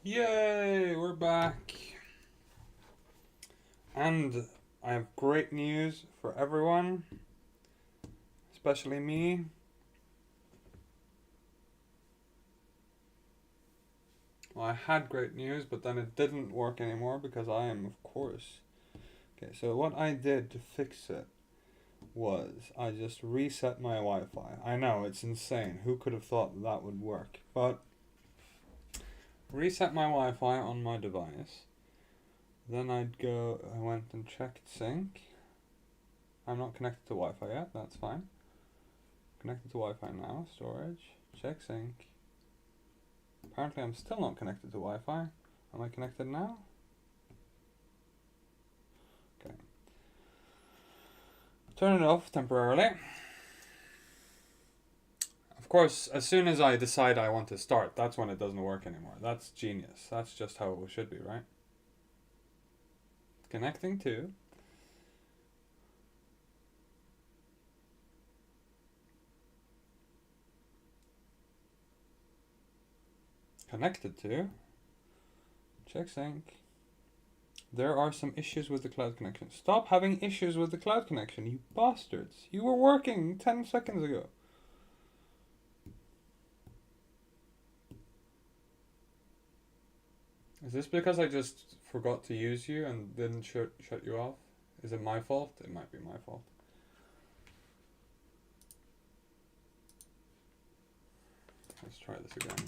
Yay, we're back. And I have great news for everyone, especially me. Well, I had great news, but then it didn't work anymore because I am, of course. Okay, so what I did to fix it was I just reset my Wi Fi. I know, it's insane. Who could have thought that would work? But reset my Wi Fi on my device. Then I went and checked sync. I'm not connected to Wi Fi yet, that's fine. Connected to Wi Fi now, storage, check sync. Apparently I'm still not connected to Wi Fi. Am I connected now? Okay. Turn it off temporarily. Of course, as soon as I decide I want to start, that's when it doesn't work anymore. That's genius. That's just how it should be, right? Connecting to. Connected to. Check sync. There are some issues with the cloud connection. Stop having issues with the cloud connection, you bastards. You were working 10 seconds ago. Is this because I just forgot to use you and didn't shut you off? Is it my fault? It might be my fault. Let's try this again.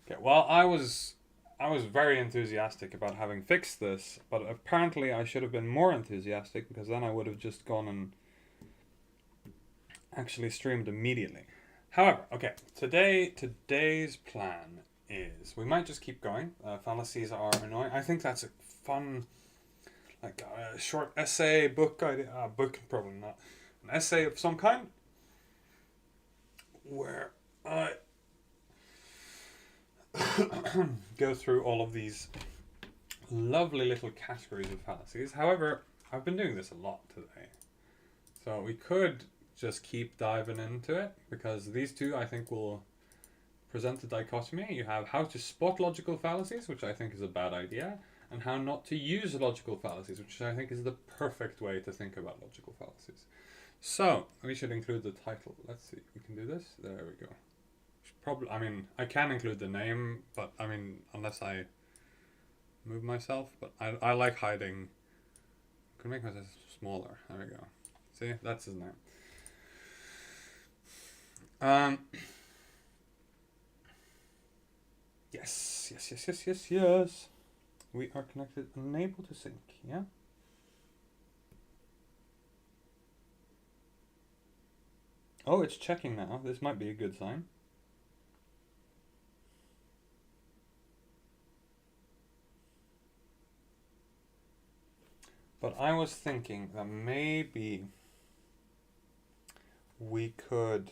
Okay, well, I was very enthusiastic about having fixed this, but apparently I should have been more enthusiastic because then I would have just gone and actually streamed immediately. However, okay, today's plan is we might just keep going. Fallacies are annoying. I think that's a fun, like a short essay book idea. Book probably not. An essay of some kind where I go through all of these lovely little categories of fallacies. However, I've been doing this a lot today, so we could just keep diving into it because these two I think will present a dichotomy. You have how to spot logical fallacies, which I think is a bad idea, and how not to use logical fallacies, which I think is the perfect way to think about logical fallacies. So we should include the title. Let's see, we can do this. There we go. Probably, I mean, I can include the name, but I mean, unless I move myself, but I like hiding. I can make myself smaller. There we go. See, that's his name. Um. Yes. We are connected, unable to sync. Yeah. Oh, it's checking now. This might be a good sign. But I was thinking that maybe we could.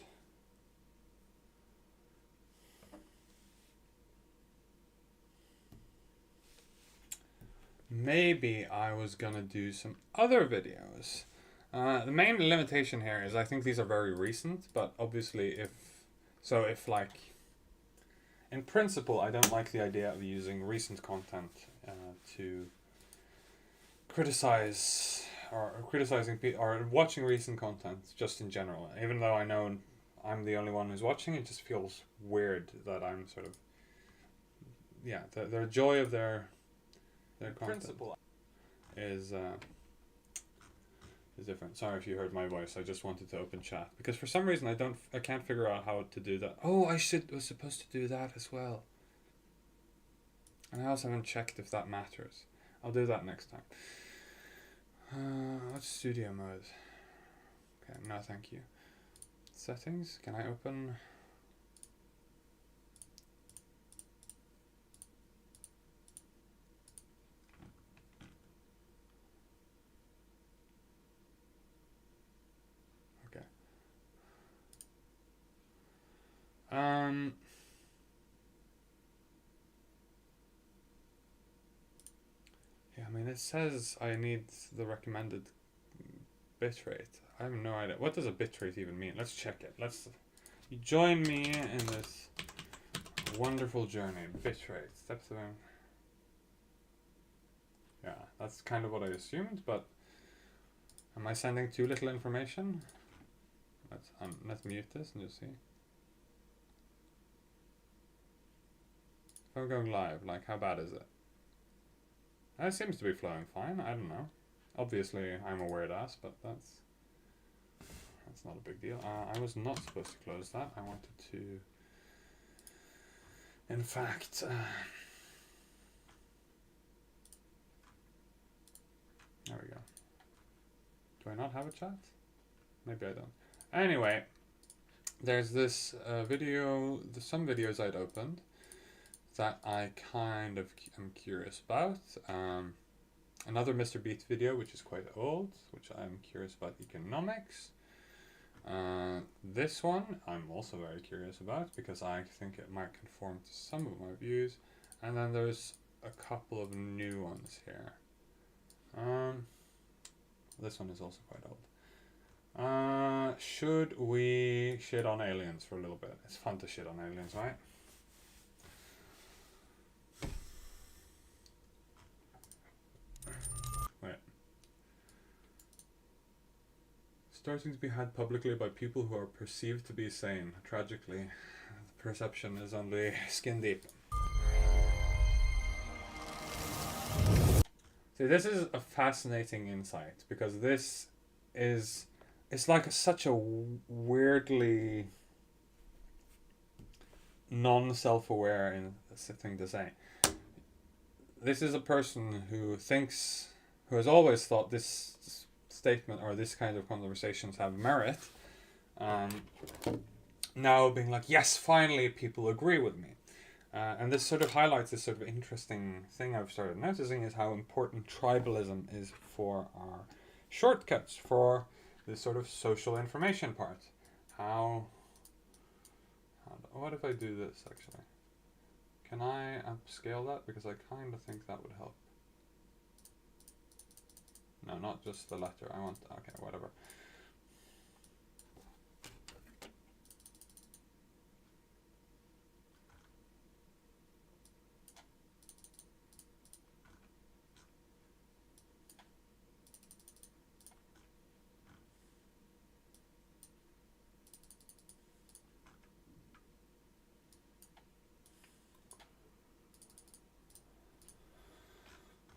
Maybe I was gonna do some other videos. The main limitation here is I think these are very recent, but obviously if like in principle I don't like the idea of using recent content to criticize or criticizing people or watching recent content just in general. Even though I know I'm the only one who's watching, it just feels weird that I'm sort of their joy of their content principle is different. Sorry if you heard my voice. I just wanted to open chat because for some reason I can't figure out how to do that. Oh, was supposed to do that as well. And I also haven't checked if that matters. I'll do that next time. What's studio mode? Okay, no thank you. Settings, can I open? Okay. Yeah, I mean it says I need the recommended Bitrate. I have no idea. What does a bitrate even mean? Let's check it. You join me in this wonderful journey. Bitrate. Step 7. Yeah, that's kind of what I assumed, but am I sending too little information? Let's mute this and just see. If I'm going live, like, how bad is it? It seems to be flowing fine. I don't know. Obviously, I'm a weird ass, but that's not a big deal. I was not supposed to close that. I wanted to, in fact, there we go. Do I not have a chat? Maybe I don't. Anyway, there's this video, some videos I'd opened that I kind of am curious about. Another Mr. Beat video, which is quite old, which I'm curious about economics. This one I'm also very curious about because I think it might conform to some of my views. And then there's a couple of new ones here. This one is also quite old. Should we shit on aliens for a little bit? It's fun to shit on aliens, right? Wait. Starting to be had publicly by people who are perceived to be sane. Tragically, the perception is only skin deep. See, this is a fascinating insight because it's like such a weirdly non-self-aware thing to say. This is a person who has always thought this statement or this kind of conversations have merit, now being like, yes, finally people agree with me. And this sort of highlights this sort of interesting thing I've started noticing is how important tribalism is for our shortcuts, for this sort of social information part. What if I do this actually? Can I upscale that? Because I kind of think that would help. No, not just the letter. I want, okay, whatever.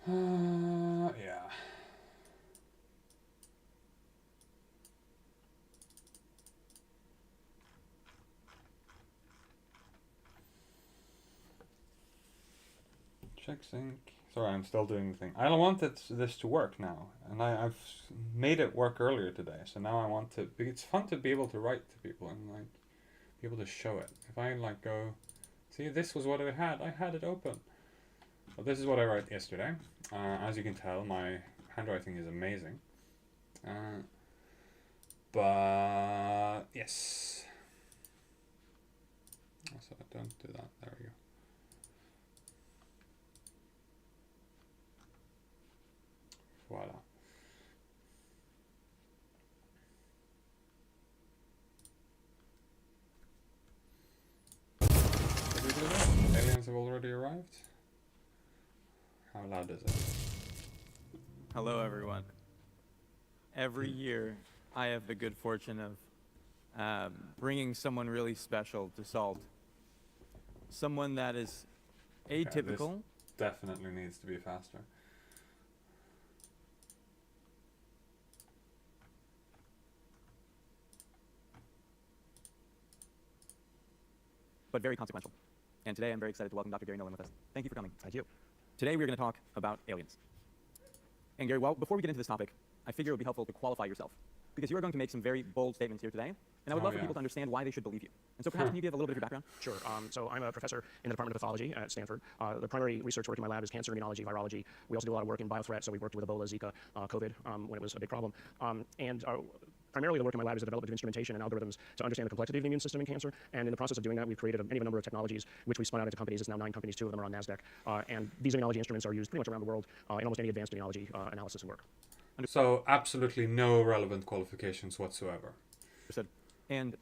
Yeah. Check sync. Sorry, I'm still doing the thing. I don't want this to work now, and I've made it work earlier today. So now I want to. It's fun to be able to write to people and like be able to show it. If I like go, see, this was what I had. I had it open. Well, this is what I wrote yesterday. As you can tell, my handwriting is amazing. But yes. So don't do that. There we go. Voila. Did we do that? Aliens have already arrived? How loud is it? Hello, everyone. Every year, I have the good fortune of bringing someone really special to Salt. Someone that is atypical. This definitely needs to be faster. But very consequential. And today I'm very excited to welcome Dr. Gary Nolan with us. Thank you for coming. Thank you. Today we're going to talk about aliens. And Gary, well, before we get into this topic, I figure it would be helpful to qualify yourself. Because you are going to make some very bold statements here today, and I would love for people to understand why they should believe you. And so perhaps can you give a little bit of your background? Sure. So I'm a professor in the Department of Pathology at Stanford. The primary research work in my lab is cancer, immunology, virology. We also do a lot of work in biothreat, so we worked with Ebola, Zika, COVID when it was a big problem. Primarily the work in my lab is the development of instrumentation and algorithms to understand the complexity of the immune system in cancer. And in the process of doing that, we've created a number of technologies, which we spun out into companies. It's now 9 companies, 2 of them are on NASDAQ. And these immunology instruments are used pretty much around the world in almost any advanced immunology analysis and work. So absolutely no relevant qualifications whatsoever. Understood. And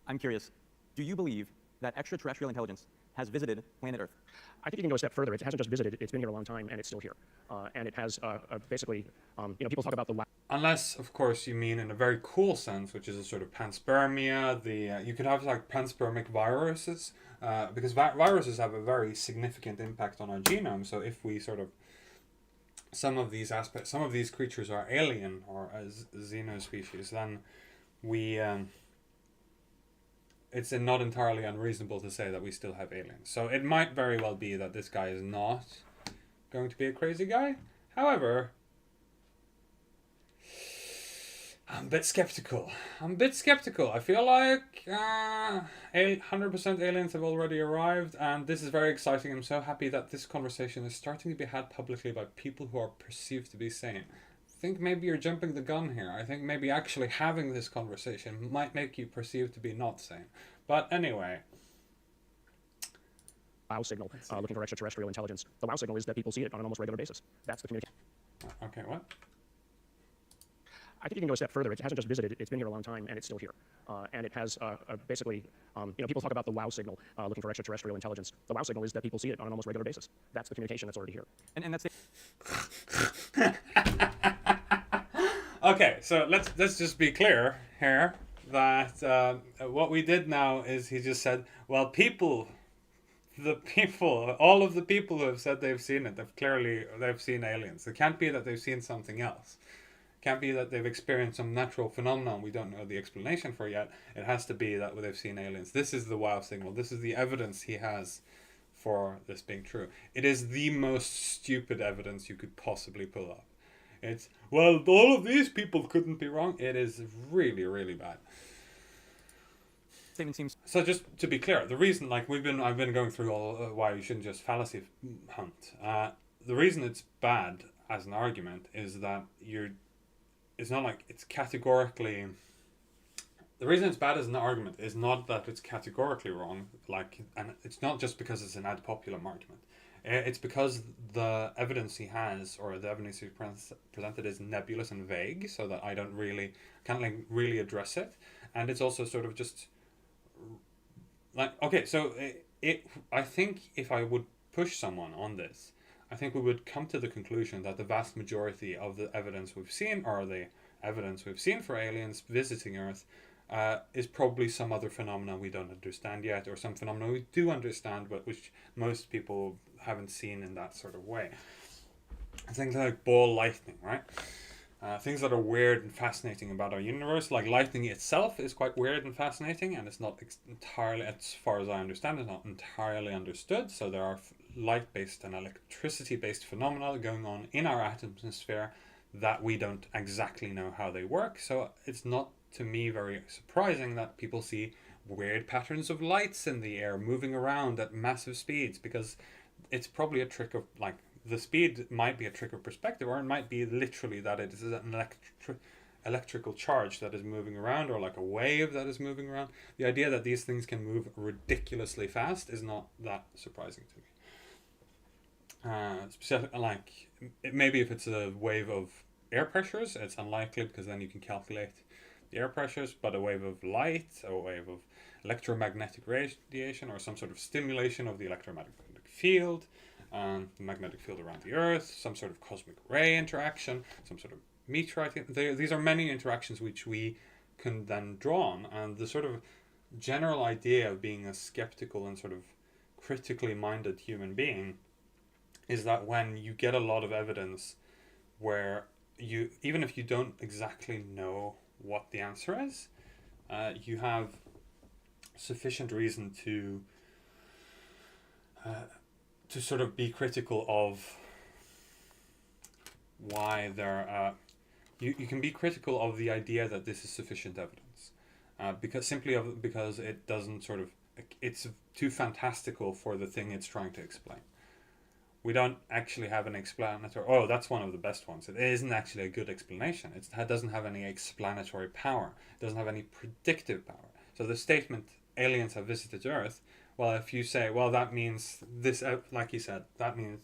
I'm curious, do you believe that extraterrestrial intelligence has visited planet Earth? I think you can go a step further. It hasn't just visited; it's been here a long time, and it's still here. And it has basically, people talk about the Unless, of course, you mean in a very cool sense, which is a sort of panspermia. You could have like panspermic viruses, because viruses have a very significant impact on our genome. So if we sort of some of these creatures are alien or as xenospecies, then we it's not entirely unreasonable to say that we still have aliens. So it might very well be that this guy is not going to be a crazy guy. However, I'm a bit skeptical. I feel like 100% aliens have already arrived, and this is very exciting. I'm so happy that this conversation is starting to be had publicly by people who are perceived to be sane. I think maybe you're jumping the gun here. I think maybe actually having this conversation might make you perceived to be not sane. But anyway. WOW signal, looking for extraterrestrial intelligence. The WOW signal is that people see it on an almost regular basis. That's the communication. Okay, what? I think you can go a step further. It hasn't just visited; it's been here a long time, and it's still here. And it has basically, people talk about the WOW signal, looking for extraterrestrial intelligence. The WOW signal is that people see it on an almost regular basis. That's the communication that's already here. And that's Okay, so let's just be clear here that what we did now is he just said, well, all of the people who have said they've seen it, they've seen aliens. It can't be that they've seen something else. It can't be that they've experienced some natural phenomenon we don't know the explanation for yet. It has to be that they've seen aliens. This is the WOW signal. This is the evidence he has for this being true. It is the most stupid evidence you could possibly pull up. It's, well, all of these people couldn't be wrong. It is really, really bad. statement seems. So just to be clear, the reason, like I've been going through all why you shouldn't just fallacy hunt. The reason it's bad as an argument is that it's not like it's categorically. The reason it's bad as an argument is not that it's categorically wrong, and it's not just because it's an ad populum argument. It's because the evidence he has, or the evidence he presented, is nebulous and vague, so that I can't really address it, and it's also sort of just like, okay, so I think if I would push someone on this, I think we would come to the conclusion that the vast majority of the evidence we've seen, or the evidence we've seen for aliens visiting Earth, is probably some other phenomenon we don't understand yet, or some phenomenon we do understand, but which most people haven't seen in that sort of way. Things like ball lightning, right? Things that are weird and fascinating about our universe, like lightning itself is quite weird and fascinating, and it's not entirely, as far as I understand, it's not entirely understood. So there are light-based and electricity-based phenomena going on in our atmosphere that we don't exactly know how they work. So it's not, to me, very surprising that people see weird patterns of lights in the air moving around at massive speeds, because it's probably a trick of, like, the speed might be a trick of perspective, or it might be literally that it is an electrical charge that is moving around, or like a wave that is moving around. The idea that these things can move ridiculously fast is not that surprising to me. Maybe if it's a wave of air pressures, it's unlikely, because then you can calculate the air pressures, but a wave of light, a wave of electromagnetic radiation, or some sort of stimulation of the electromagnetic field, the magnetic field around the Earth, some sort of cosmic ray interaction, some sort of meteorite. These are many interactions which we can then draw on, and the sort of general idea of being a skeptical and sort of critically minded human being is that when you get a lot of evidence where even if you don't exactly know what the answer is, you have sufficient reason to sort of be critical of why you can be critical of the idea that this is sufficient evidence, because it doesn't sort of, it's too fantastical for the thing it's trying to explain. We don't actually have an explanatory. Oh, that's one of the best ones. It isn't actually a good explanation. It doesn't have any explanatory power. It doesn't have any predictive power. So the statement, aliens have visited Earth, well, if you say, well, that means this, like you said, that means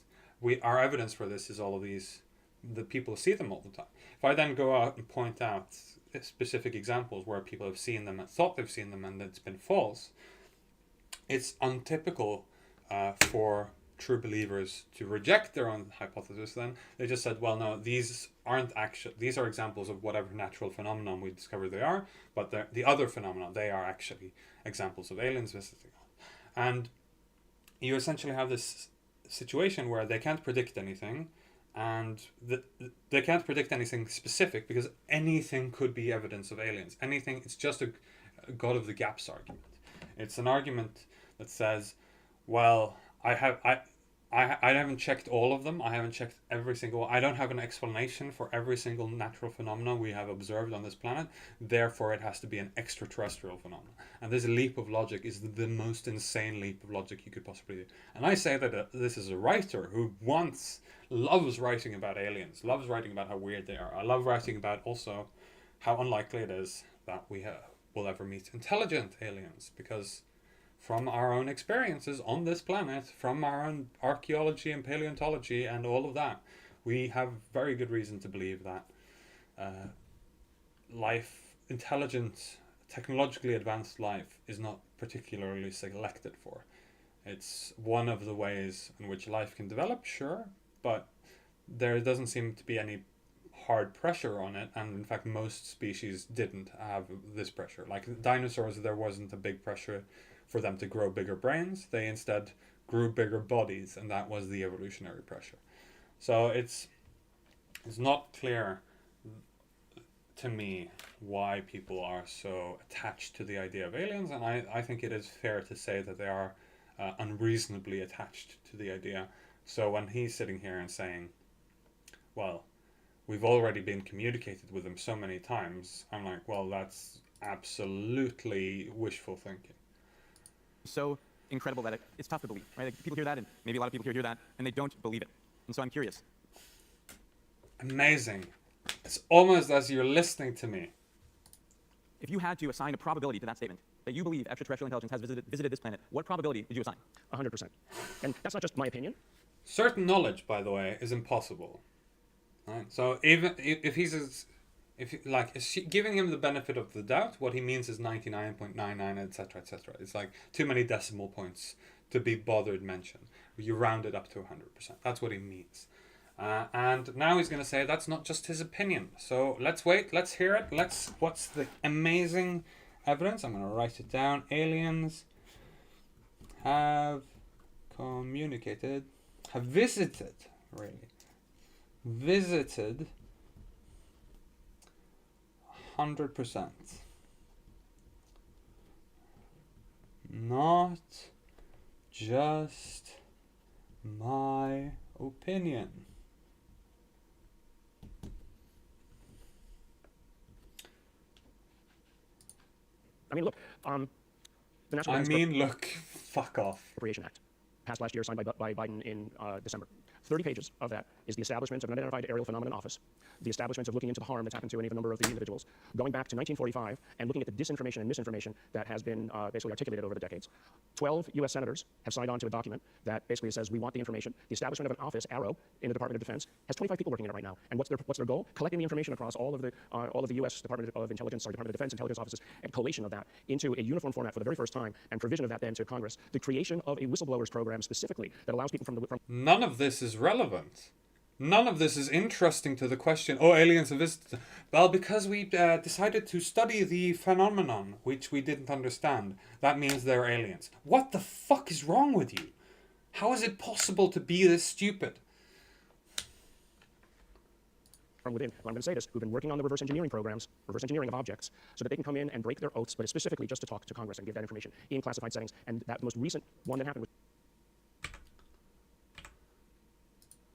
our evidence for this is all of these the people see them all the time. If I then go out and point out specific examples where people have seen them and thought they've seen them and it's been false, it's untypical for true believers to reject their own hypothesis. Then they just said, well, no, these are examples of whatever natural phenomenon we discover they are, but the other phenomena, they are actually examples of aliens visiting us. And you essentially have this situation where they can't predict anything, and they can't predict anything specific because anything could be evidence of aliens. Anything, it's just a God of the gaps argument. It's an argument that says, well, I haven't checked all of them. I haven't checked every single one. I don't have an explanation for every single natural phenomenon we have observed on this planet. Therefore, it has to be an extraterrestrial phenomenon. And this leap of logic is the most insane leap of logic you could possibly do. And I say that this is a writer who loves writing about aliens, loves writing about how weird they are. I love writing about also how unlikely it is that we will ever meet intelligent aliens, because from our own experiences on this planet, from our own archaeology and paleontology and all of that, we have very good reason to believe that intelligent, technologically advanced life is not particularly selected for. It's one of the ways in which life can develop, sure, but there doesn't seem to be any hard pressure on it, and in fact most species didn't have this pressure. Like dinosaurs, there wasn't a big pressure for them to grow bigger brains. They instead grew bigger bodies, and that was the evolutionary pressure. So it's not clear to me why people are so attached to the idea of aliens, and I think it is fair to say that they are unreasonably attached to the idea. So when he's sitting here and saying, well, we've already been communicated with them so many times, I'm like, well, that's absolutely wishful thinking. So incredible that it's tough to believe, right? Like, people hear that, and maybe a lot of people hear that, and they don't believe it. And so I'm curious. Amazing. It's almost as you're listening to me. If you had to assign a probability to that statement, that you believe extraterrestrial intelligence has visited this planet, what probability would you assign? 100%. And that's not just my opinion. Certain knowledge, by the way, is impossible. Right? So even if giving him the benefit of the doubt, what he means is 99.99, etc., etc. It's like too many decimal points to be bothered mention. You round it up to 100%. That's what he means. And now he's going to say that's not just his opinion. So let's wait. Let's hear it. What's the amazing evidence? I'm going to write it down. Aliens have visited 100%. Not just my opinion. I mean, look, the National Fuck off. Appropriation Act, passed last year, signed by Biden in December. 30 pages of that is the establishment of an unidentified aerial phenomenon office, the establishment of looking into the harm that's happened to any of a number of the individuals, going back to 1945 and looking at the disinformation and misinformation that has been basically articulated over the decades. 12 U.S. senators have signed on to a document that basically says we want the information. The establishment of an office, Arrow, in the Department of Defense, has 25 people working in it right now. And what's their goal? Collecting the information across all of the U.S. Department of Intelligence, or Department of Defense intelligence offices, and collation of that into a uniform format for the very first time, and provision of that then to Congress. The creation of a whistleblowers program specifically that allows people from None of this is relevant. None of this is interesting to the question, aliens have visited. Well, because we decided to study the phenomenon, which we didn't understand, that means they're aliens. What the fuck is wrong with you? How is it possible to be this stupid? from within, I'm going to say this, who've been working on the reverse engineering programs, reverse engineering of objects, so that they can come in and break their oaths, but specifically just to talk to Congress and give that information in classified settings. And that the most recent one that happened was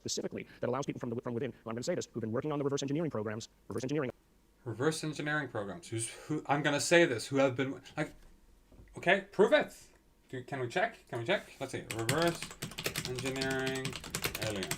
specifically that allows people from within, I'm going to say this, who've been working on the reverse engineering programs, reverse engineering programs, who I'm going to say this, who have been, like, okay, prove it. Can we check? Let's see. Reverse engineering aliens.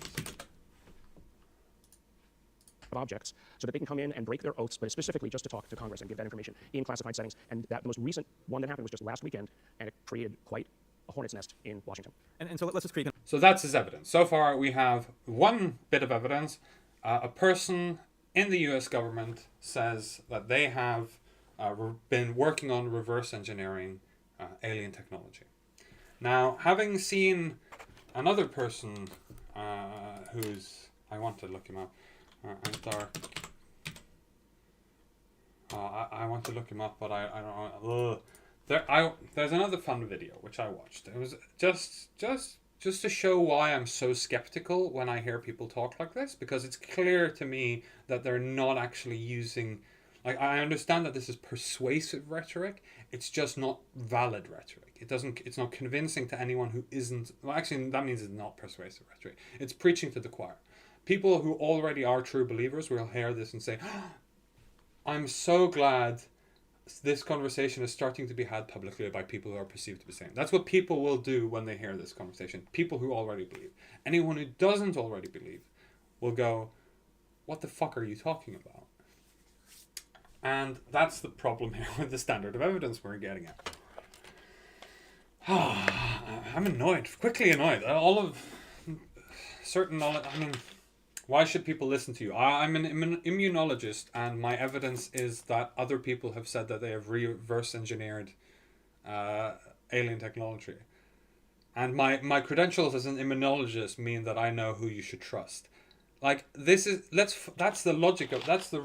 Of objects, so that they can come in and break their oaths, but specifically just to talk to Congress and give that information in classified settings. And that the most recent one that happened was just last weekend, and it created quite a hornet's nest in Washington. And so let's just create. So that's his evidence. So far, we have one bit of evidence a person in the US government says that they have been working on reverse engineering alien technology. Now, having seen another person who's... I want to look him up. I want to look him up, but I don't know. There's another fun video which I watched. It was just to show why I'm so skeptical when I hear people talk like this, because it's clear to me that they're not actually using... Like, I understand that this is persuasive rhetoric. It's just not valid rhetoric. It's not convincing to anyone who isn't... Well, actually, that means it's not persuasive rhetoric. It's preaching to the choir. People who already are true believers will hear this and say, oh, I'm so glad this conversation is starting to be had publicly by people who are perceived to be sane. That's what people will do when they hear this conversation. People who already believe. Anyone who doesn't already believe will go, what the fuck are you talking about? And that's the problem here with the standard of evidence we're getting at. I'm annoyed, quickly annoyed. All of certain knowledge, I mean, why should people listen to you? I'm an immunologist, and my evidence is that other people have said that they have reverse engineered alien technology. And my credentials as an immunologist mean that I know who you should trust. Like, that's the logic of, that's the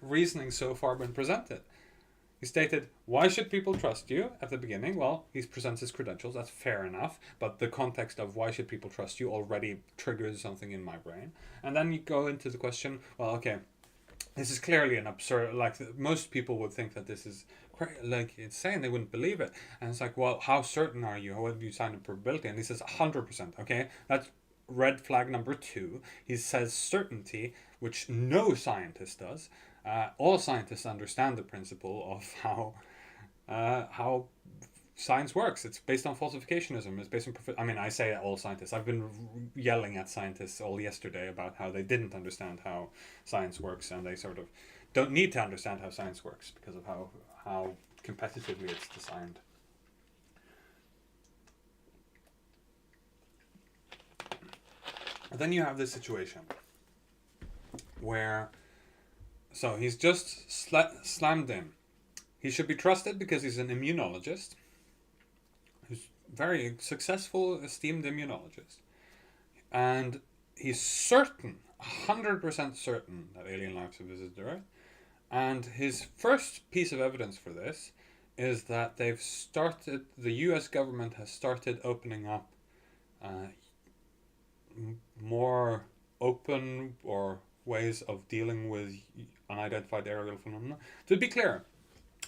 reasoning so far been presented. He stated, why should people trust you at the beginning? Well, he presents his credentials, that's fair enough, but the context of why should people trust you already triggers something in my brain. And then you go into the question, well, okay, this is clearly an absurd, like, most people would think that this is, like, insane, they wouldn't believe it. And it's like, well, how certain are you? How have you signed a probability? And he says 100%, okay? That's red flag number 2. He says certainty, which no scientist does. All scientists understand the principle of how science works. It's based on falsificationism. It's based on... I mean, I say all scientists. I've been yelling at scientists all yesterday about how they didn't understand how science works, and they sort of don't need to understand how science works because of how competitively it's designed. And then you have this situation where... So he's just slammed in. He should be trusted because he's an immunologist, who's very successful, esteemed immunologist. And he's certain, 100% certain, that alien life have visited Earth. And his first piece of evidence for this is that the US government has started opening up more open or ways of dealing with unidentified aerial phenomena. To be clear,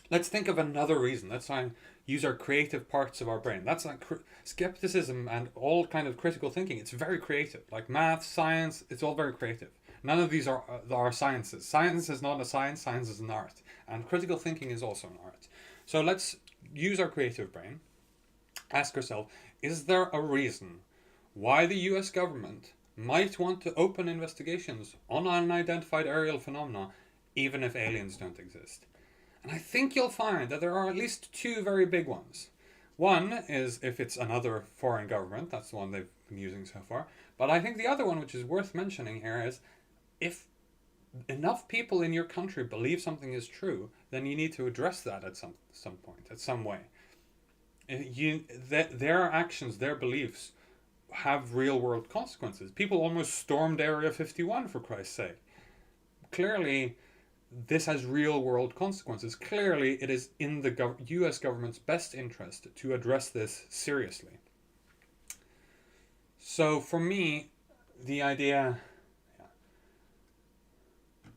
let's think of another reason. Let's try and use our creative parts of our brain. That's like skepticism and all kind of critical thinking. It's very creative. Like math, science, it's all very creative. None of these are sciences. Science is not a science, science is an art. And critical thinking is also an art. So let's use our creative brain. Ask yourself, is there a reason why the US government might want to open investigations on unidentified aerial phenomena even if aliens don't exist? And I think you'll find that there are at least 2 very big ones. One is if it's another foreign government. That's the one they've been using so far. But I think the other one, which is worth mentioning here, is if enough people in your country believe something is true, then you need to address that at some point, at some way. Their actions, their beliefs have real world consequences. People almost stormed Area 51, for Christ's sake. Clearly, this has real world consequences. Clearly, it is in the US government's best interest to address this seriously. So for me, the idea...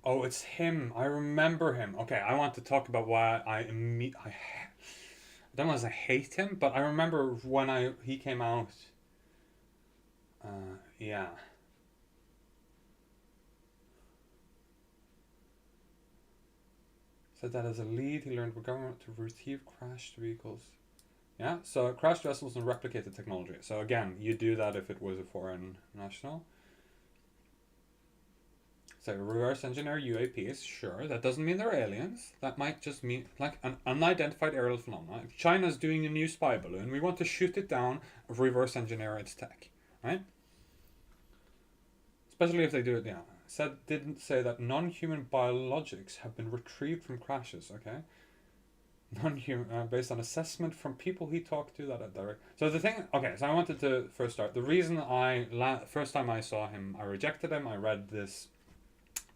Oh, it's him. I remember him. Okay, I want to talk about why I don't know if I hate him, but I remember when he came out... yeah. Said that as a lead, he learned from government to retrieve crashed vehicles. Yeah, so crashed vessels and replicated technology. So again, you do that if it was a foreign national. So reverse engineer UAPs, sure. That doesn't mean they're aliens. That might just mean like an unidentified aerial phenomenon. If China's doing a new spy balloon, we want to shoot it down, reverse engineer its tech. Right? Especially if they do it, yeah. didn't say that non-human biologics have been retrieved from crashes. Okay, non-human based on assessment from people he talked to that are direct. So the thing. Okay, so I wanted to first start. The reason first time I saw him, I rejected him. I read this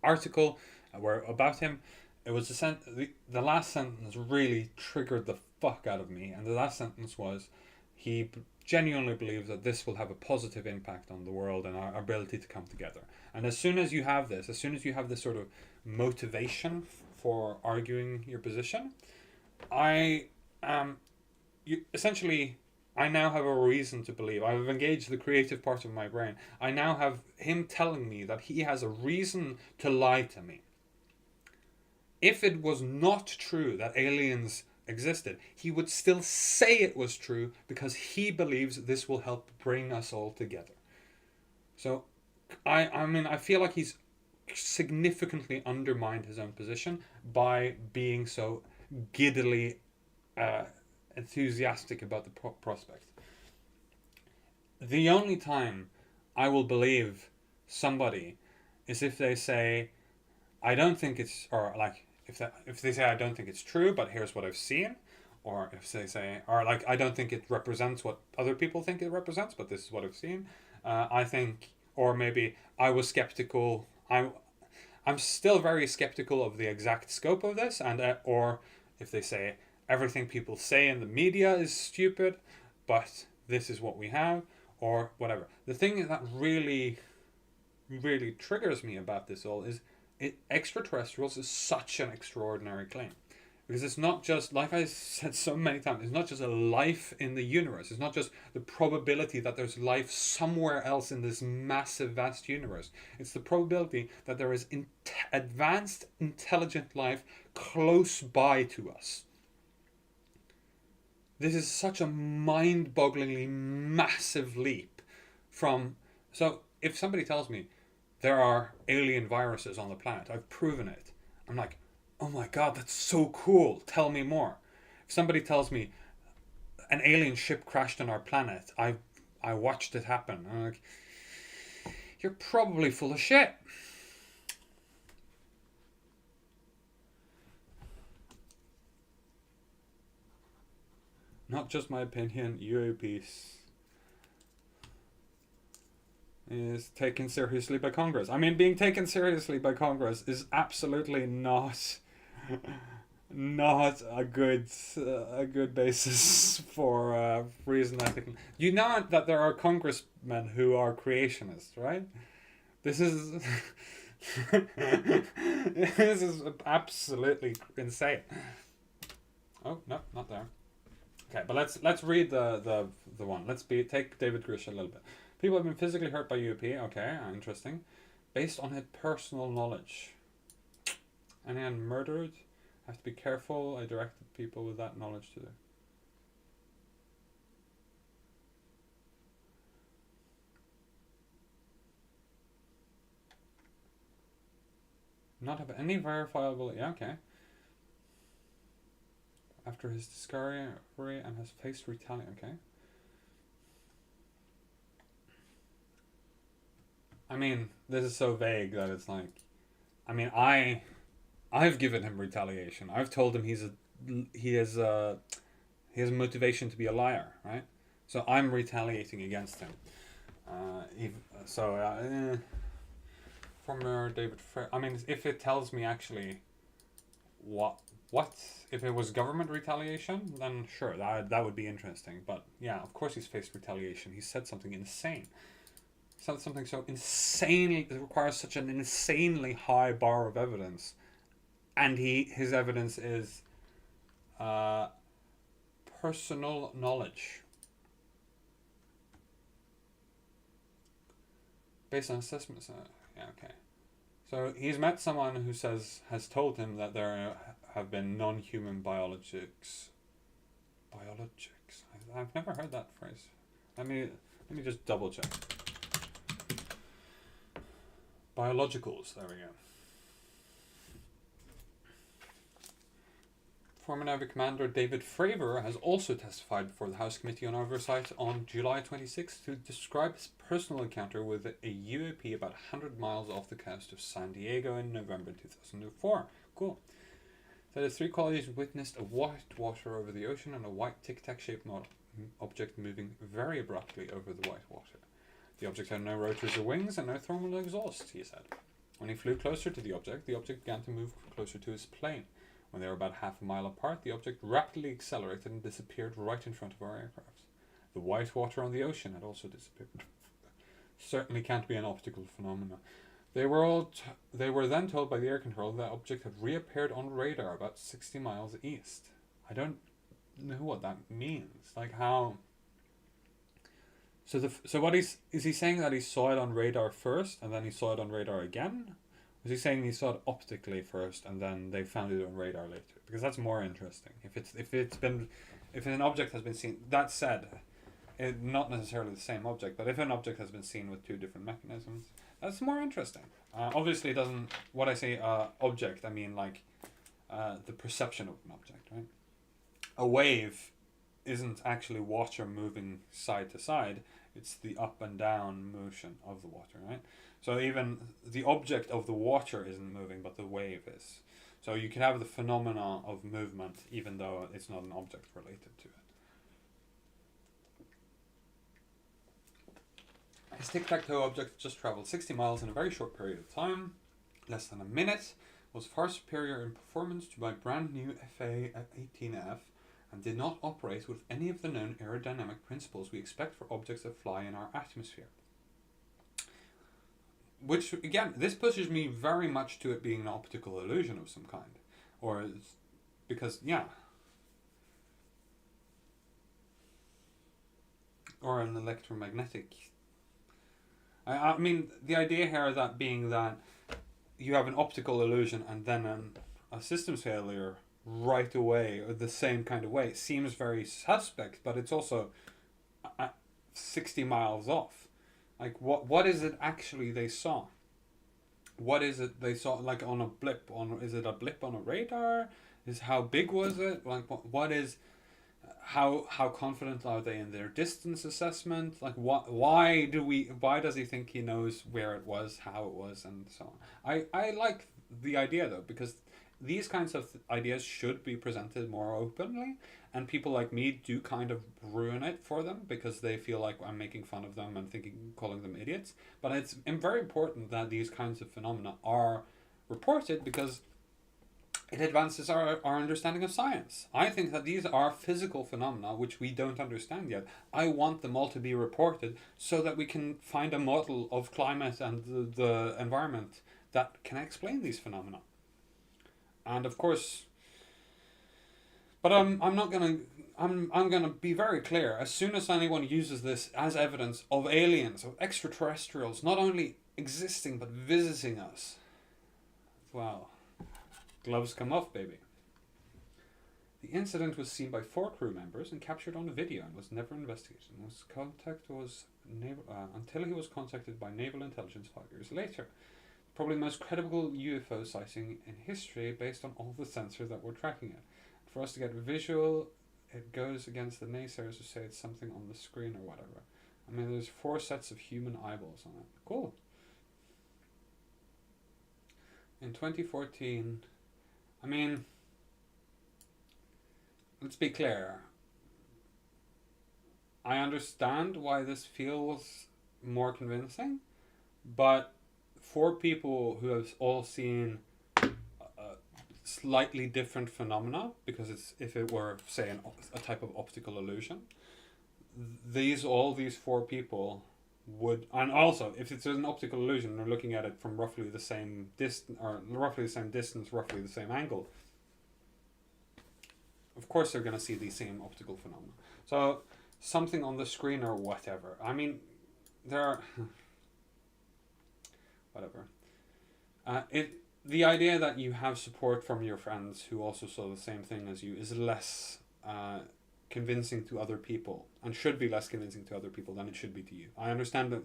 article where about him. It was the last sentence really triggered the fuck out of me, and the last sentence was, he genuinely believes that this will have a positive impact on the world and our ability to come together. And as soon as you have this sort of motivation for arguing your position, essentially I now have a reason to believe. I've engaged the creative part of my brain. I now have him telling me that he has a reason to lie to me. If it was not true that aliens existed, he would still say it was true because he believes this will help bring us all together. So, I feel like he's significantly undermined his own position by being so giddily enthusiastic about the prospect. The only time I will believe somebody is if they say, I don't think it's, or like, if they say I don't think it's true, but here's what I've seen, or if they say, or like, I don't think it represents what other people think it represents, but this is what I've seen. I think, or maybe I was skeptical. I'm still very skeptical of the exact scope of this, and or if they say everything people say in the media is stupid, but this is what we have, or whatever. The thing that really, really triggers me about this all is extraterrestrials is such an extraordinary claim, because it's not just, like I said so many times, it's not just a life in the universe. It's not just the probability that there's life somewhere else in this massive vast universe. It's the probability that there is advanced intelligent life close by to us. This is such a mind-bogglingly massive leap from, so if somebody tells me there are alien viruses on the planet, I've proven it, I'm like, oh my god, that's so cool, tell me more. If somebody tells me an alien ship crashed on our planet, I watched it happen, I'm like, you're probably full of shit. Not just my opinion, UAPs is taken seriously by Congress. I mean, being taken seriously by Congress is absolutely not a good basis for reason ethical. You know that there are congressmen who are creationists, right? This is this is absolutely insane. Oh no, not there. Okay, but let's read the one. Take David Grush a little bit. People have been physically hurt by UAP. Okay, interesting. Based on his personal knowledge. Anyone murdered? Have to be careful. I directed people with that knowledge to. Not have any verifiable. Yeah, okay. After his discovery and has faced retaliation. Okay. I mean, this is so vague that it's like, I mean, I've given him retaliation. I've told him he has motivation to be a liar, right? So I'm retaliating against him. Former David Frey. I mean, if it tells me actually what if it was government retaliation, then sure, that would be interesting. But yeah, of course he's faced retaliation. He said something insane. Something so insanely, it requires such an insanely high bar of evidence, and his evidence is personal knowledge based on assessments. Yeah, okay. So he's met someone who has told him that there have been non-human biologics. I've never heard that phrase. Let me just double check. Biologicals, there we go. Former Navy Commander David Fravor has also testified before the House Committee on Oversight on July 26 to describe his personal encounter with a UAP about 100 miles off the coast of San Diego in November 2004. Cool. That his 3 colleagues witnessed a white water over the ocean and a white tic-tac shaped object moving very abruptly over the white water. The object had no rotors or wings and no thermal exhaust, he said. When he flew closer to the object began to move closer to his plane. When they were about half a mile apart, the object rapidly accelerated and disappeared right in front of our aircraft. The white water on the ocean had also disappeared. Certainly can't be an optical phenomenon. They were then told by the air control that object had reappeared on radar about 60 miles east. I don't know what that means. Like how... So what is he saying that he saw it on radar first and then he saw it on radar again? Was he saying he saw it optically first and then they found it on radar later? Because that's more interesting. If an object has been seen, that said, not necessarily the same object, but if an object has been seen with 2 different mechanisms, that's more interesting. Obviously, it doesn't. What I say object, I mean like the perception of an object, right? A wave isn't actually water moving side to side. It's the up and down motion of the water, right? So even the object of the water isn't moving, but the wave is. So you can have the phenomena of movement even though it's not an object related to it. His tic-tac-toe object just travelled 60 miles in a very short period of time, less than a minute, was far superior in performance to my brand new FA-18F, and did not operate with any of the known aerodynamic principles we expect for objects that fly in our atmosphere. Which, again, this pushes me very much to it being an optical illusion of some kind. Or, because, yeah. Or an electromagnetic. I mean, the idea here that being that you have an optical illusion and then a systems failure right away, or the same kind of way, seems very suspect, but it's also 60 miles off. Like, what is it actually they saw? What is it they saw, like, on a blip? Is it a blip on a radar? How big was it? Like, what is... How confident are they in their distance assessment? Like, why does he think he knows where it was, how it was, and so on? I like the idea, though, because these kinds of ideas should be presented more openly, and people like me do kind of ruin it for them because they feel like I'm making fun of them and calling them idiots. But it's very important that these kinds of phenomena are reported because it advances our understanding of science. I think that these are physical phenomena which we don't understand yet. I want them all to be reported so that we can find a model of climate and the environment that can explain these phenomena. And of course, but I'm gonna be very clear. As soon as anyone uses this as evidence of aliens, of extraterrestrials, not only existing but visiting us, well, gloves come off, baby. The incident was seen by 4 crew members and captured on video and was never investigated. Until he was contacted by naval intelligence 5 years later. Probably the most credible UFO sighting in history based on all the sensors that were tracking it. For us to get visual, it goes against the naysayers who say it's something on the screen or whatever. I mean, there's 4 sets of human eyeballs on it. Cool. In 2014, I mean, let's be clear. I understand why this feels more convincing, but for people who have all seen slightly different phenomena, because if it were, say, a type of optical illusion, all these 4 people would, and also if it's an optical illusion, they're looking at it from roughly the same distance, roughly the same angle. Of course, they're going to see the same optical phenomena. So something on the screen or whatever. I mean, there are whatever. The idea that you have support from your friends who also saw the same thing as you is less convincing to other people, and should be less convincing to other people than it should be to you. I understand that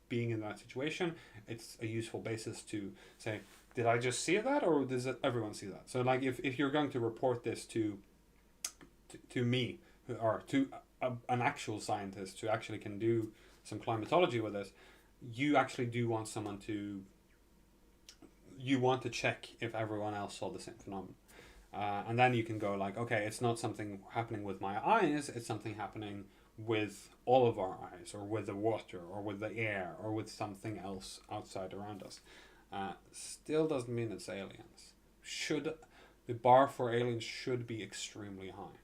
being in that situation, it's a useful basis to say, did I just see that, or does everyone see that? So like if you're going to report this to me, or to an actual scientist who actually can do some climatology with this, you actually do want someone to, you want to check if everyone else saw the same phenomenon. And then you can go like, okay, it's not something happening with my eyes, it's something happening with all of our eyes, or with the water, or with the air, or with something else outside around us. Still doesn't mean it's aliens. The bar for aliens should be extremely high.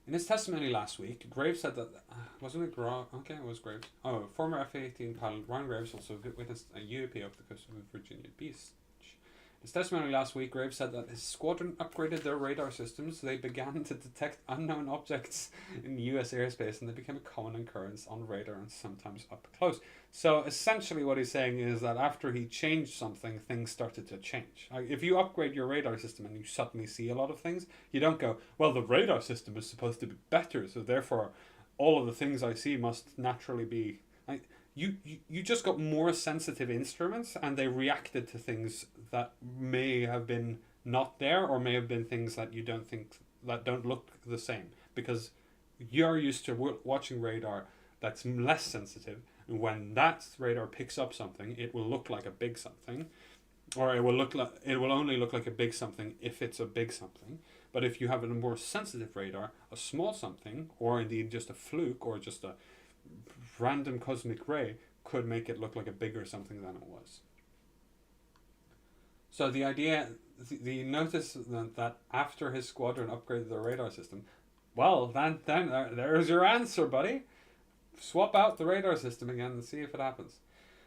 In his testimony last week, Graves said that, wasn't it okay, it was Graves. Oh, former F-18 pilot Ron Graves also witnessed a UAP off the coast of Virginia Beach. In his testimony last week, Graves said that his squadron upgraded their radar systems so they began to detect unknown objects in U.S. airspace, and they became a common occurrence on radar and sometimes up close. So essentially what he's saying is that after he changed something, things started to change. Like if you upgrade your radar system and you suddenly see a lot of things, you don't go, well, the radar system is supposed to be better, so therefore all of the things I see must naturally be... Like, you just got more sensitive instruments, and they reacted to things that may have been not there, or may have been things that you don't think, that don't look the same, because you're used to watching radar that's less sensitive, and when that radar picks up something, it will look like a big something, or it will only look like a big something if it's a big something. But if you have a more sensitive radar, a small something, or indeed just a fluke, or just a random cosmic ray, could make it look like a bigger something than it was. So the idea, the notice that after his squadron upgraded their radar system, well, then there's your answer, buddy. Swap out the radar system again and see if it happens.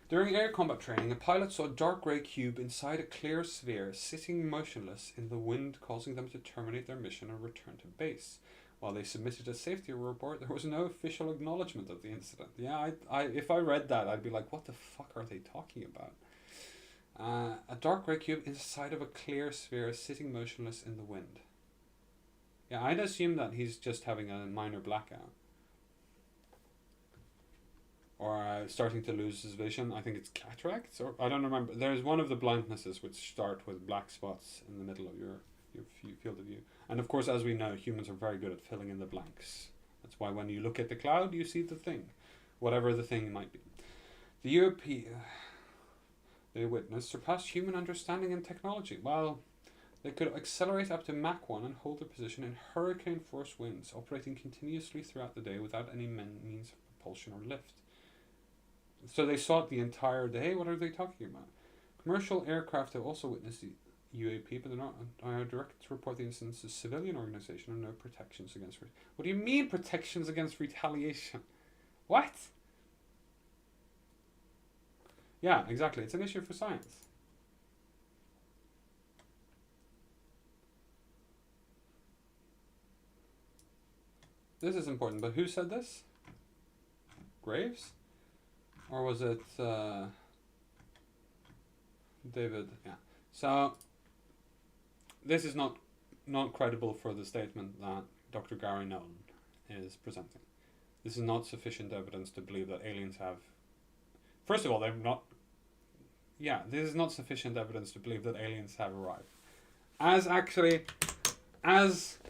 During air combat training, a pilot saw a dark grey cube inside a clear sphere sitting motionless in the wind, causing them to terminate their mission and return to base. While they submitted a safety report, there was no official acknowledgement of the incident. Yeah, if I read that, I'd be like, what the fuck are they talking about? A dark grey cube inside of a clear sphere sitting motionless in the wind. Yeah, I'd assume that he's just having a minor blackout. Or starting to lose his vision. I think it's cataracts, or I don't remember. There's one of the blindnesses which start with black spots in the middle of your field of view. And of course, as we know, humans are very good at filling in the blanks. That's why when you look at the cloud, you see the thing, whatever the thing might be. The European they witnessed surpassed human understanding and technology. Well, they could accelerate up to Mach 1 and hold their position in hurricane-force winds, operating continuously throughout the day without any means of propulsion or lift. So they saw it the entire day? What are they talking about? Commercial aircraft have also witnessed the UAP, but they're not directed to report the incidents to civilian organization and no protections against... What do you mean protections against retaliation? What? Yeah, exactly. It's an issue for science. This is important, but who said this? Graves? Or was it David? Yeah. So this is not credible for the statement that Dr. Gary Nolan is presenting. This is not sufficient evidence to believe that aliens have... First of all, they've not... Yeah, this is not sufficient evidence to believe that aliens have arrived. As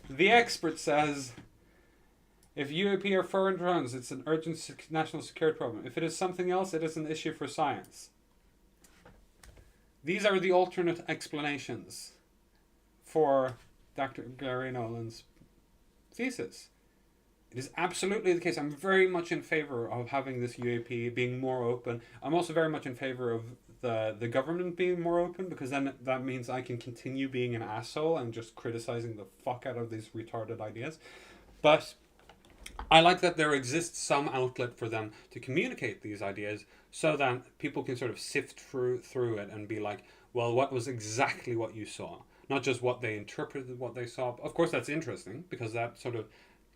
the expert says, if UAP are foreign drones, it's an urgent national security problem. If it is something else, it is an issue for science. These are the alternate explanations for Dr. Gary Nolan's thesis. It is absolutely the case. I'm very much in favor of having this UAP being more open. I'm also very much in favor of the government being more open, because then that means I can continue being an asshole and just criticizing the fuck out of these retarded ideas. But I like that there exists some outlet for them to communicate these ideas so that people can sort of sift through it and be like, well, what was exactly what you saw? Not just what they interpreted, what they saw. Of course, that's interesting because that sort of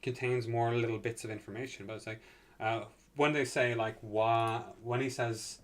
contains more little bits of information. But it's like, when they say, like, when he says...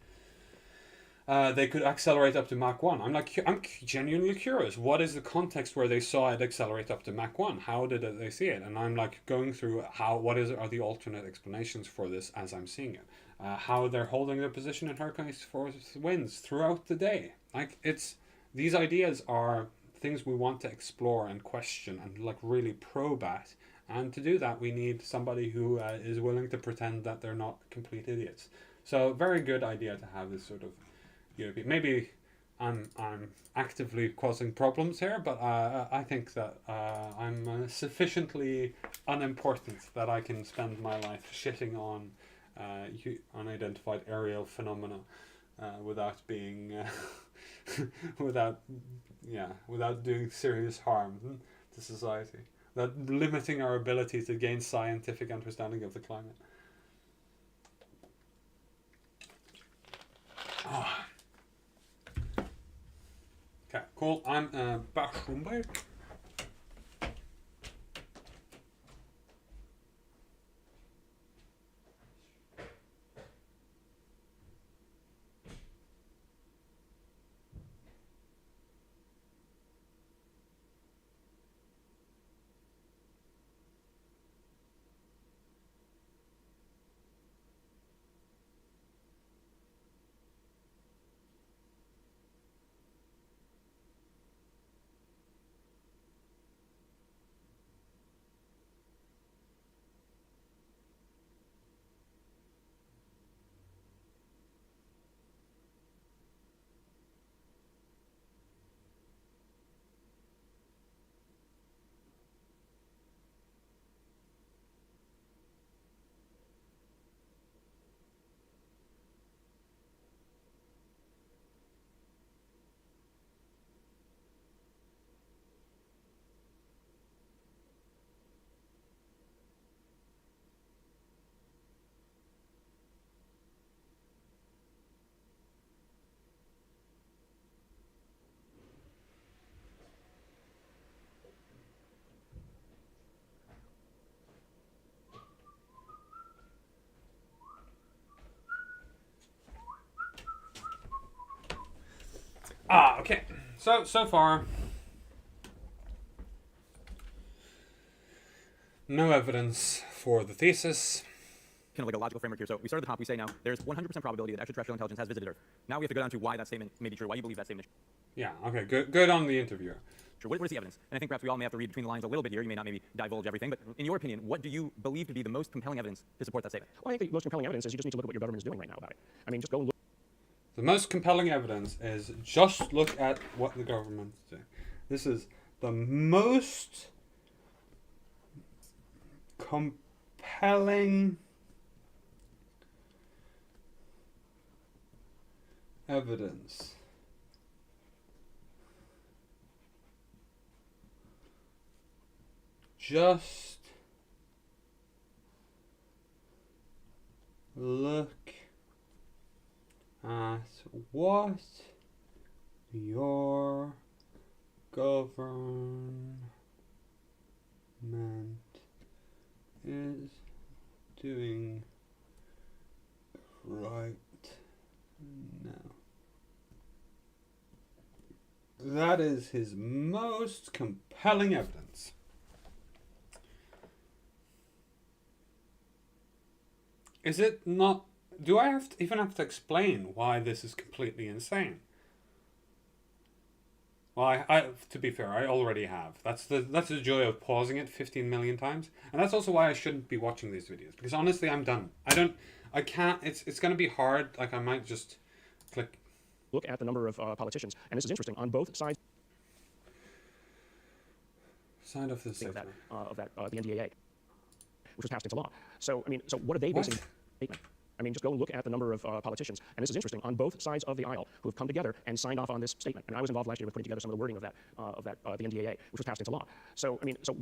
they could accelerate up to Mach 1. I'm genuinely curious. What is the context where they saw it accelerate up to Mach 1? How did they see it? And I'm like going through are the alternate explanations for this as I'm seeing it. how they're holding their position in hurricane force winds throughout the day. Like, it's these ideas are things we want to explore and question and like really probe at. And to do that, we need somebody who is willing to pretend that they're not complete idiots. So, very good idea to have this sort of maybe I'm actively causing problems here, but I think that I'm sufficiently unimportant that I can spend my life shitting on unidentified aerial phenomena without being without doing serious harm to society, without limiting our ability to gain scientific understanding of the climate. Okay, cool. I'm back from break. Okay. So far, no evidence for the thesis. Kind of like a logical framework here. So we start at the top. We say now there's 100% probability that extraterrestrial intelligence has visited Earth. Now we have to go down to why that statement may be true, why you believe that statement is Yeah. Okay. Good on the interviewer. true. What is the evidence? And I think perhaps we all may have to read between the lines a little bit here. You may not maybe divulge everything, but in your opinion, what do you believe to be the most compelling evidence to support that statement? Well, I think the most compelling evidence is you just need to look at what your government is doing right now about it. I mean, just go and look. The most compelling evidence is just look at what the government is doing. This is the most compelling evidence. Just look at what your government is doing right now. That is his most compelling evidence. Is it not? Do I even have to explain why this is completely insane? Well, I to be fair, I already have. That's the joy of pausing it 15 million times, and that's also why I shouldn't be watching these videos, because honestly, I'm done. I can't. It's gonna be hard. Like, I might just click. Look at the number of politicians, and this is interesting on both sides. Side of this Of the NDAA, which was passed into law. So I mean, so what are they basing statement? I mean, just go and look at the number of politicians, and this is interesting, on both sides of the aisle who have come together and signed off on this statement. And I was involved last year with putting together some of the wording of the NDAA, which was passed into law. So I mean, so.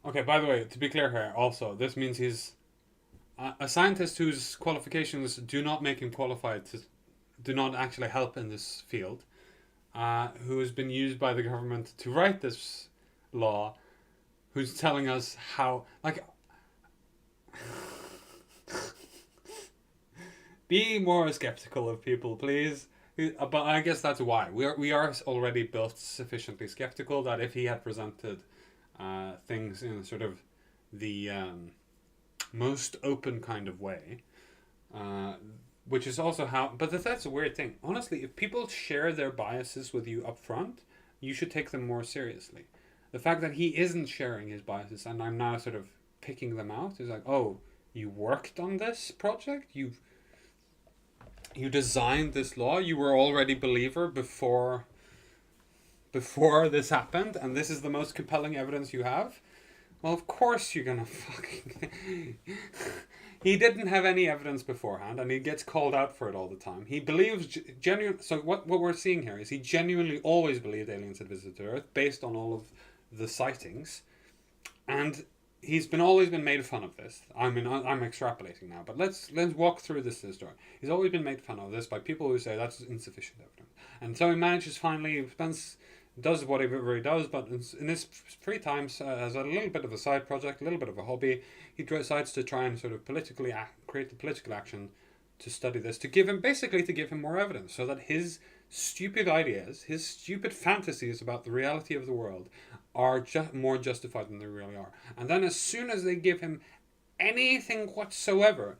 Okay, by the way, to be clear here, also, this means he's a scientist whose qualifications do not make him qualified to, do not actually help in this field, who has been used by the government to write this law, who's telling us how, like, be more skeptical of people, please. But I guess that's why we are already built sufficiently skeptical that if he had presented things in sort of the most open kind of way, which is also how. But that's a weird thing. Honestly, if people share their biases with you up front, you should take them more seriously. The fact that he isn't sharing his biases, and I'm now sort of picking them out, is like, oh, you worked on this project, you designed this law, you were already believer before this happened, and this is the most compelling evidence you have. Well, of course you're gonna fucking. He didn't have any evidence beforehand, and he gets called out for it all the time. He believes genuine. So what we're seeing here is he genuinely always believed aliens had visited Earth based on all of the sightings, and he's always been made fun of this. I mean, I'm extrapolating now, but let's walk through this story. He's always been made fun of this by people who say that's insufficient evidence, and so he manages finally does whatever he does, but in his free time, as a little bit of a side project, a little bit of a hobby, he decides to try and sort of create the political action to study this, to give him more evidence, so that his stupid ideas, his stupid fantasies about the reality of the world are more justified than they really are. And then as soon as they give him anything whatsoever,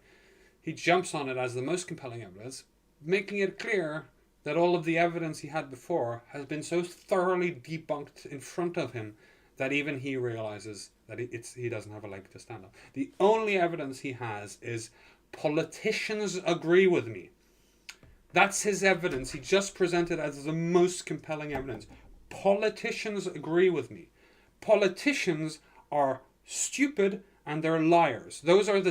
he jumps on it as the most compelling evidence, making it clear that all of the evidence he had before has been so thoroughly debunked in front of him that even he realizes that he doesn't have a leg to stand on. The only evidence he has is politicians agree with me. That's his evidence. He just presented as the most compelling evidence. Politicians agree with me. Politicians are stupid and they're liars. Those are the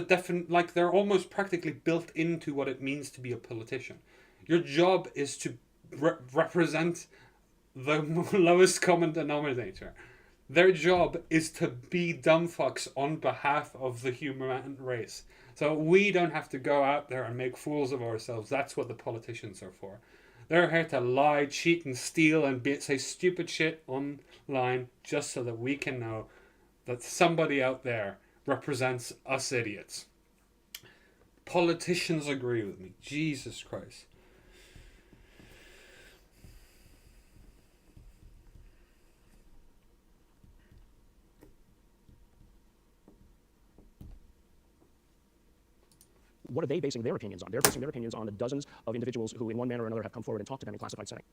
they're almost practically built into what it means to be a politician. Your job is to represent the lowest common denominator. Their job is to be dumb fucks on behalf of the human race. So we don't have to go out there and make fools of ourselves. That's what the politicians are for. They're here to lie, cheat, and steal and say stupid shit online just so that we can know that somebody out there represents us idiots. Politicians agree with me. Jesus Christ. What are they basing their opinions on? They're basing their opinions on the dozens of individuals who, in one manner or another, have come forward and talked to them in classified setting.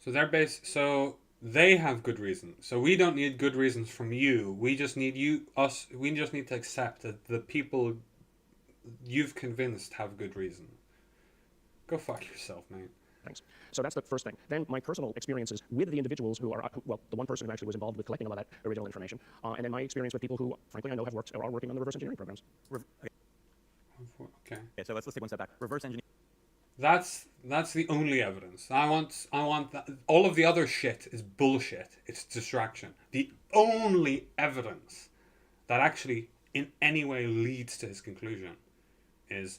So they have good reasons. So we don't need good reasons from you. We just need we just need to accept that the people you've convinced have good reason. Go fuck yourself, mate. Thanks. So that's the first thing. Then my personal experiences with the individuals who are, well, the one person who actually was involved with collecting all that original information, and then my experience with people who, frankly, I know have worked or are working on the reverse engineering programs. Okay. Okay, so let's take one step back. Reverse engineering. That's the only evidence. I want that. All of the other shit is bullshit. It's distraction. The only evidence that actually in any way leads to his conclusion is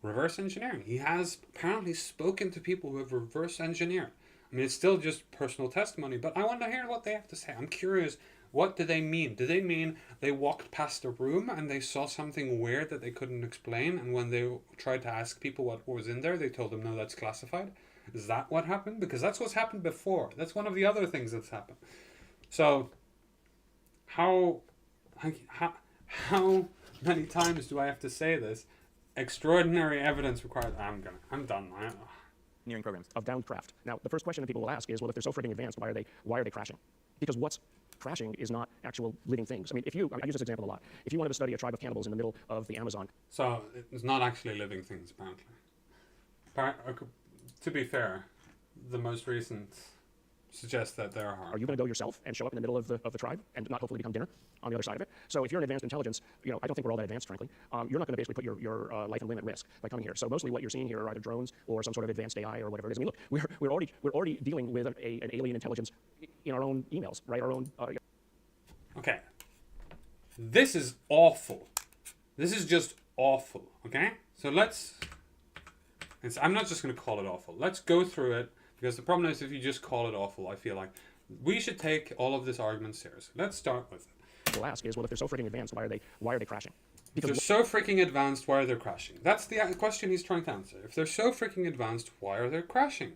reverse engineering. He has apparently spoken to people who have reverse engineered. I mean, it's still just personal testimony, but I want to hear what they have to say. I'm curious, what do they mean? Do they mean they walked past a room and they saw something weird that they couldn't explain, and when they tried to ask people what was in there, they told them, no, that's classified? Is that what happened? Because that's what's happened before. That's one of the other things that's happened. So, how many times do I have to say this? Extraordinary evidence required. I'm done. Engineering programs. Of downcraft. Now, the first question that people will ask is, well, if they're so frigging advanced, why are they crashing? Because what's crashing is not actual living things. I mean, I use this example a lot. If you wanted to study a tribe of cannibals in the middle of the Amazon. So it's not actually living things, apparently. To be fair, the most recent suggests that there are. Are you going to go yourself and show up in the middle of the tribe and not hopefully become dinner on the other side of it? So if you're an advanced intelligence, I don't think we're all that advanced, frankly. You're not going to basically put your life and limb at risk by coming here. So mostly what you're seeing here are either drones or some sort of advanced AI or whatever it is. I mean, look, we're already dealing with an alien intelligence in our own emails, right? Our own. Okay. This is awful. This is just awful. Okay. So I'm not just going to call it awful. Let's go through it. Because the problem is, if you just call it awful, I feel like we should take all of this argument seriously. Let's start with it. We'll ask is, well, if they're so freaking advanced, why are they crashing? If they're so freaking advanced, why are they crashing? That's the question he's trying to answer. If they're so freaking advanced, why are they crashing?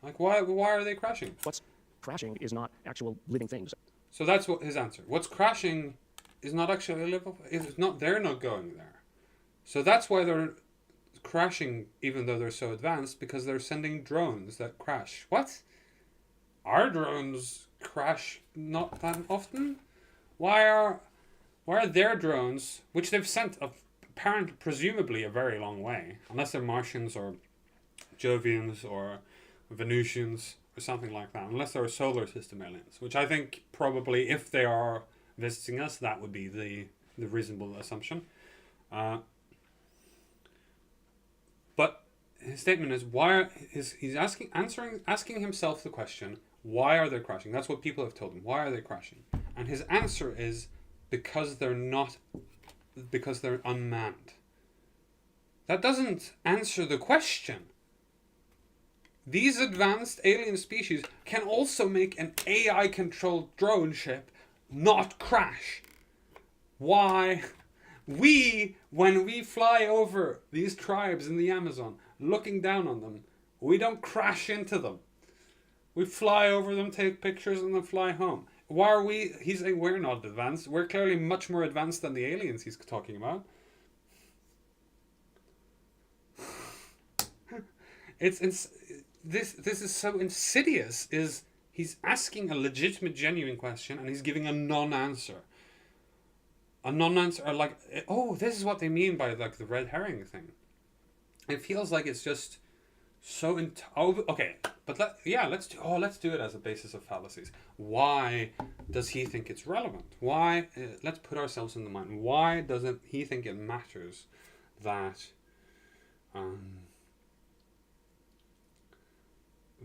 Like, why are they crashing? what's crashing is not actual living things. So that's what his answer. What's crashing is not actually livable. It's not. They're not going there. So that's why they're crashing, even though they're so advanced, because they're sending drones that crash. What? Our drones crash not that often? Why are their drones, which they've sent presumably a very long way, unless they're Martians or Jovians or Venusians or something like that, unless they're solar system aliens, which I think probably, if they are visiting us, that would be the reasonable assumption. But his statement is he's asking himself the question, why are they crashing? That's what people have told him. Why are they crashing? And his answer is because they're unmanned. That doesn't answer the question. These advanced alien species can also make an AI-controlled drone ship not crash. Why? When we fly over these tribes in the Amazon, looking down on them, we don't crash into them. We fly over them, take pictures, and then fly home. Why are we? He's saying we're not advanced. We're clearly much more advanced than the aliens he's talking about. This is so insidious. He's asking a legitimate, genuine question, and he's giving a non-answer. A non-answer, like, oh, this is what they mean by like the red herring thing. It feels like it's just so okay, but let's do it as a basis of fallacies. Why does he think it's relevant? Why? Let's put ourselves in the mind. Why doesn't he think it matters that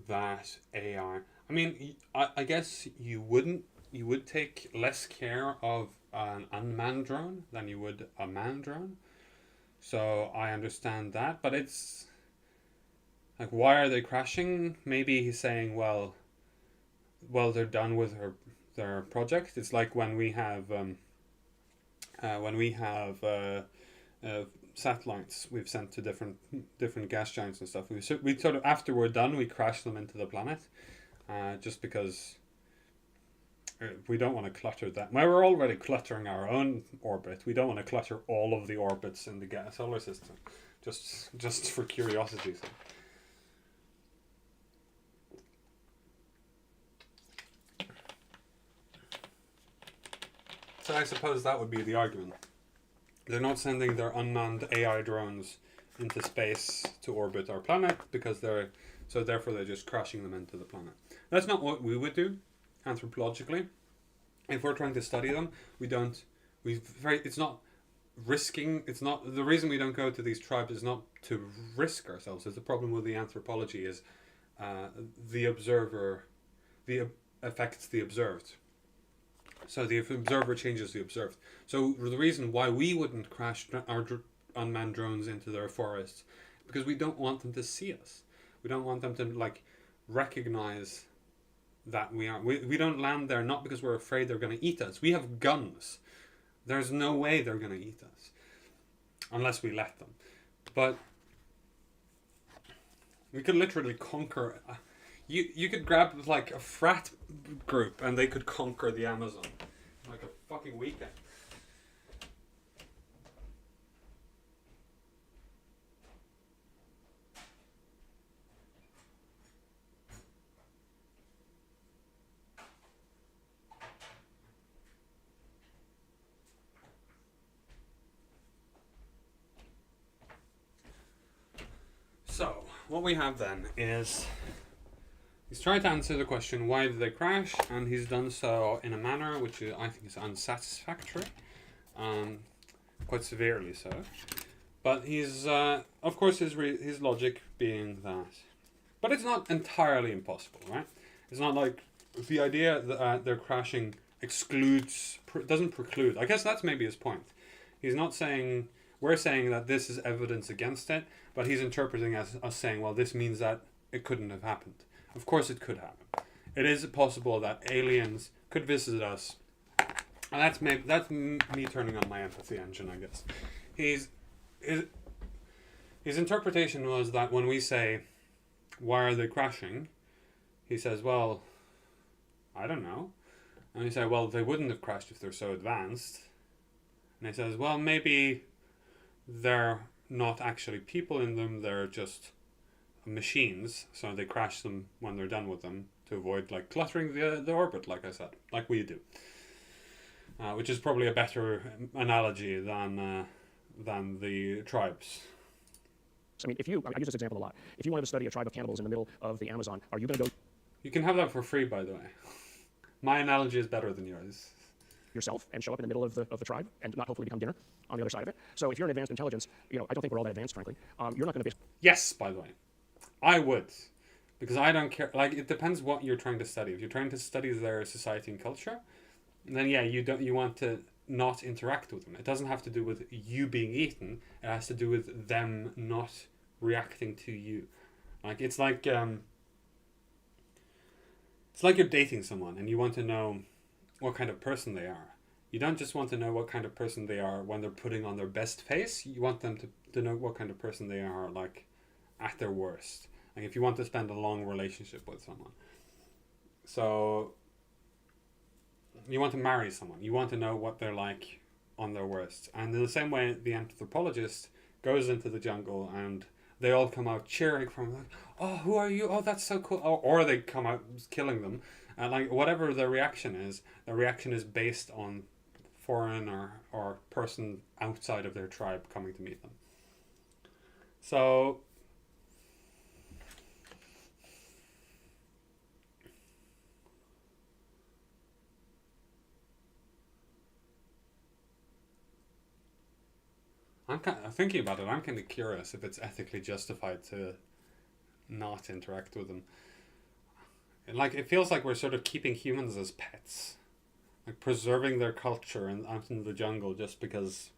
that AI? I mean, I guess you would take less care of an unmanned drone than you would a manned drone. So I understand that, but it's like, why are they crashing? Maybe he's saying, well, they're done with their project. It's like when we have satellites we've sent to different gas giants and stuff. We sort of, after we're done, we crash them into the planet, just because we don't want to clutter that. Well, we're already cluttering our own orbit. We don't want to clutter all of the orbits in the solar system, just for curiosity's sake. So I suppose that would be the argument. They're not sending their unmanned AI drones into space to orbit our planet because therefore they're just crashing them into the planet. That's not what we would do anthropologically. If we're trying to study them, it's not risking. It's not the reason we don't go to these tribes is not to risk ourselves. It's the problem with the anthropology is the observer, affects the observed. So the observer changes the observed. So the reason why we wouldn't crash our unmanned drones into their forests, because we don't want them to see us. We don't want them to like recognize that we are. We don't land there not because we're afraid they're going to eat us. We have guns. There's no way they're going to eat us unless we let them. But we could literally conquer. You could grab like a frat group and they could conquer the Amazon in like a fucking weekend. So, what we have then is he's trying to answer the question, why did they crash? And he's done so in a manner which I think is unsatisfactory, quite severely so. But he's, of course, his logic being that. But it's not entirely impossible, right? It's not like the idea that they're crashing doesn't preclude. I guess that's maybe his point. He's not saying, we're saying that this is evidence against it, but he's interpreting as us saying, well, this means that it couldn't have happened. Of course it could happen. It is possible that aliens could visit us And that's me turning on my empathy engine, I guess. His his interpretation was that when we say, "Why are they crashing?" he says, "Well, I don't know." And we say, "Well, they wouldn't have crashed if they're so advanced." And he says, "Well, maybe they're not actually people in them; they're just machines, so they crash them when they're done with them to avoid like cluttering the orbit, like I said, like we do." Which is probably a better analogy than the tribes. I mean, I use this example a lot. If you wanted to study a tribe of cannibals in the middle of the Amazon, are you going to go You can have that for free, by the way. My analogy is better than yours. yourself and show up in the middle of the tribe and not hopefully become dinner on the other side of it? So if you're an advanced intelligence, I don't think we're all that advanced, frankly. You're not going to Yes, by the way, I would, because I don't care. Like, it depends what you're trying to study. If you're trying to study their society and culture, then yeah, you want to not interact with them. It doesn't have to do with you being eaten. It has to do with them not reacting to you. Like it's like you're dating someone and you want to know what kind of person they are. You don't just want to know what kind of person they are when they're putting on their best face. You want them to know what kind of person they are like at their worst. Like if you want to spend a long relationship with someone. So you want to marry someone. You want to know what they're like on their worst. And in the same way, the anthropologist goes into the jungle and they all come out cheering from like, "Oh, who are you? Oh, that's so cool." Or they come out killing them. And like whatever the reaction is based on foreign or person outside of their tribe coming to meet them. So I'm kind of thinking about it. I'm kind of curious if it's ethically justified to not interact with them. And like it feels like we're sort of keeping humans as pets, like preserving their culture and out in the jungle just because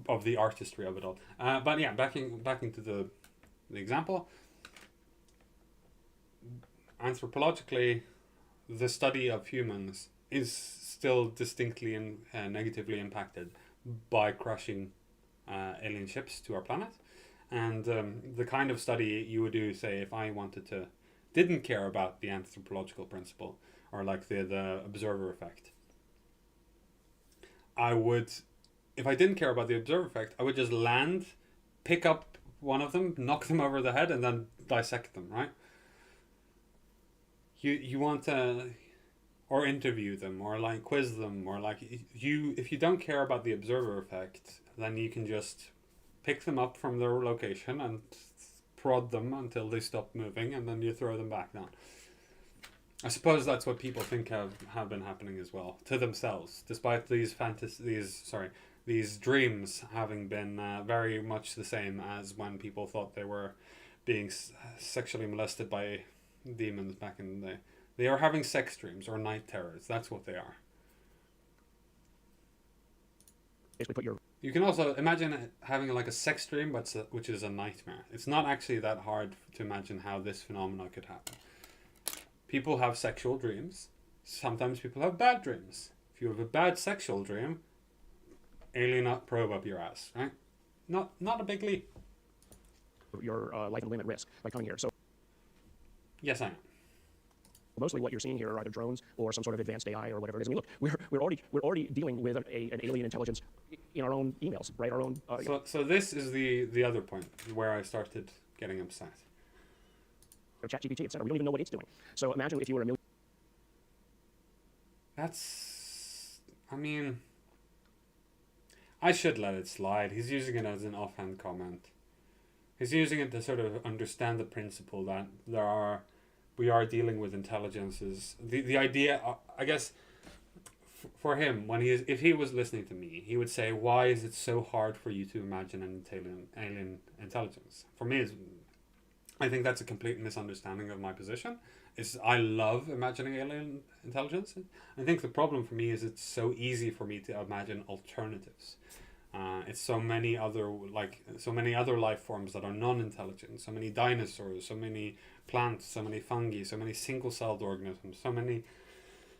of the artistry of it all. But yeah, backing to the example. Anthropologically, the study of humans is still distinctly and negatively impacted by crashing alien ships to our planet. And the kind of study you would do, say, if I didn't care about the anthropological principle or like the observer effect, if I didn't care about the observer effect, I would just land, pick up one of them, knock them over the head, and then dissect them, right? You want to, or interview them, or like quiz them, or like if you don't care about the observer effect, then you can just pick them up from their location and prod them until they stop moving, and then you throw them back down. I suppose that's what people think have been happening as well to themselves, despite these dreams having been very much the same as when people thought they were being sexually molested by demons back in the day. They are having sex dreams or night terrors. That's what they are. basically put your You can also imagine having like a sex dream, which is a nightmare. It's not actually that hard to imagine how this phenomenon could happen. People have sexual dreams. Sometimes people have bad dreams. If you have a bad sexual dream, alien probe up your ass, right? Not a big leap. life and limb at risk by coming here. So Yes, I am. mostly what you're seeing here are either drones or some sort of advanced AI or whatever it is. I mean, look, we're already dealing with an alien intelligence in our own emails, right? Our own. So this is the other point where I started getting upset. ChatGPT, etc. We don't even know what it's doing. So imagine if you were a million. I mean, I should let it slide. He's using it as an offhand comment. He's using it to sort of understand the principle that we are dealing with intelligences. The idea, I guess, for him, if he was listening to me, he would say, "Why is it so hard for you to imagine an alien intelligence?" For me, I think that's a complete misunderstanding of my position. I love imagining alien intelligence. I think the problem for me is it's so easy for me to imagine alternatives. It's so many other life forms that are non-intelligent. So many dinosaurs, so many plants, so many fungi, so many single-celled organisms,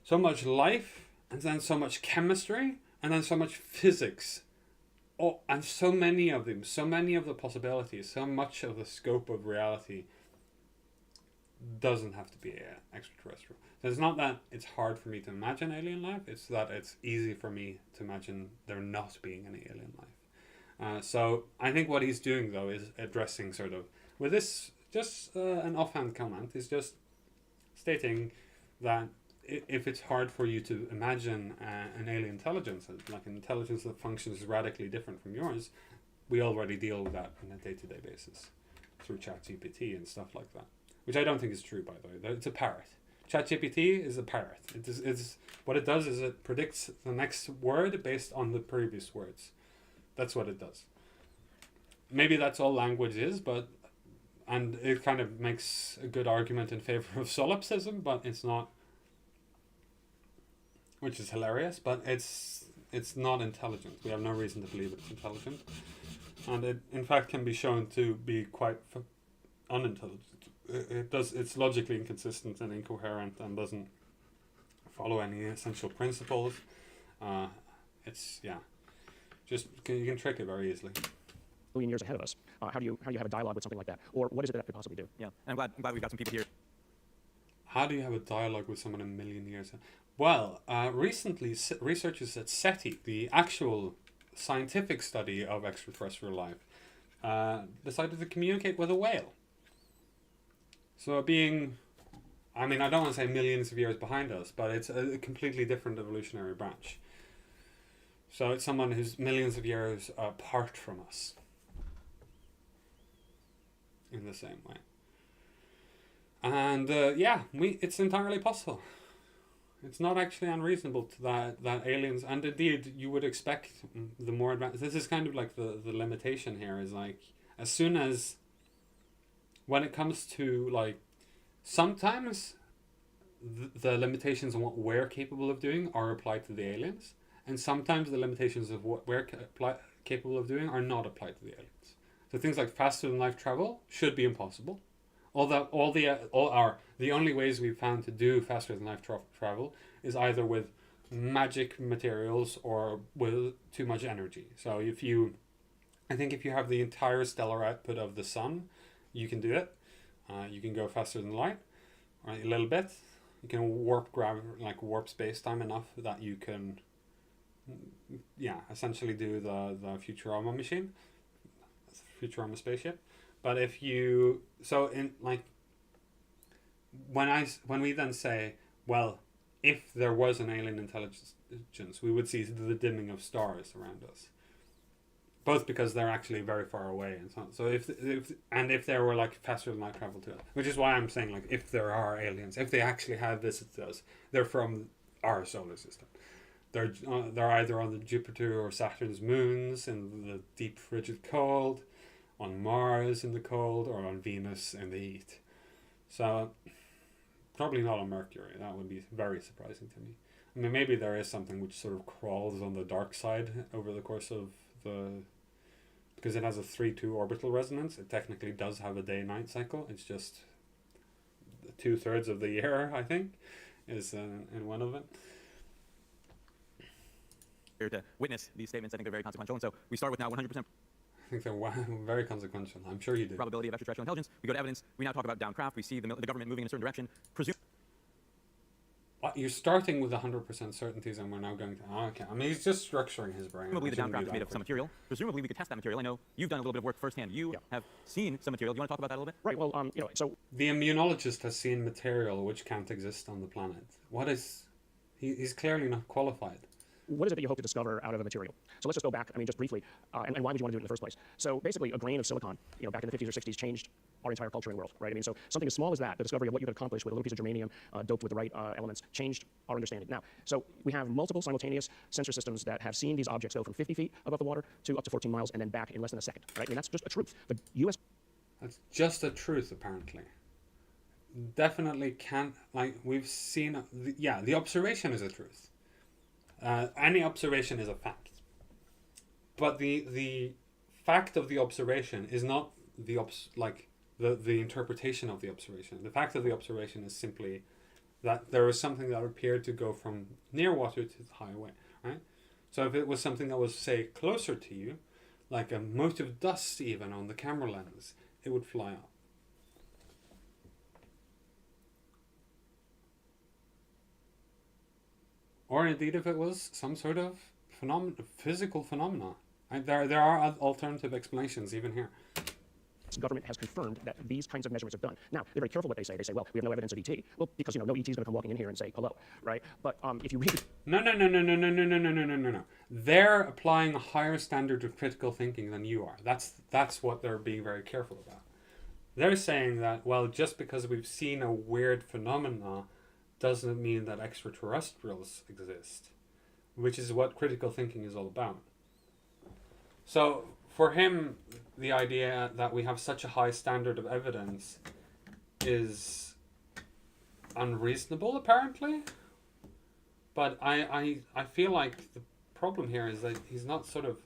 so much life and then so much chemistry, and then so much physics. Oh, and so many of them, so many of the possibilities, so much of the scope of reality doesn't have to be extraterrestrial. So it's not that it's hard for me to imagine alien life, it's that it's easy for me to imagine there not being any alien life. So I think what he's doing, though, is addressing sort of, with this, just an offhand comment, is just stating that if it's hard for you to imagine an alien intelligence, like an intelligence that functions radically different from yours, we already deal with that on a day-to-day basis through ChatGPT and stuff like that. Which I don't think is true, by the way. It's a parrot. ChatGPT is a parrot. It's what it does is it predicts the next word based on the previous words. That's what it does. Maybe that's all language is, and it kind of makes a good argument in favor of solipsism, but it's not. Which is hilarious, but it's not intelligent. We have no reason to believe it's intelligent, and it in fact can be shown to be quite unintelligent. It's logically inconsistent and incoherent and doesn't follow any essential principles. You can trick it very easily. Million years ahead of us. How do you have a dialogue with something like that, or what is it that could possibly do? Yeah, and I'm glad we've got some people here. How do you have a dialogue with someone a million years? Well, recently researchers at SETI, the actual scientific study of extraterrestrial life, decided to communicate with a whale. So being, I mean, I don't want to say millions of years behind us, but it's a completely different evolutionary branch. So it's someone who's millions of years apart from us in the same way. And it's entirely possible. It's not actually unreasonable to that aliens, and indeed you would expect the more advanced. This is kind of like the limitation here is like, as soon as, when it comes to like, sometimes the limitations on what we're capable of doing are applied to the aliens, and sometimes the limitations of what we're capable of doing are not applied to the aliens. So things like faster than light travel should be impossible. The only ways we've found to do faster than light travel is either with magic materials or with too much energy. So I think if you have the entire stellar output of the sun, you can do it. You can go faster than light, right? A little bit. You can warp space-time enough that you can, essentially do the Futurama machine, Futurama spaceship. But if you, when we then say, well, if there was an alien intelligence, we would see the dimming of stars around us. Both because they're actually very far away and so on. So if there were like faster than light travel to it, which is why I'm saying like if there are aliens, if they actually have visited us, they're from our solar system. They're either on the Jupiter or Saturn's moons in the deep frigid cold, on Mars in the cold, or on Venus in the heat. So probably not on Mercury. That would be very surprising to me. I mean, maybe there is something which sort of crawls on the dark side over the course of because it has a 3-2 orbital resonance. It technically does have a day-night cycle. It's just 2/3 of the year, I think, is in one of it. Here to witness these statements. I think they're very consequential. And so we start with now 100% I think they're very consequential. I'm sure you do. probability of extraterrestrial intelligence. We go to evidence. We now talk about downcraft. We see the government moving in a certain direction. You're starting with 100% certainties, and we're now going to. Okay. I mean, he's just structuring his brain. Presumably the downcraft is made of some material. Presumably we could test that material. I know you've done a little bit of work firsthand. You have seen some material. Do you want to talk about that a little bit? Right. Well, so the immunologist has seen material which can't exist on the planet. What is? He's clearly not qualified. what is it that you hope to discover out of a material? So let's just go back, just briefly, and why would you want to do it in the first place? So basically, a grain of silicon, back in the 50s or 60s, changed our entire culture and world, right? So something as small as that, the discovery of what you could accomplish with a little piece of germanium doped with the right elements, changed our understanding. Now, so we have multiple simultaneous sensor systems that have seen these objects go from 50 feet above the water to up to 14 miles and then back in less than a second, right? That's just a truth. The U.S. That's just a truth, apparently. Definitely can't, we've seen, the observation is a truth. Any observation is a fact. But the fact of the observation is not the interpretation of the observation. The fact of the observation is simply that there was something that appeared to go from near water to the highway, right? So if it was something that was, say, closer to you, like a mote of dust even on the camera lens, it would fly up. Or indeed if it was some sort of physical phenomena. Right? There are alternative explanations even here. The government has confirmed that these kinds of measurements are done. Now, they're very careful what they say. They say, well, we have no evidence of ET. Well, because, no ET is going to come walking in here and say hello, right? But if you read... No. They're applying a higher standard of critical thinking than you are. That's what they're being very careful about. They're saying that, well, just because we've seen a weird phenomena doesn't mean that extraterrestrials exist, which is what critical thinking is all about. So, for him, the idea that we have such a high standard of evidence is unreasonable, apparently. But I feel like the problem here is that he's not sort of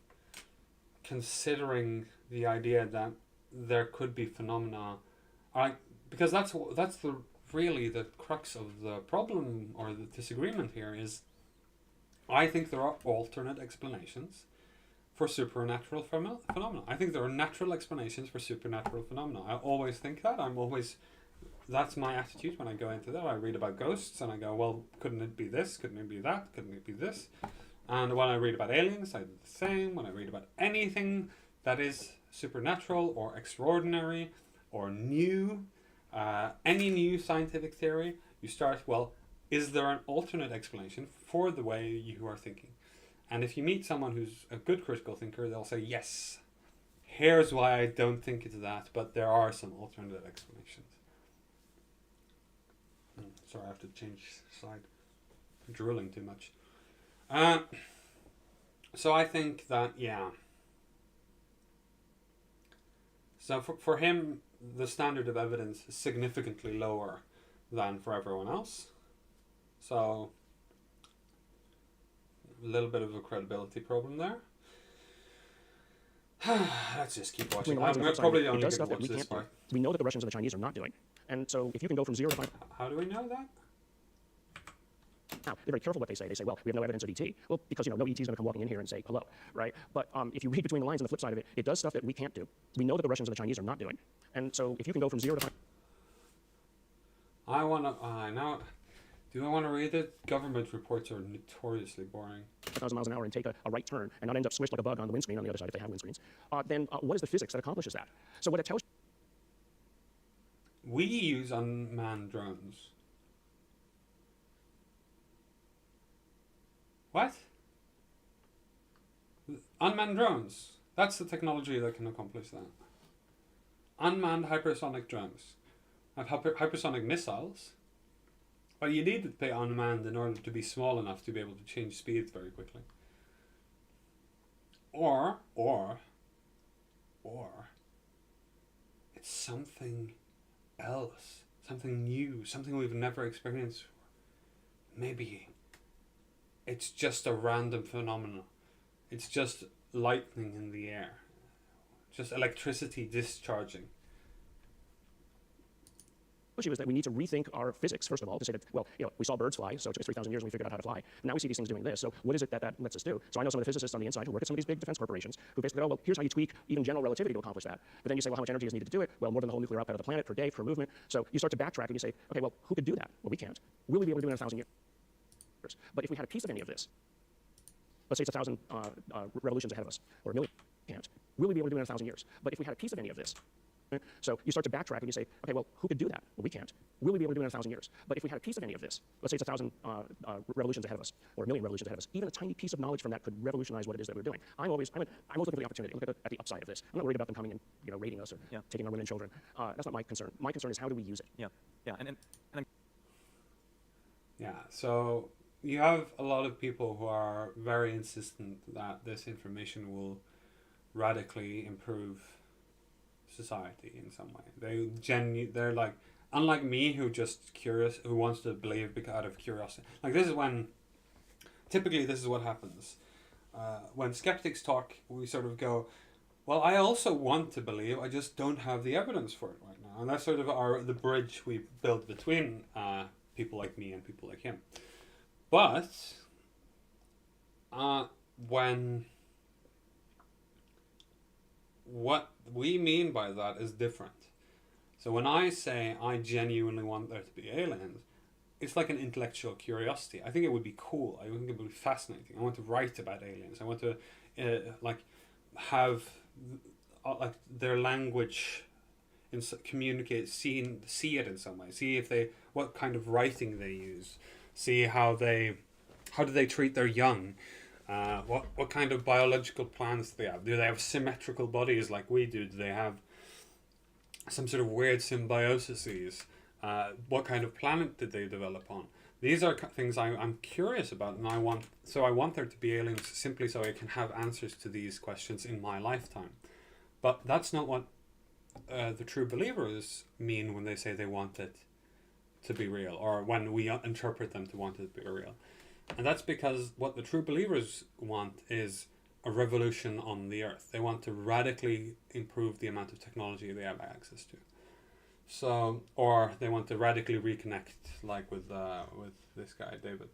considering the idea that there could be phenomena, because that's really the crux of the problem or the disagreement here is, I think there are alternate explanations for supernatural phenomena. I think there are natural explanations for supernatural phenomena. I always think that. That's my attitude when I go into that. I read about ghosts and I go, well, couldn't it be this? Couldn't it be that? Couldn't it be this? And when I read about aliens, I do the same. When I read about anything that is supernatural or extraordinary or new, any new scientific theory, you start, well, is there an alternate explanation for the way you are thinking? And if you meet someone who's a good critical thinker, they'll say, yes, here's why I don't think it's that, but there are some alternative explanations. Sorry, I have to change slide. I'm drooling too much. So I think that, yeah. So for him, the standard of evidence is significantly lower than for everyone else. So a little bit of a credibility problem there. Let's just keep watching. We're probably only going to watch this part. We know that the Russians and the Chinese are not doing. And so if you can go from 0 to 5... How do we know that? Now, they're very careful what they say. They say, well, we have no evidence of ET. Well, because, no ET is going to come walking in here and say hello, right? But if you read between the lines on the flip side of it, it does stuff that we can't do. We know that the Russians and the Chinese are not doing. And so if you can go from 0 to 5... Do I want to read it? Government reports are notoriously boring. 1,000 miles an hour and take a right turn and not end up squished like a bug on the windscreen on the other side if they have windscreens, then what is the physics that accomplishes that? So what it tells We use unmanned drones. What? Unmanned drones. That's the technology that can accomplish that. Unmanned hypersonic drones. Have hypersonic missiles. But you need to be unmanned in order to be small enough to be able to change speeds very quickly. Or it's something else, something new, something we've never experienced before. Maybe it's just a random phenomenon. It's just lightning in the air, just electricity discharging. issue is that we need to rethink our physics, first of all, to say that, well, we saw birds fly, so it took us 3,000 years and we figured out how to fly. Now we see these things doing this, so what is it that lets us do? So I know some of the physicists on the inside who work at some of these big defense corporations who basically go, well, here's how you tweak even general relativity to accomplish that. But then you say, well, how much energy is needed to do it? Well, more than the whole nuclear output of the planet per day, per movement. So you start to backtrack and you say, okay, well, who could do that? Well, we can't. Will we be able to do it in 1,000 years? But if we had a piece of any of this, let's say it's 1,000 revolutions ahead of us, or a million, can't. Will we be able to do it in 1,000 years? But if we had a piece of any of this, so you start to backtrack and you say, okay, well, who could do that? Well, we can't. Will we be able to do it in 1,000 years? But if we had a piece of any of this, let's say it's 1,000 revolutions ahead of us, or a million revolutions ahead of us, even a tiny piece of knowledge from that could revolutionize what it is that we're doing. I'm always looking for the opportunity. I look at the upside of this. I'm not worried about them coming and raiding us or taking our women and children. That's not my concern. My concern is how do we use it? Yeah, so you have a lot of people who are very insistent that this information will radically improve society in some way. They're like, unlike me, who just curious, who wants to believe out of curiosity. Like typically this is what happens. When skeptics talk, we sort of go, well, I also want to believe, I just don't have the evidence for it right now. And that's sort of the bridge we build between people like me and people like him. But when what we mean by that is different. So when I say I genuinely want there to be aliens, it's like an intellectual curiosity. I think it would be cool. I think it would be fascinating. I want to write about aliens. I want to have like their language communicate, see it in some way. See if they what kind of writing they use. See how do they treat their young. What kind of biological plans do they have? Do they have symmetrical bodies like we do? Do they have some sort of weird symbioses? What kind of planet did they develop on? These are things I'm curious about, and I want there to be aliens simply so I can have answers to these questions in my lifetime. But that's not what the true believers mean when they say they want it to be real, or when we interpret them to want it to be real. And that's because what the true believers want is a revolution on the earth. They want to radically improve the amount of technology they have access to. So, or they want to radically reconnect, like with this guy, David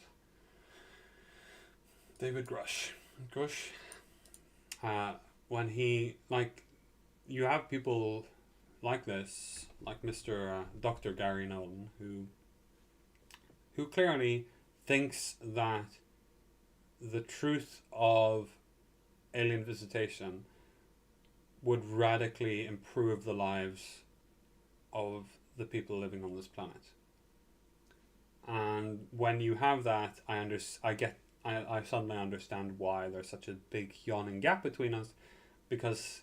Grush. When he, like, you have people like this, like Mr. Dr. Gary Nolan, who clearly thinks that the truth of alien visitation would radically improve the lives of the people living on this planet. And when you have that, I suddenly understand why there's such a big yawning gap between us, because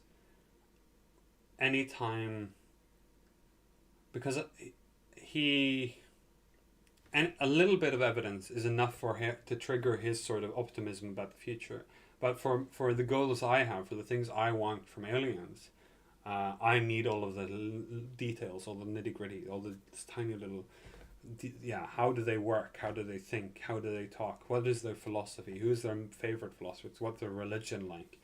and a little bit of evidence is enough for him to trigger his sort of optimism about the future. But for the goals I have, for the things I want from aliens, I need all of the details, all the nitty gritty, all the tiny little, how do they work? How do they think? How do they talk? What is their philosophy? Who's their favorite philosopher? What's their religion like?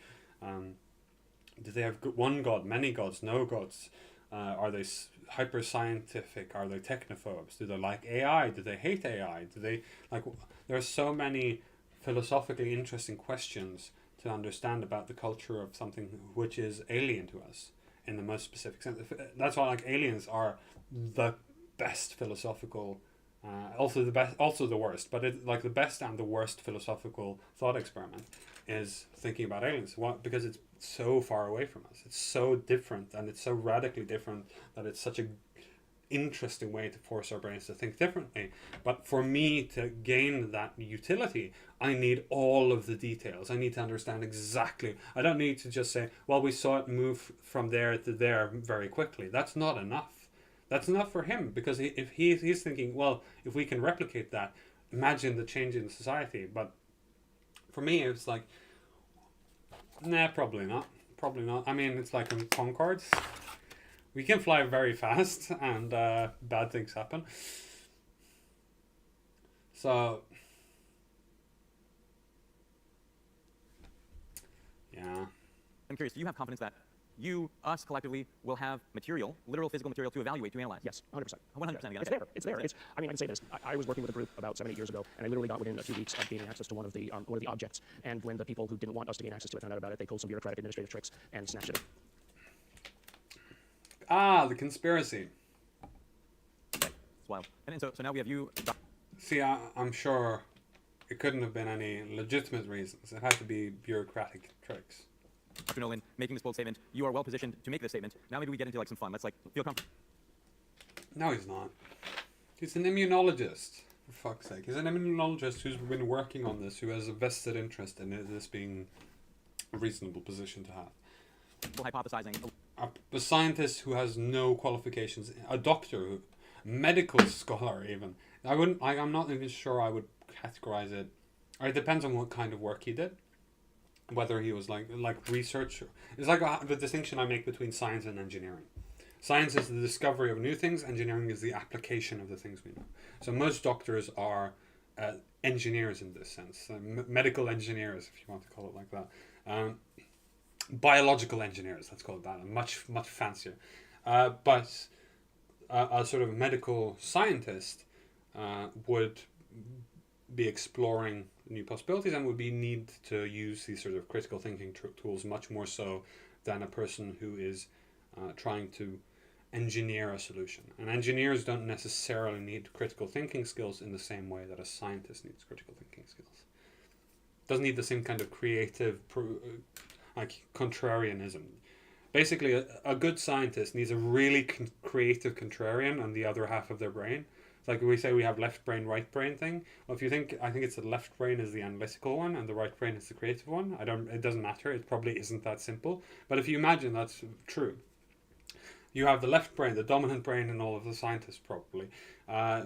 Do they have one god, many gods, no gods? Are they hyper scientific? Are they technophobes? Do they like AI? Do they hate AI? Do they like? There are so many philosophically interesting questions to understand about the culture of something which is alien to us in the most specific sense. That's why like aliens are the best philosophical, also the worst, but like the best and the worst philosophical thought experiment is thinking about aliens. Because it's so far away from us. It's so different, and it's so radically different that it's such a interesting way to force our brains to think differently. But for me to gain that utility, I need all of the details. I need to understand exactly. I don't need to just say, well, we saw it move from there to there very quickly. That's not enough. That's enough for him, because if he's thinking, well, if we can replicate that, imagine the change in society. But for me, it's like, nah, probably not. Probably not. I mean, it's like on Concords. We can fly very fast, and bad things happen. So, yeah. I'm curious, do you have confidence that us collectively, will have material, literal physical material to evaluate, to analyze? Yes, 100%. 100% again. It's there. I mean, I can say this. I was working with a group about 7-8 years ago, and I literally got within 2 weeks of gaining access to one of the objects. And when the people who didn't want us to gain access to it found out about it, they pulled some bureaucratic administrative tricks and snatched it. The conspiracy. It's wild. And so now we have you. See, I'm sure it couldn't have been any legitimate reasons. It had to be bureaucratic tricks. Dr. Nolan, making this bold statement. You are well positioned to make this statement. Now maybe we get into like some fun. Let's like feel comfortable. No, he's not. He's an immunologist, for fuck's sake. He's an immunologist who's been working on this, who has a vested interest in this being a reasonable position to have. Hypothesizing. A scientist who has no qualifications, a doctor, medical scholar even. I'm not even sure I would categorize it. Or it depends on what kind of work he did. Whether he was like research. It's like the distinction I make between science and engineering. Science is the discovery of new things. Engineering is the application of the things we know. So most doctors are engineers in this sense. Medical engineers, if you want to call it like that. Biological engineers, let's call it that. Much fancier. But a sort of medical scientist would be exploring new possibilities and would be need to use these sort of critical thinking tools much more so than a person who is trying to engineer a solution. And engineers don't necessarily need critical thinking skills in the same way that a scientist needs critical thinking skills. Doesn't need the same kind of creative, like contrarianism. Basically, a good scientist needs a really creative contrarian on the other half of their brain. It's like we say we have left brain, right brain thing. Well, if you think, I think it's the left brain is the analytical one and the right brain is the creative one. It doesn't matter. It probably isn't that simple. But if you imagine that's true, you have the left brain, the dominant brain in all of the scientists probably,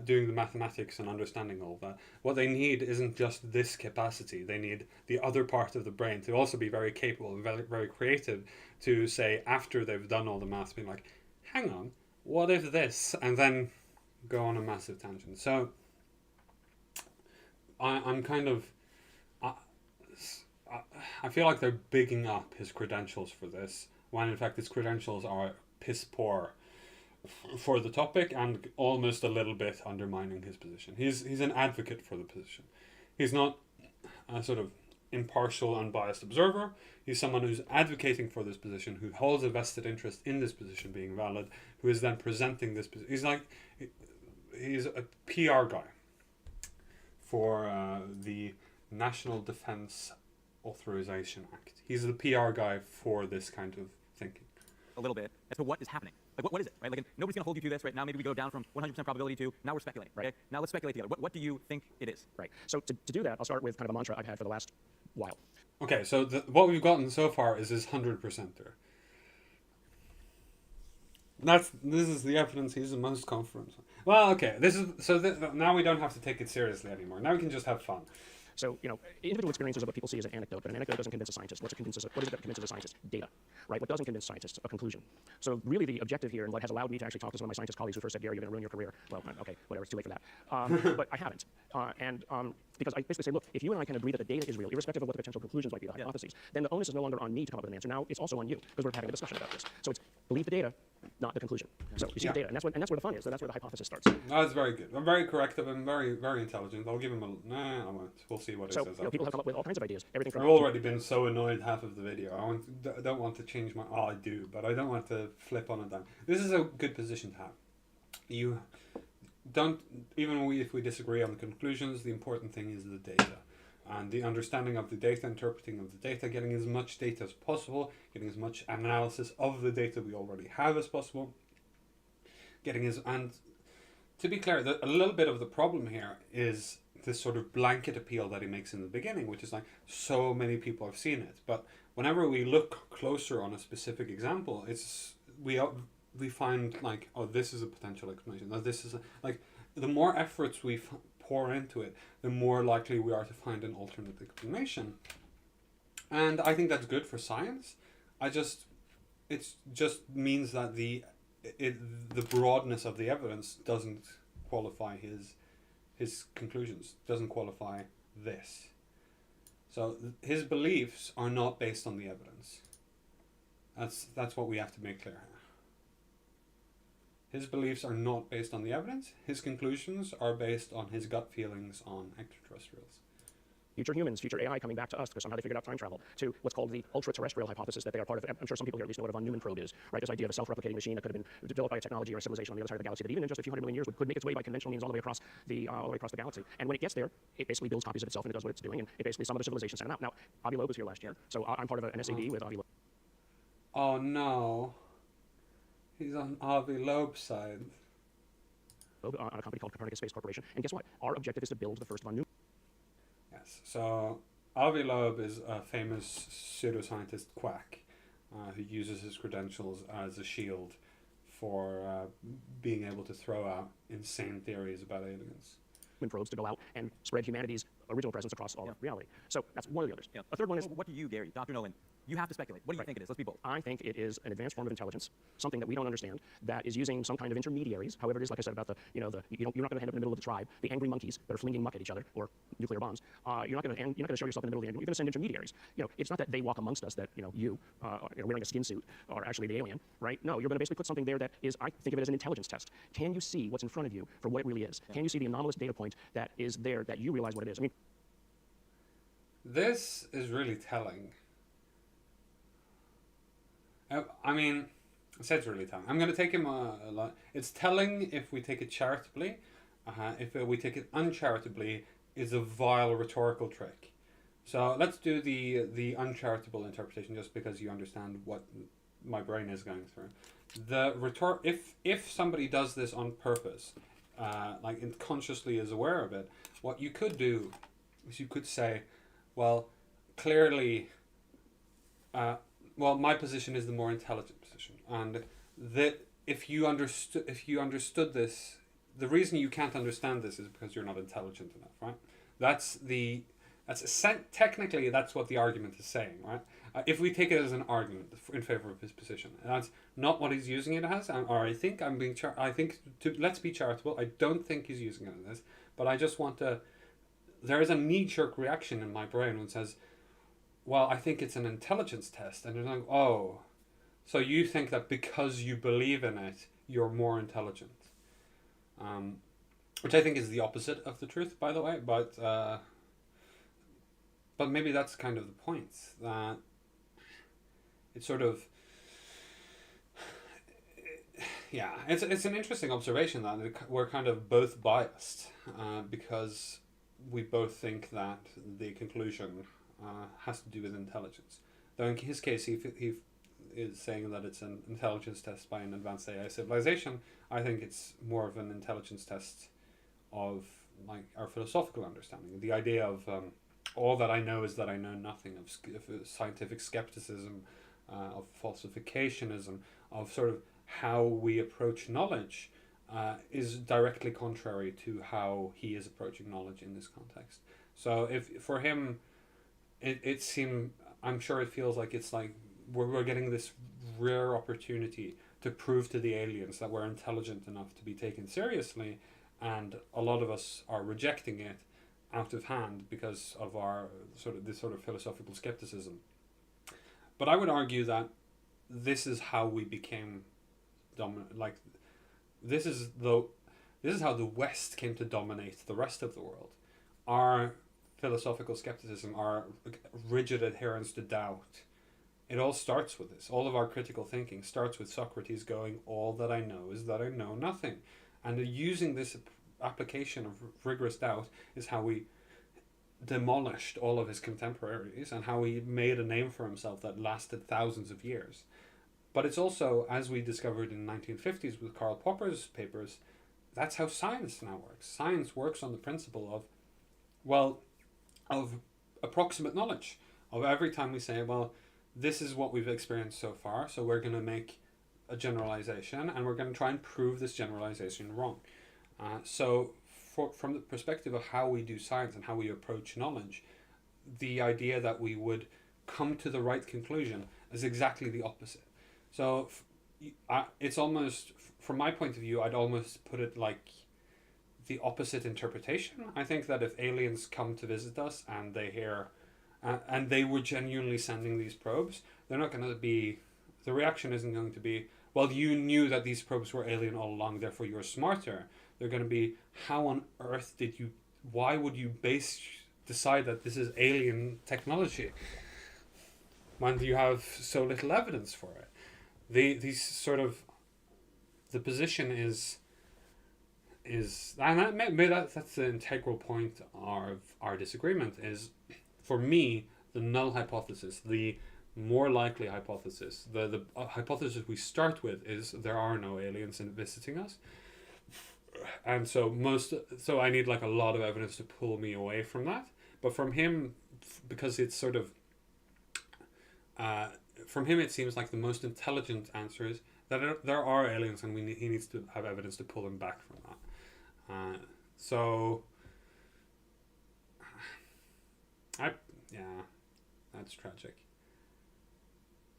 doing the mathematics and understanding all of that. What they need isn't just this capacity. They need the other part of the brain to also be very capable and very, very creative to say, after they've done all the maths, being like, hang on, what if this? And then go on a massive tangent. So I'm kind of... I feel like they're bigging up his credentials for this, when in fact his credentials are piss poor for the topic and almost a little bit undermining his position. He's an advocate for the position. He's not a sort of impartial, unbiased observer. He's someone who's advocating for this position, who holds a vested interest in this position being valid, who is then presenting this position. He's a PR guy for the National Defense Authorization Act. He's the PR guy for this kind of thinking. A little bit as to what is happening. Like, what is it, right? Like, nobody's going to hold you to this, right? Now maybe we go down from 100% probability to, now we're speculating, right? Okay? Now let's speculate together. What do you think it is? Right. So to do that, I'll start with kind of a mantra I've had for the last while. Okay, so what we've gotten so far is his 100%er. This is the evidence he's the most confident. Well, okay, now we don't have to take it seriously anymore. Now we can just have fun. So, individual experiences of what people see as an anecdote, but an anecdote doesn't convince a scientist. What is it that convinces a scientist? Data, right? What doesn't convince scientists? A conclusion. So really the objective here, and what has allowed me to actually talk to some of my scientist colleagues who first said, Gary, you're going to ruin your career. Well, okay, whatever, it's too late for that. But I haven't. Because I basically say, look, if you and I can agree that the data is real, irrespective of what the potential conclusions might be, the hypotheses, then the onus is no longer on me to come up with an answer. Now it's also on you, because we're having a discussion about this. So it's believe the data, not the conclusion. So you see the data, and that's where the fun is. So that's where the hypothesis starts. That's very good. I'm very corrective and very, very intelligent. I'll give him I won't. We'll see what he says. People have come up with all kinds of ideas. Everything from I've already been so annoyed half of the video. I don't want to change my... Oh, I do, but I don't want to flip on and down. This is a good position to have. You don't... Even if we disagree on the conclusions, the important thing is the data. And the understanding of the data, interpreting of the data, getting as much data as possible, getting as much analysis of the data we already have as possible, and to be clear, a little bit of the problem here is this sort of blanket appeal that he makes in the beginning, which is like, so many people have seen it. But whenever we look closer on a specific example, we find like, oh, this is a potential explanation. Oh, this is like, the more efforts we pour into it, the more likely we are to find an alternate explanation. And I think that's good for science. It just means that the broadness of the evidence doesn't qualify his conclusions, doesn't qualify this. So his beliefs are not based on the evidence. That's what we have to make clear here. His beliefs are not based on the evidence. His conclusions are based on his gut feelings on extraterrestrials. Future humans, future AI coming back to us because somehow they figured out time travel, to what's called the ultra-terrestrial hypothesis that they are part of. I'm sure some people here at least know what a von Neumann probe is, right? This idea of a self-replicating machine that could have been developed by a technology or a civilization on the other side of the galaxy that even in just a few hundred million years could make its way by conventional means all the way across the galaxy. And when it gets there, it basically builds copies of itself and it does what it's doing, and it basically some other civilization sent it out. Now, Avi Loeb was here last year, so I'm part of an SAD with Avi Loeb. Oh no, he's on Avi Loeb's side. On a company called Copernicus Space Corporation, and guess what? Our objective is to build the first von Neumann. Yes, so Avi Loeb is a famous pseudoscientist quack who uses his credentials as a shield for being able to throw out insane theories about aliens. Probes to go out and spread humanity's original presence across all of reality. So that's one of the others. Yeah. A third one is... What do you, Gary, Dr. Nolan, You have to speculate. What do you think it is? Let's be bold. I think it is an advanced form of intelligence, something that we don't understand, that is using some kind of intermediaries. However, it is like I said about you're not going to end up in the middle of the tribe, the angry monkeys that are flinging muck at each other or nuclear bombs. You're not going to show yourself in the middle of the end. You're going to send intermediaries. It's not that they walk amongst us, that you wearing a skin suit are actually the alien, right? No, you're going to basically put something there that is, I think of it as an intelligence test. Can you see what's in front of you for what it really is? Can you see the anomalous data point that is there that you realize what it is? I mean, this is really telling. I mean, I said it's really telling. I'm going to take him a lot. It's telling if we take it charitably. If we take it uncharitably, is a vile rhetorical trick. So let's do the uncharitable interpretation, just because you understand what my brain is going through. If somebody does this on purpose, like consciously is aware of it, what you could do is you could say, well, clearly, my position is the more intelligent position, and that if you understood this, the reason you can't understand this is because you're not intelligent enough, right? Technically that's what the argument is saying, right? If we take it as an argument in favor of his position, and that's not what he's using it as, let's be charitable. I don't think he's using it as this, but I just want to. There is a knee-jerk reaction in my brain when it says, well, I think it's an intelligence test. And you're like, oh, so you think that because you believe in it, you're more intelligent. Which I think is the opposite of the truth, by the way. But maybe that's kind of the point. That it's sort of... Yeah, it's an interesting observation that we're kind of both biased. Because we both think that the conclusion... has to do with intelligence. Though in his case, he is saying that it's an intelligence test by an advanced AI civilization. I think it's more of an intelligence test of like our philosophical understanding. The idea of all that I know is that I know nothing, of scientific skepticism, of falsificationism, of sort of how we approach knowledge is directly contrary to how he is approaching knowledge in this context. So if for him... It seemed, I'm sure it feels like it's like we're getting this rare opportunity to prove to the aliens that we're intelligent enough to be taken seriously, and a lot of us are rejecting it out of hand because of our this sort of philosophical skepticism. But I would argue that this is how we became dominant. Like this is how the West came to dominate the rest of the world. Our philosophical skepticism, our rigid adherence to doubt, it all starts with this. All of our critical thinking starts with Socrates going, all that I know is that I know nothing. And using this application of rigorous doubt is how we demolished all of his contemporaries and how he made a name for himself that lasted thousands of years. But it's also, as we discovered in the 1950s with Karl Popper's papers, that's how science now works. Science works on the principle of approximate knowledge. Of every time we say, well, this is what we've experienced so far, so we're going to make a generalization, and we're going to try and prove this generalization wrong. From the perspective of how we do science and how we approach knowledge, the idea that we would come to the right conclusion is exactly the opposite. So it's almost, from my point of view, I'd almost put it like the opposite interpretation. I think that if aliens come to visit us and they hear, and they were genuinely sending these probes, they're not going to be, the reaction isn't going to be, well, you knew that these probes were alien all along, therefore you're smarter. They're going to be, how on earth why would you decide that this is alien technology when you have so little evidence for it? The position is and maybe that's the integral point of our disagreement is, for me, the null hypothesis, the more likely hypothesis, the hypothesis we start with is there are no aliens visiting us, and so I need like a lot of evidence to pull me away from that. But from him, because it's sort of from him, it seems like the most intelligent answer is that there are aliens, and he needs to have evidence to pull him back from that. That's tragic.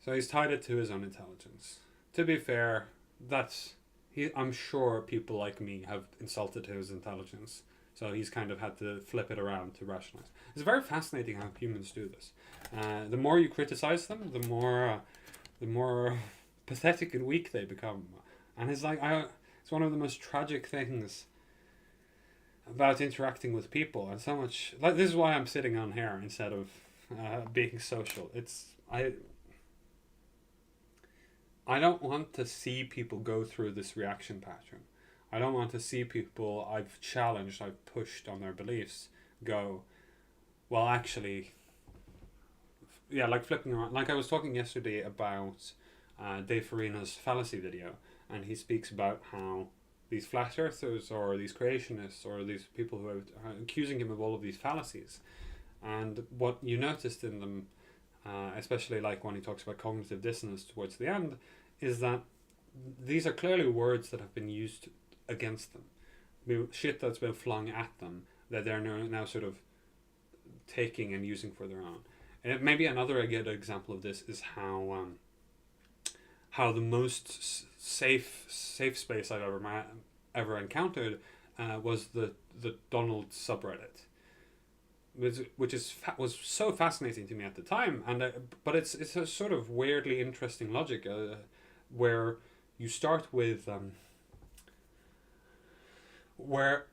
So he's tied it to his own intelligence. To be fair, I'm sure people like me have insulted his intelligence. So he's kind of had to flip it around to rationalize. It's very fascinating how humans do this. The more you criticize them, the more pathetic and weak they become. And it's it's one of the most tragic things about interacting with people. And so much this is why I'm sitting on here instead of being social. I don't want to see people go through this reaction pattern. I don't want to see people I've challenged, I've pushed on their beliefs go, well, actually, yeah, like flipping around. Like I was talking yesterday about Dave Farina's fallacy video, and he speaks about how these flat earthers or these creationists or these people who are accusing him of all of these fallacies. And what you noticed in them, especially like when he talks about cognitive dissonance towards the end, is that these are clearly words that have been used against them. Shit that's been flung at them that they're now sort of taking and using for their own. And maybe another good example of this is how the most safe space I've ever encountered was the Donald subreddit, which was so fascinating to me at the time, and but it's a sort of weirdly interesting logic where you start with where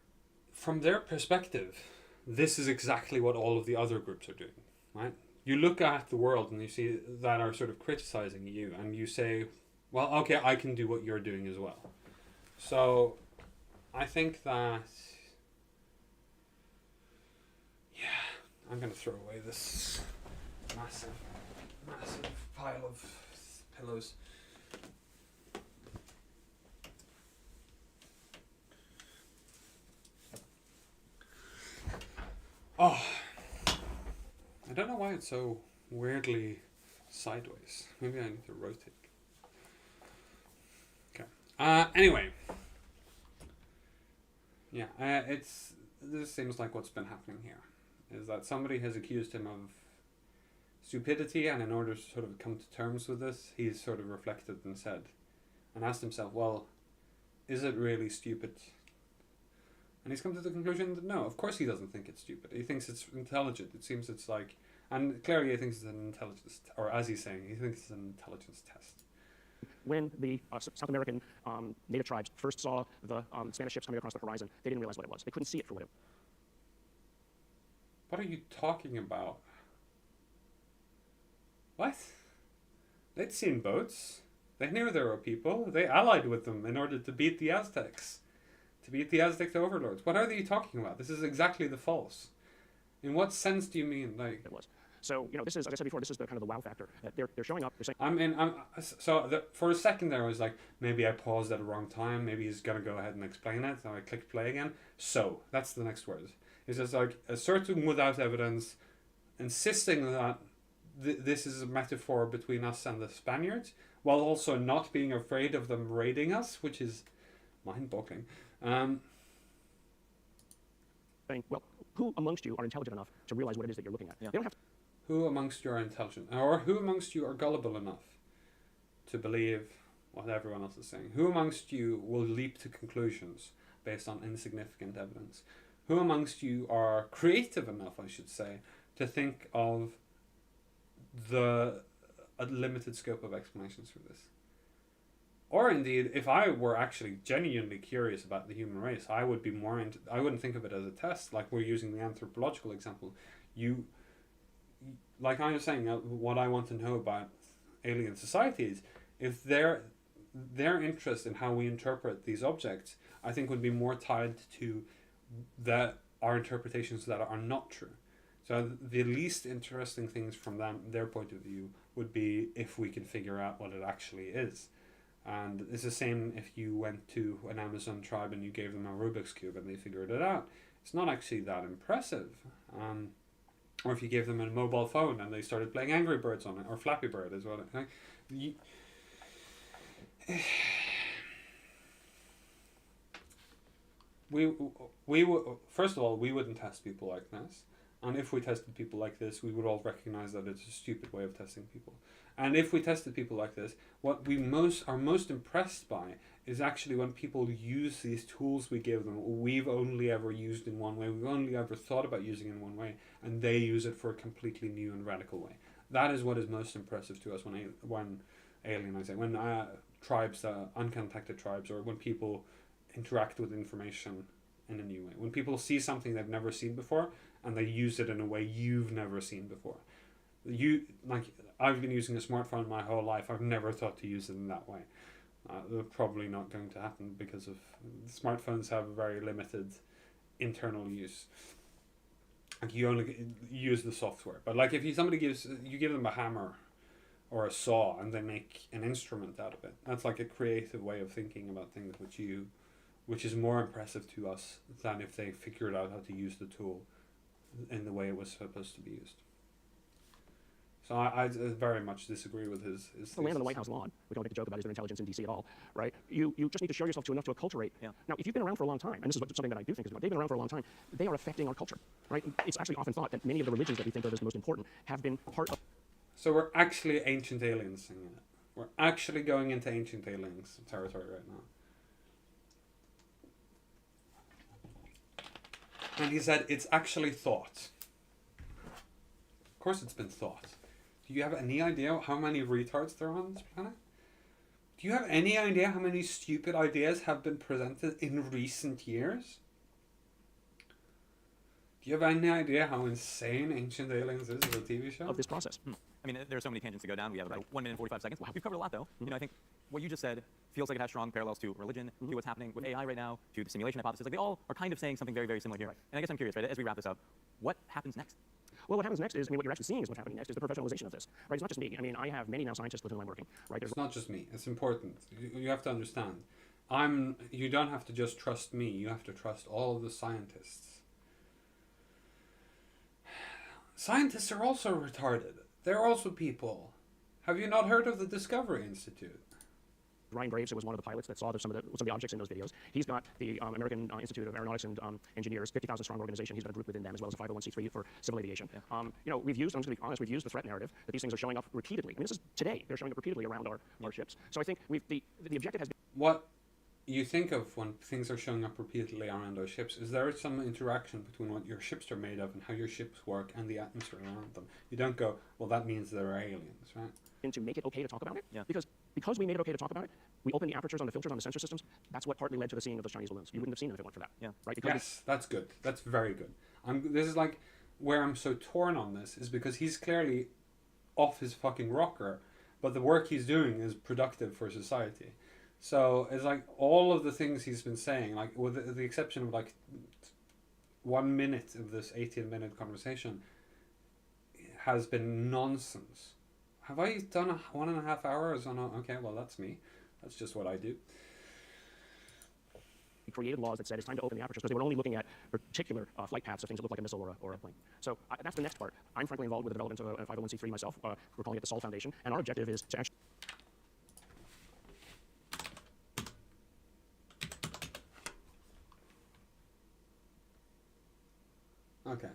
from their perspective this is exactly what all of the other groups are doing, right? You look at the world and you see that are sort of criticizing you, and you say, well, okay, I can do what you're doing as well. So I think that, yeah, I'm going to throw away this massive pile of pillows. Oh, I don't know why it's so weirdly sideways. Maybe I need to rotate. Okay. Anyway. Yeah, this seems like what's been happening here. Is that somebody has accused him of stupidity, and in order to sort of come to terms with this, he's sort of reflected and said, and asked himself, well, is it really stupid? And he's come to the conclusion that no, of course he doesn't think it's stupid. He thinks it's intelligent. It seems it's like, and clearly he thinks it's an intelligence, or as he's saying, he thinks it's an intelligence test. When the South American native tribes first saw the Spanish ships coming across the horizon, they didn't realize what it was. They couldn't see it for what it was. What are you talking about? What? They'd seen boats. They knew there were people. They allied with them in order to beat the Aztecs. To beat the Aztec overlords. What are you talking about? This is exactly the false. In what sense do you mean, like... It was. So, this is, as I said before, this is the kind of the wow factor. They're showing up, they're saying... For a second there I was like, maybe I paused at the wrong time, maybe he's going to go ahead and explain it, so I clicked play again. So, that's the next word. It's just like, asserting without evidence, insisting that this is a metaphor between us and the Spaniards, while also not being afraid of them raiding us, which is mind-boggling. Saying, well, who amongst you are intelligent enough to realize what it is that you're looking at? Yeah. They don't have to... Who amongst you are intelligent, or who amongst you are gullible enough to believe what everyone else is saying? Who amongst you will leap to conclusions based on insignificant evidence? Who amongst you are creative enough, I should say, to think of a limited scope of explanations for this? Or indeed, if I were actually genuinely curious about the human race, I would be more I wouldn't think of it as a test, like we're using the anthropological example. Like I was saying, what I want to know about alien societies, if their interest in how we interpret these objects, I think would be more tied to our interpretations that are not true. So the least interesting things from their point of view would be if we can figure out what it actually is. And it's the same if you went to an Amazon tribe and you gave them a Rubik's Cube and they figured it out. It's not actually that impressive. Or if you gave them a mobile phone and they started playing Angry Birds on it, or Flappy Bird as well. First of all, we wouldn't test people like this. And if we tested people like this, we would all recognize that it's a stupid way of testing people. And if we tested people like this, what we are most impressed by is actually when people use these tools we give them, we've only ever used in one way, we've only ever thought about using in one way, and they use it for a completely new and radical way. That is what is most impressive to us when tribes, uncontacted tribes, or when people interact with information in a new way. When people see something they've never seen before, and they use it in a way you've never seen before. I've been using a smartphone my whole life. I've never thought to use it in that way. They're probably not going to happen because of smartphones have very limited internal use. Like you only use the software. But like if you give them a hammer or a saw and they make an instrument out of it, that's like a creative way of thinking about things, which is more impressive to us than if they figured out how to use the tool in the way it was supposed to be used. So I very much disagree with his the land on the White House lawn. We don't make a joke about is there intelligence in D.C. at all, right? You just need to show yourself enough to acculturate. Yeah. Now, if you've been around for a long time, and this is something that I do think is about, they've been around for a long time, they are affecting our culture, right? It's actually often thought that many of the religions that we think of as the most important have been part of... So we're actually ancient aliens singing it. We're actually going into ancient aliens territory right now. And he said it's actually thought. Of course it's been thought. Do you have any idea how many retards there are on this planet? Do you have any idea how many stupid ideas have been presented in recent years? Do you have any idea how insane Ancient Aliens is as a TV show? of this process. I mean, there are so many tangents to go down. We have about 1 minute and 45 seconds. Wow, we've covered a lot, though. You know, I think what you just said feels like it has strong parallels to religion, to what's happening with AI right now, to the simulation hypothesis. Like, they all are kind of saying something very, very similar here. Right. And I guess I'm curious, right, as we wrap this up, what happens next? Well, what happens next is, what you're actually seeing is what's happening next is the professionalization of this, right? It's not just me. I mean, I have many now scientists with whom I'm working, right? It's not just me. It's important. You have to understand. You don't have to just trust me. You have to trust all of the scientists. Scientists are also retarded. They're also people. Have you not heard of the Discovery Institute? Ryan Graves, who was one of the pilots that saw some of the objects in those videos, he's got the American Institute of Aeronautics and Engineers, 50,000 strong organization. He's got a group within them as well as a 501c3 for civil aviation. Yeah. We've used, I'm just going to be honest, we've used the threat narrative that these things are showing up repeatedly. I mean, this is today. They're showing up repeatedly around our ships. So I think the objective has been... What you think of when things are showing up repeatedly around our ships, is there some interaction between what your ships are made of and how your ships work and the atmosphere around them? You don't go, well, that means they're aliens, right? To make it okay to talk about it. Yeah. Because we made it okay to talk about it, we opened the apertures on the filters on the sensor systems. That's what partly led to the seeing of those Chinese balloons. You wouldn't have seen them if it weren't for that. Yeah. Right? Because Yes, that's good. That's very good. This is like where I'm so torn on this is because he's clearly off his fucking rocker, but the work he's doing is productive for society. So it's like all of the things he's been saying, like with the exception of like 1 minute of this 18-minute conversation, has been nonsense. Have I done 1.5 hours on okay, well, that's me. That's just what I do. we created laws that said it's time to open the apertures because they were only looking at particular flight paths of things that look like a missile or a plane. So that's the next part. I'm frankly involved with the development of a 501c3 myself. We're calling it the Sol Foundation. And our objective is to actually... Okay.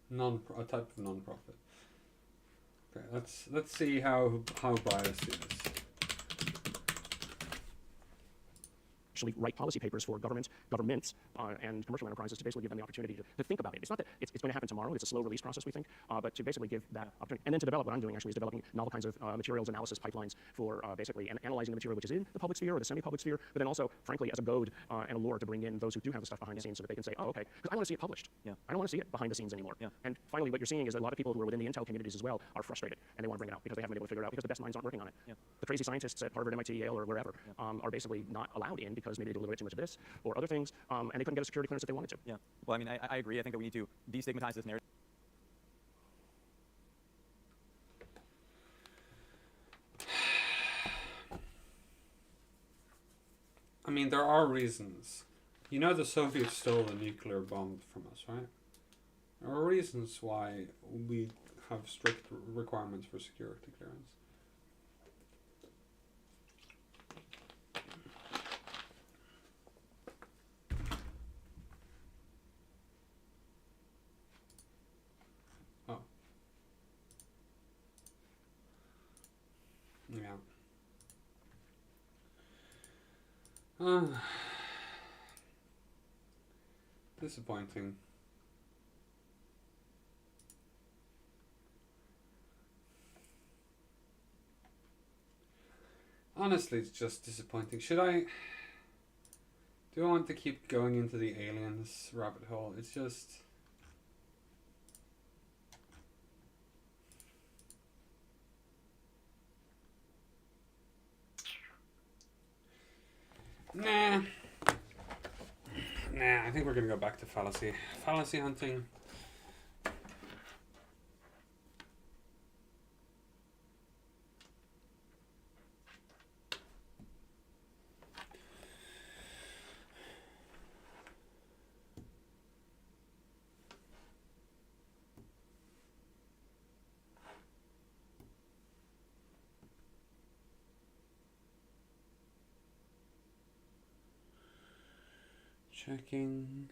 A type of non-profit. Okay, let's see how biased he is. Actually write policy papers for governments, and commercial enterprises to basically give them the opportunity to think about it. It's not that it's going to happen tomorrow. It's a slow release process, we think, but to basically give that opportunity. And then to develop, what I'm doing actually is developing novel kinds of materials analysis pipelines for basically analyzing the material which is in the public sphere or the semi-public sphere, but then also, frankly, as a goad and a lure to bring in those who do have the stuff behind the scenes so that they can say, oh, okay, because I want to see it published. Yeah. I don't want to see it behind the scenes anymore. Yeah. And finally, what you're seeing is that a lot of people who are within the Intel communities as well are frustrated, and they want to bring it out because they haven't been able to figure it out because the best minds aren't working on it. Yeah. The crazy scientists at Harvard, MIT, Yale, or wherever are basically not allowed in because maybe they did a little bit too much of this or other things, and they couldn't get a security clearance if they wanted to. Yeah. Well, I mean, I agree. I think that we need to destigmatize this narrative. I mean, there are reasons. You know the Soviets stole a nuclear bomb from us, right? There are reasons why we have strict requirements for security clearance. Disappointing. Honestly, it's just disappointing. Do I want to keep going into the aliens rabbit hole? It's just... Nah. Nah, I think we're gonna go back to fallacy. Fallacy hunting. Checking.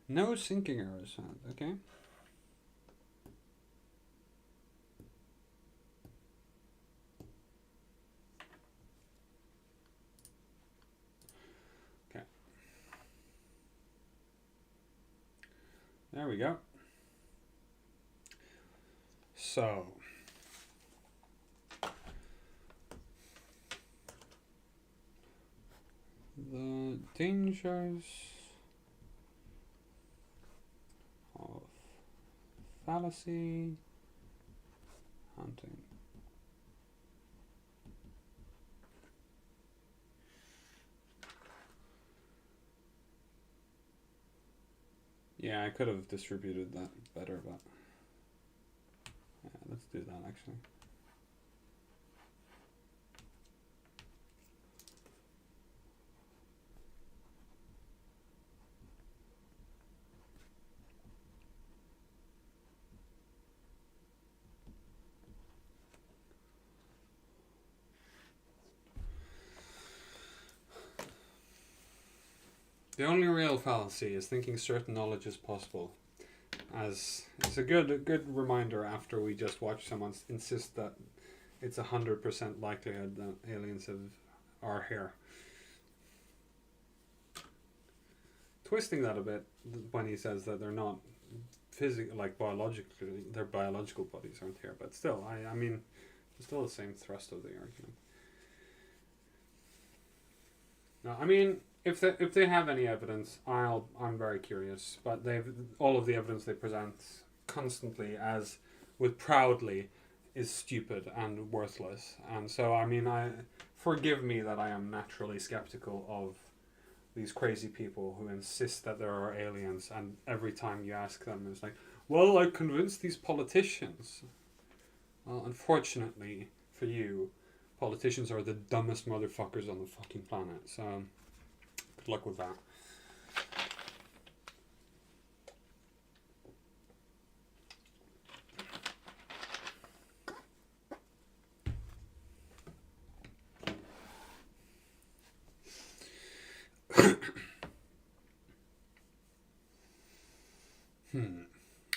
No syncing errors found. Okay. Okay. There we go. So. The dangers of fallacy hunting. Yeah, I could have distributed that better, but yeah, let's do that actually. The only real fallacy is thinking certain knowledge is possible. As it's a good reminder after we just watch someone insist that it's 100% likelihood that aliens are here. Twisting that a bit when he says that they're not biologically, their biological bodies aren't here, but still, I mean, it's still the same thrust of the argument. No, I mean, if they have any evidence, I'm very curious. But all of the evidence they present constantly as with proudly is stupid and worthless. And so I mean, forgive me that I am naturally skeptical of these crazy people who insist that there are aliens, and every time you ask them, it's like, well, I convinced these politicians. Well, unfortunately for you, politicians are the dumbest motherfuckers on the fucking planet. So, good luck with that.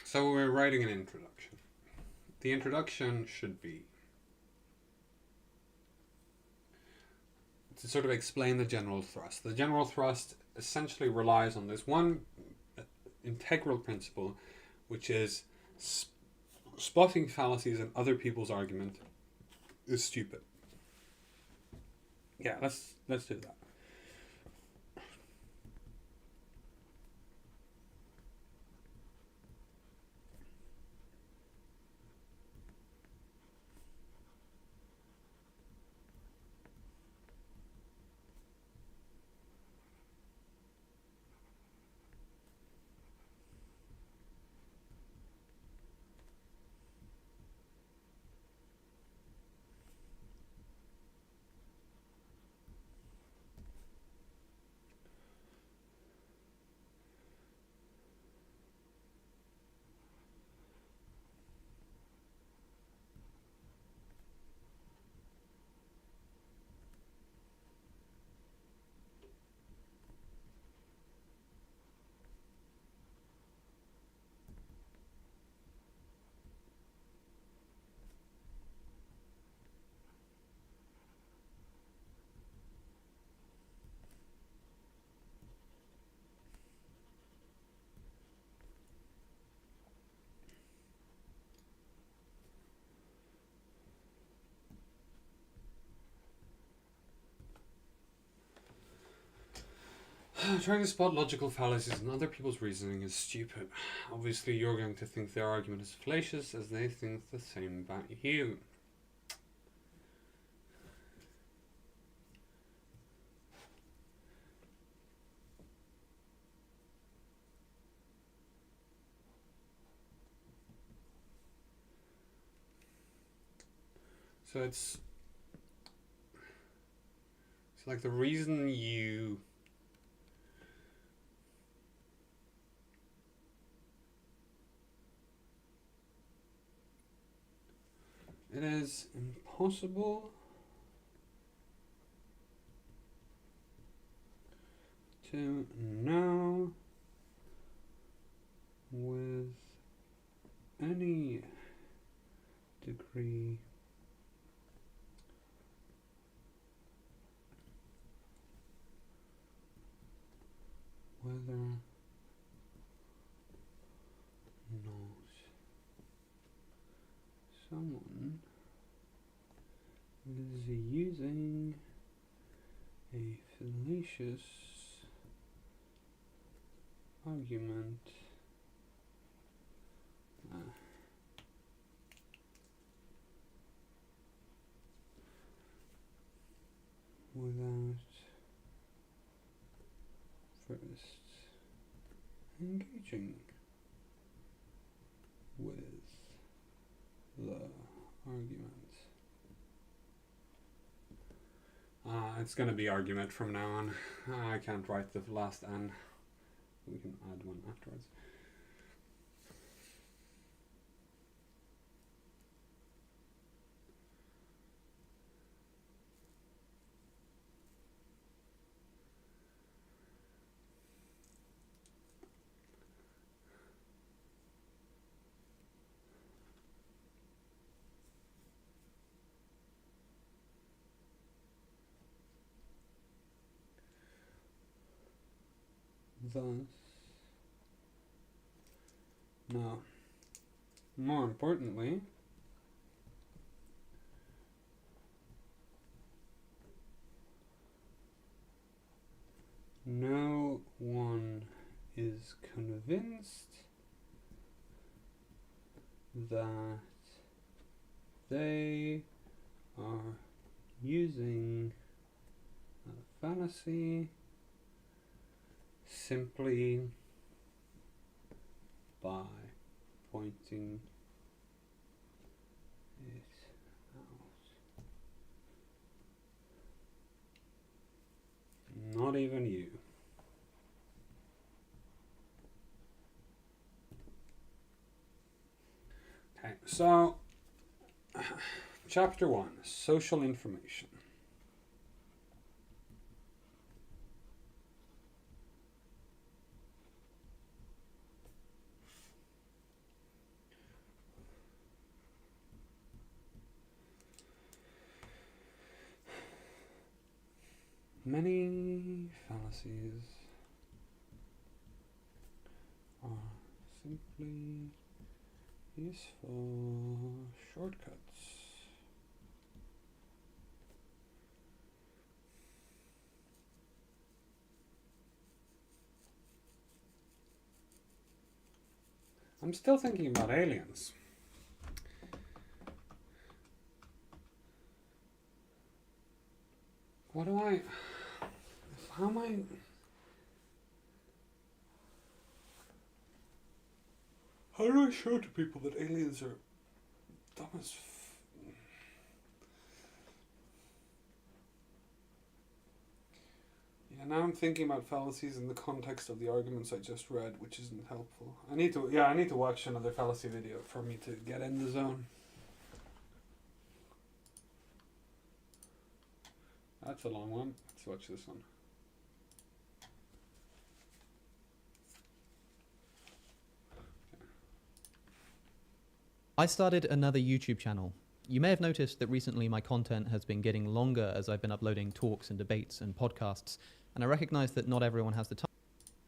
So we're writing an introduction. The introduction should be to sort of explain the general thrust. The general thrust essentially relies on this one integral principle, which is spotting fallacies in other people's argument is stupid. Yeah, let's do that. Trying to spot logical fallacies in other people's reasoning is stupid. Obviously, you're going to think their argument is fallacious as they think the same about you. So it's like the reason you it is impossible to know with any degree whether or not someone is using a fallacious argument without first engaging with the argument. It's going to be argument from now on. I can't write the last N. We can add one afterwards. Thus, now, more importantly, no one is convinced that they are using a fallacy simply by pointing it out. Not even you. Okay, so chapter 1, social information. Many fallacies are simply useful shortcuts. I'm still thinking about aliens. What do I... How am I... How do I show to people that aliens are dumb as Yeah, now I'm thinking about fallacies in the context of the arguments I just read, which isn't helpful. I need to watch another fallacy video for me to get in the zone. That's a long one. Let's watch this one. I started another YouTube channel. You may have noticed that recently my content has been getting longer as I've been uploading talks and debates and podcasts, and I recognize that not everyone has the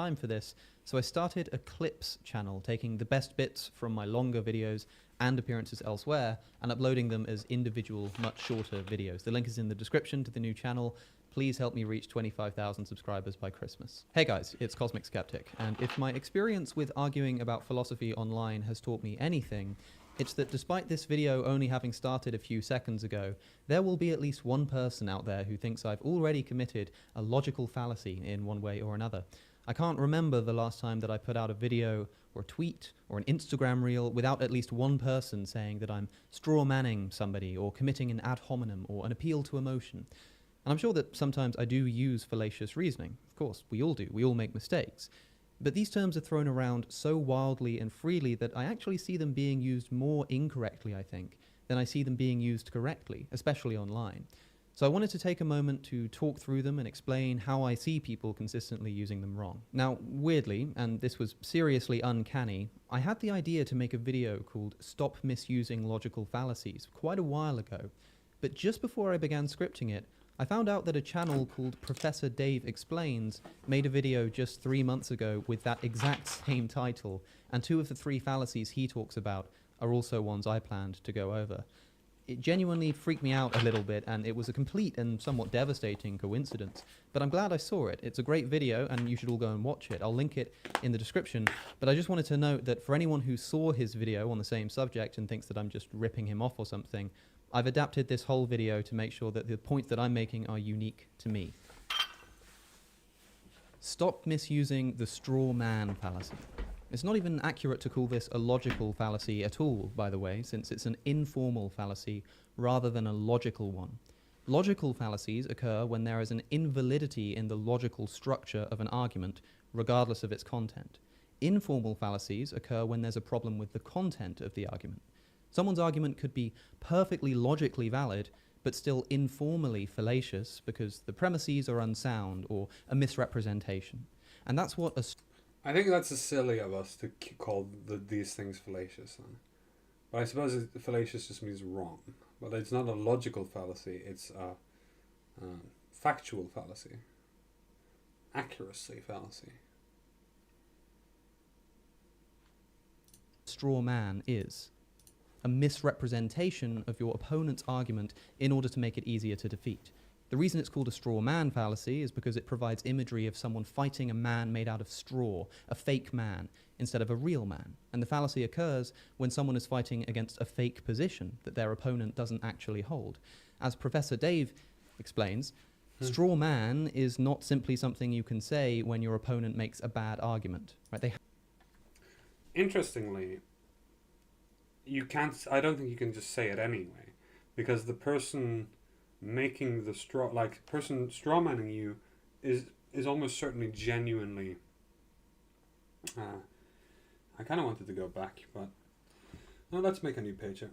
time for this, so I started a clips channel, taking the best bits from my longer videos and appearances elsewhere and uploading them as individual, much shorter videos. The link is in the description to the new channel. Please help me reach 25,000 subscribers by Christmas. Hey guys, it's Cosmic Skeptic, and if my experience with arguing about philosophy online has taught me anything, it's that despite this video only having started a few seconds ago, there will be at least one person out there who thinks I've already committed a logical fallacy in one way or another. I can't remember the last time that I put out a video or a tweet or an Instagram reel without at least one person saying that I'm straw manning somebody or committing an ad hominem or an appeal to emotion. And I'm sure that sometimes I do use fallacious reasoning. Of course, we all do. We all make mistakes. But these terms are thrown around so wildly and freely that I actually see them being used more incorrectly, I think, than I see them being used correctly, especially online. So I wanted to take a moment to talk through them and explain how I see people consistently using them wrong. Now, weirdly, and this was seriously uncanny, I had the idea to make a video called Stop Misusing Logical Fallacies quite a while ago. But just before I began scripting it, I found out that a channel called Professor Dave Explains made a video just 3 months ago with that exact same title, and 2 of the 3 fallacies he talks about are also ones I planned to go over. It genuinely freaked me out a little bit, and it was a complete and somewhat devastating coincidence, but I'm glad I saw it. It's a great video, and you should all go and watch it. I'll link it in the description, but I just wanted to note that for anyone who saw his video on the same subject and thinks that I'm just ripping him off or something, I've adapted this whole video to make sure that the points that I'm making are unique to me. Stop misusing the straw man fallacy. It's not even accurate to call this a logical fallacy at all, by the way, since it's an informal fallacy rather than a logical one. Logical fallacies occur when there is an invalidity in the logical structure of an argument, regardless of its content. Informal fallacies occur when there's a problem with the content of the argument. Someone's argument could be perfectly logically valid, but still informally fallacious because the premises are unsound or a misrepresentation. And that's what I think that's silly of us to call these things fallacious. But I suppose fallacious just means wrong. But it's not a logical fallacy, it's a factual fallacy. Accuracy fallacy. straw man is a misrepresentation of your opponent's argument in order to make it easier to defeat. The reason it's called a straw man fallacy is because it provides imagery of someone fighting a man made out of straw, a fake man, instead of a real man. And the fallacy occurs when someone is fighting against a fake position that their opponent doesn't actually hold. As Professor Dave explains, straw man is not simply something you can say when your opponent makes a bad argument. Right? Interestingly, I don't think you can just say it anyway, because the person making the straw manning you is almost certainly genuinely I kind of wanted to go back, but no, let's make a new page here.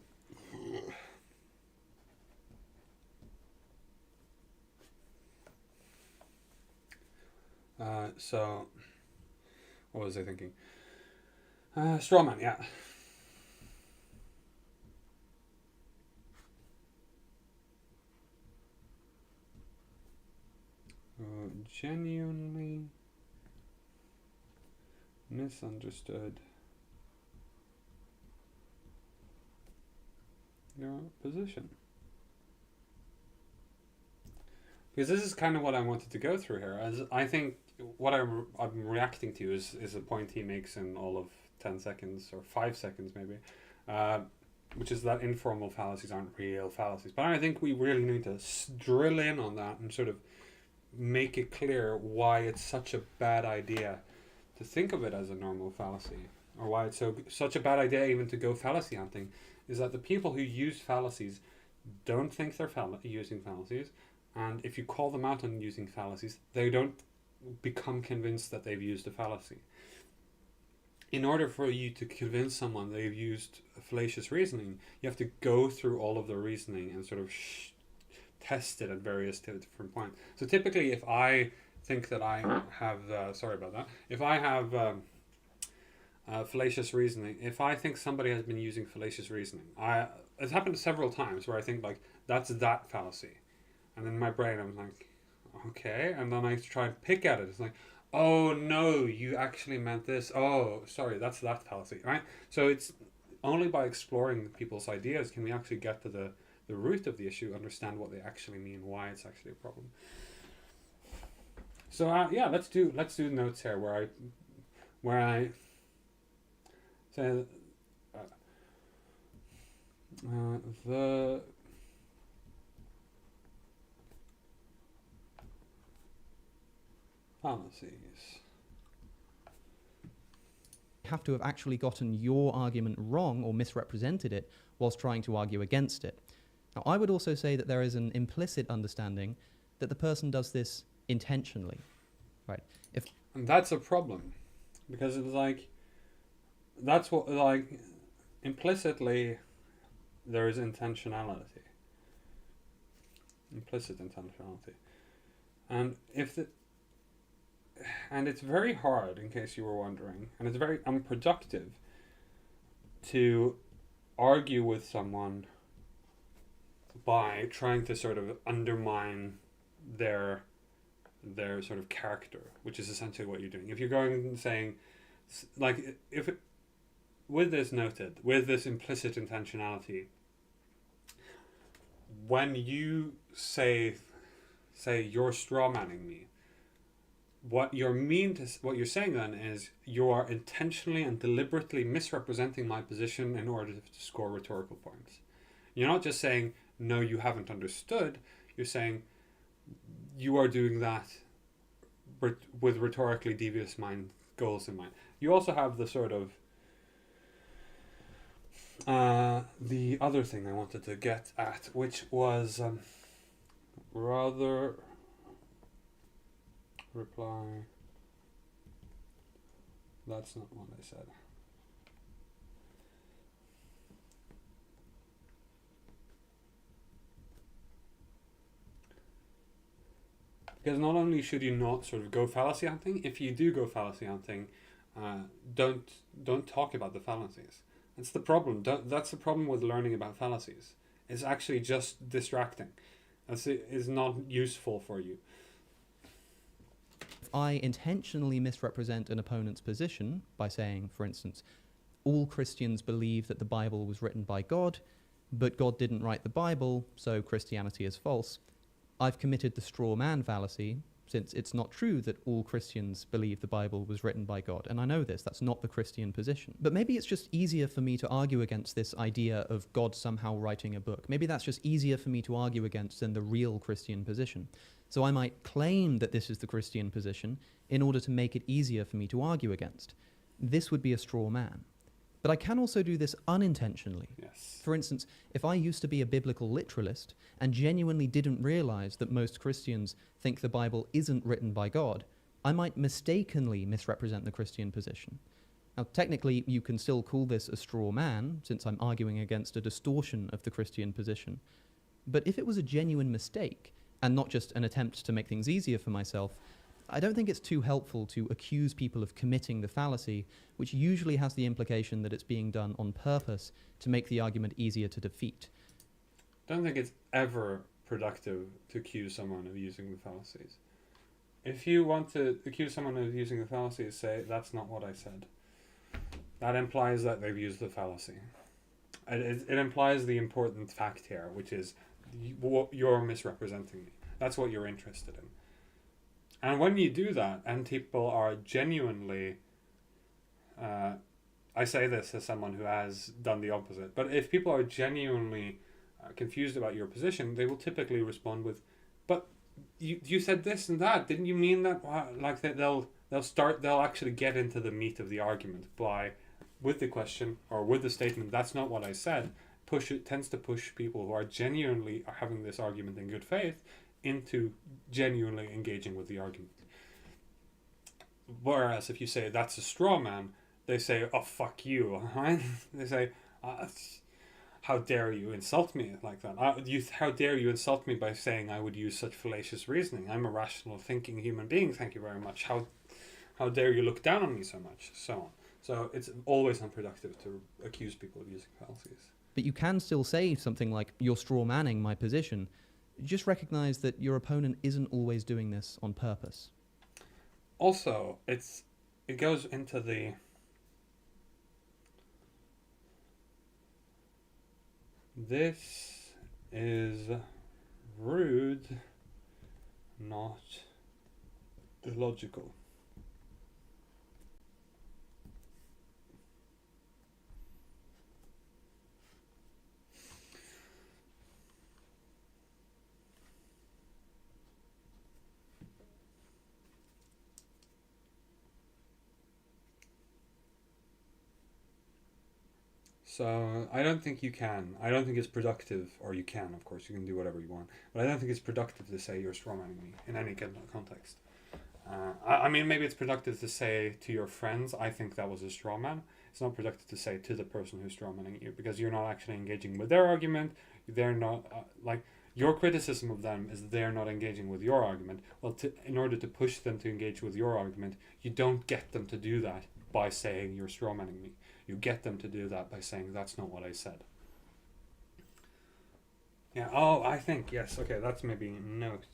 So what was I thinking? Straw man, yeah. Genuinely misunderstood your position. Because this is kind of what I wanted to go through here. As I think what I'm reacting to is a point he makes in all of 10 seconds or 5 seconds maybe, which is that informal fallacies aren't real fallacies. But I think we really need to drill in on that and sort of make it clear why it's such a bad idea to think of it as a normal fallacy, or why it's such a bad idea even to go fallacy hunting, is that the people who use fallacies don't think they're using fallacies, and if you call them out on using fallacies, they don't become convinced that they've used a fallacy. In order for you to convince someone they've used fallacious reasoning, you have to go through all of the reasoning and sort of test it at various different points. So typically, if I think that I have, if I have fallacious reasoning, if I think somebody has been using fallacious reasoning, it's happened several times where I think like, that's that fallacy. And in my brain, I'm like, okay. And then I try and pick at it. It's like, oh no, you actually meant this. Oh, sorry, that's that fallacy, right? So it's only by exploring people's ideas can we actually get to the root of the issue, understand what they actually mean, why it's actually a problem. So yeah, let's do notes here where I say the fallacies. Have to have actually gotten your argument wrong or misrepresented it whilst trying to argue against it. Now, I would also say that there is an implicit understanding that the person does this intentionally, right? And that's a problem, because it's like, that's what, like, implicitly there is intentionality. Implicit intentionality. And and it's very hard, in case you were wondering, and it's very unproductive to argue with someone by trying to sort of undermine their sort of character, which is essentially what you're doing. If you're going and saying, like, with this noted, with this implicit intentionality, when you say you're straw manning me, what you're saying then is you are intentionally and deliberately misrepresenting my position in order to score rhetorical points. You're not just saying, no, you haven't understood. You're saying you are doing that with rhetorically devious goals in mind. You also have the sort of the other thing I wanted to get at, which was rather reply. That's not what I said. Because not only should you not sort of go fallacy hunting, if you do go fallacy hunting, don't talk about the fallacies. That's the problem. That's the problem with learning about fallacies. It's actually just distracting. It's not useful for you. If I intentionally misrepresent an opponent's position by saying, for instance, all Christians believe that the Bible was written by God, but God didn't write the Bible, so Christianity is false, I've committed the straw man fallacy, since it's not true that all Christians believe the Bible was written by God. And I know this, that's not the Christian position. But maybe it's just easier for me to argue against this idea of God somehow writing a book. Maybe that's just easier for me to argue against than the real Christian position. So I might claim that this is the Christian position in order to make it easier for me to argue against. This would be a straw man. But I can also do this unintentionally. Yes. For instance, if I used to be a biblical literalist and genuinely didn't realize that most Christians think the Bible isn't written by God, I might mistakenly misrepresent the Christian position. Now, technically, you can still call this a straw man, since I'm arguing against a distortion of the Christian position. But if it was a genuine mistake, and not just an attempt to make things easier for myself, I don't think it's too helpful to accuse people of committing the fallacy, which usually has the implication that it's being done on purpose to make the argument easier to defeat. I don't think it's ever productive to accuse someone of using the fallacies. If you want to accuse someone of using the fallacies, say, that's not what I said. That implies that they've used the fallacy. It implies the important fact here, which is you're misrepresenting me. That's what you're interested in. And when you do that, and people are genuinely, I say this as someone who has done the opposite, but if people are genuinely confused about your position, they will typically respond with, but you said this and that, didn't you mean that? Like they'll actually get into the meat of the argument with the question or with the statement, that's not what I said. Tends to push people who are genuinely having this argument in good faith into genuinely engaging with the argument. Whereas if you say that's a straw man, they say, oh, fuck you, right? They say, how dare you insult me like that? How dare you insult me by saying I would use such fallacious reasoning? I'm a rational thinking human being, thank you very much. How dare you look down on me so much? So on. So it's always unproductive to accuse people of using fallacies. But you can still say something like, you're straw manning my position. Just recognize that your opponent isn't always doing this on purpose. also, it goes into the this is rude, not illogical. So I don't think you can. I don't think it's productive, or you can, of course, you can do whatever you want. But I don't think it's productive to say you're strawmanning me in any kind of context. I mean, maybe it's productive to say to your friends, I think that was a straw man. It's not productive to say to the person who's strawmanning you, because you're not actually engaging with their argument. They're not, like, your criticism of them is they're not engaging with your argument. Well, in order to push them to engage with your argument, you don't get them to do that by saying you're strawmanning me. You get them to do that by saying that's not what I said. Yeah, oh, I think, yes, okay, that's maybe a note.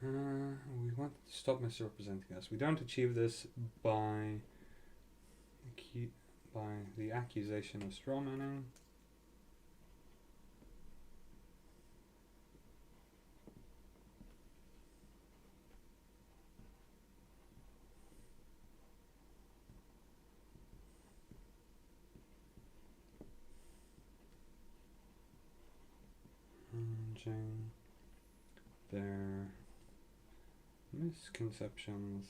We want to stop misrepresenting us. We don't achieve this by the accusation of strawmanning. Changing their misconceptions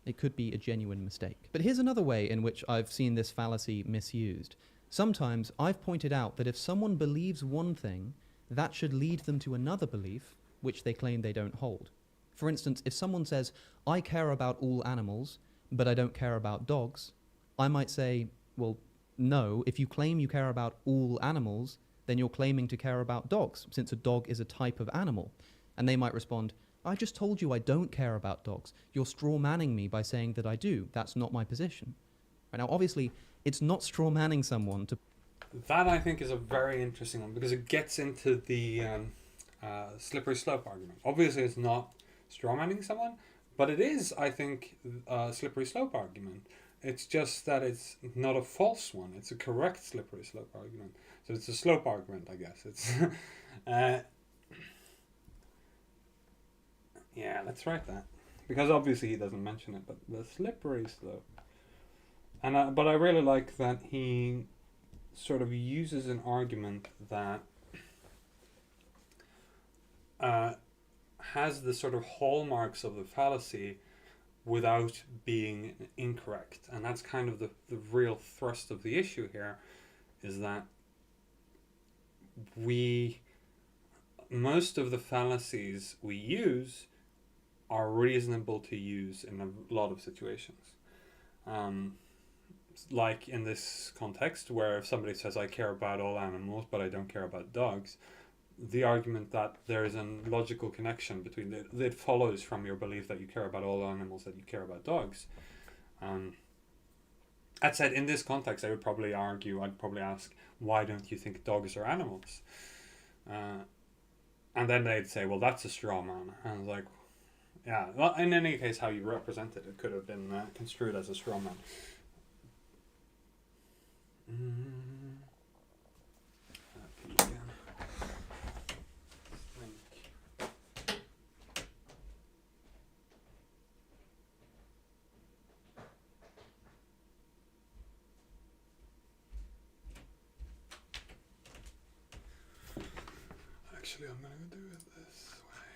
It could be a genuine mistake. But here's another way in which I've seen this fallacy misused. Sometimes I've pointed out that if someone believes one thing, that should lead them to another belief which they claim they don't hold. For instance, if someone says, I care about all animals, but I don't care about dogs, I might say, well, no, if you claim you care about all animals, then you're claiming to care about dogs, since a dog is a type of animal. And they might respond, I just told you I don't care about dogs. You're straw-manning me by saying that I do. That's not my position. Right, now, obviously, it's not straw-manning someone to... That, I think, is a very interesting one, because it gets into the slippery slope argument. Obviously, it's not strawmanning someone, but it is, I think, a slippery slope argument. It's just that it's not a false one. It's a correct slippery slope argument. So it's a slope argument, I guess. It's yeah, let's write that, because obviously he doesn't mention it. But the slippery slope, and but I really like that he sort of uses an argument that has the sort of hallmarks of the fallacy without being incorrect. And that's kind of the real thrust of the issue here, is that most of the fallacies we use are reasonable to use in a lot of situations. Like in this context, where if somebody says, I care about all animals, but I don't care about dogs, the argument that there is a logical connection between it follows from your belief that you care about all animals that you care about dogs. That said, in this context, I'd probably ask, why don't you think dogs are animals? And then they'd say, well, that's a straw man. And I was like, yeah, well, in any case, how you represent it could have been construed as a straw man. Again. Actually, I'm going to do it this way.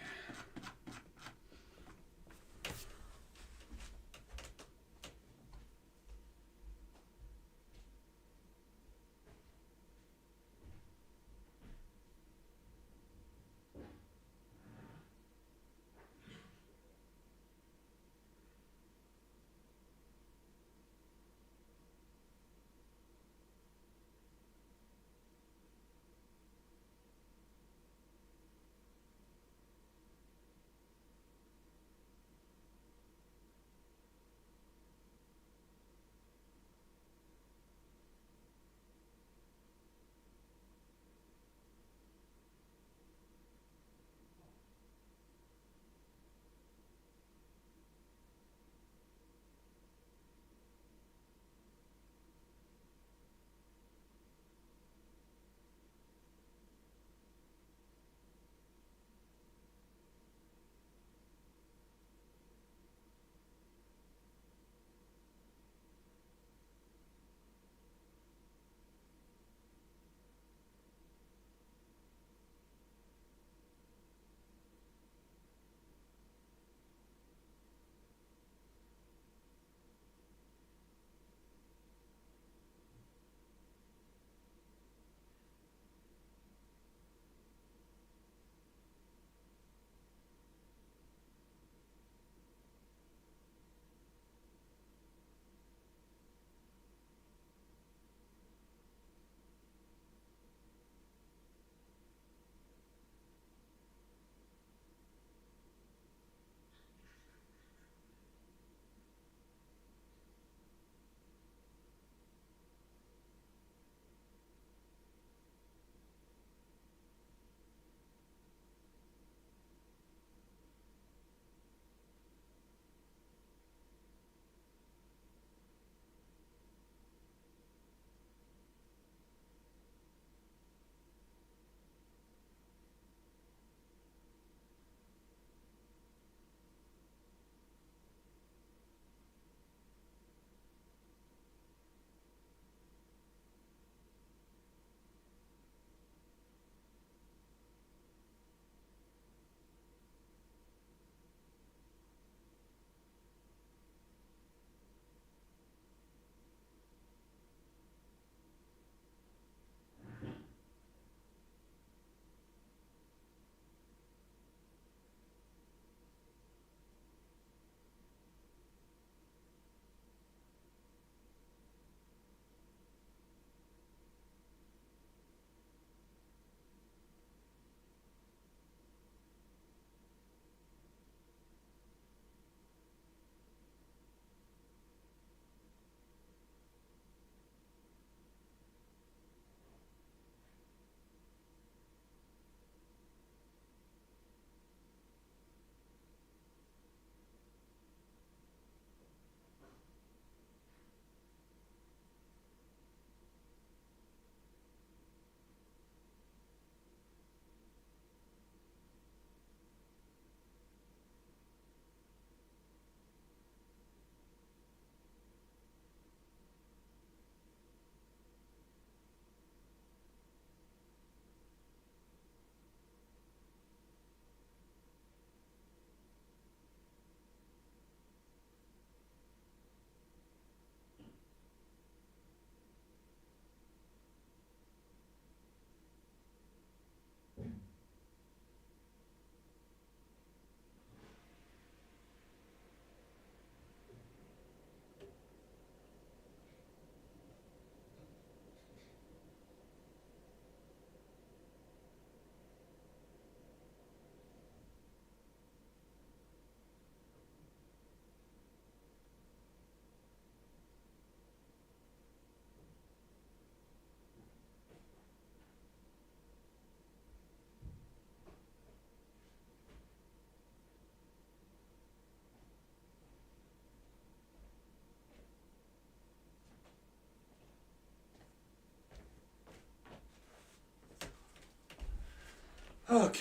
Okay.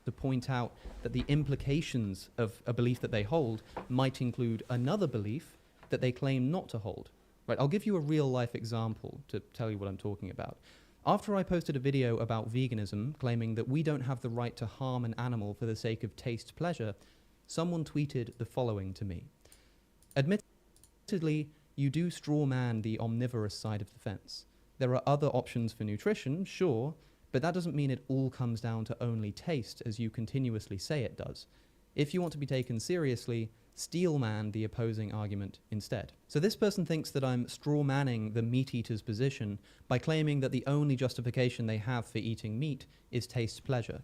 To point out that the implications of a belief that they hold might include another belief that they claim not to hold. Right? I'll give you a real life example to tell you what I'm talking about. After I posted a video about veganism claiming that we don't have the right to harm an animal for the sake of taste pleasure, someone tweeted the following to me. Admittedly, you do straw man the omnivorous side of the fence. There are other options for nutrition, sure, but that doesn't mean it all comes down to only taste, as you continuously say it does. If you want to be taken seriously, steel man the opposing argument instead. So this person thinks that I'm straw manning the meat eater's position by claiming that the only justification they have for eating meat is taste pleasure.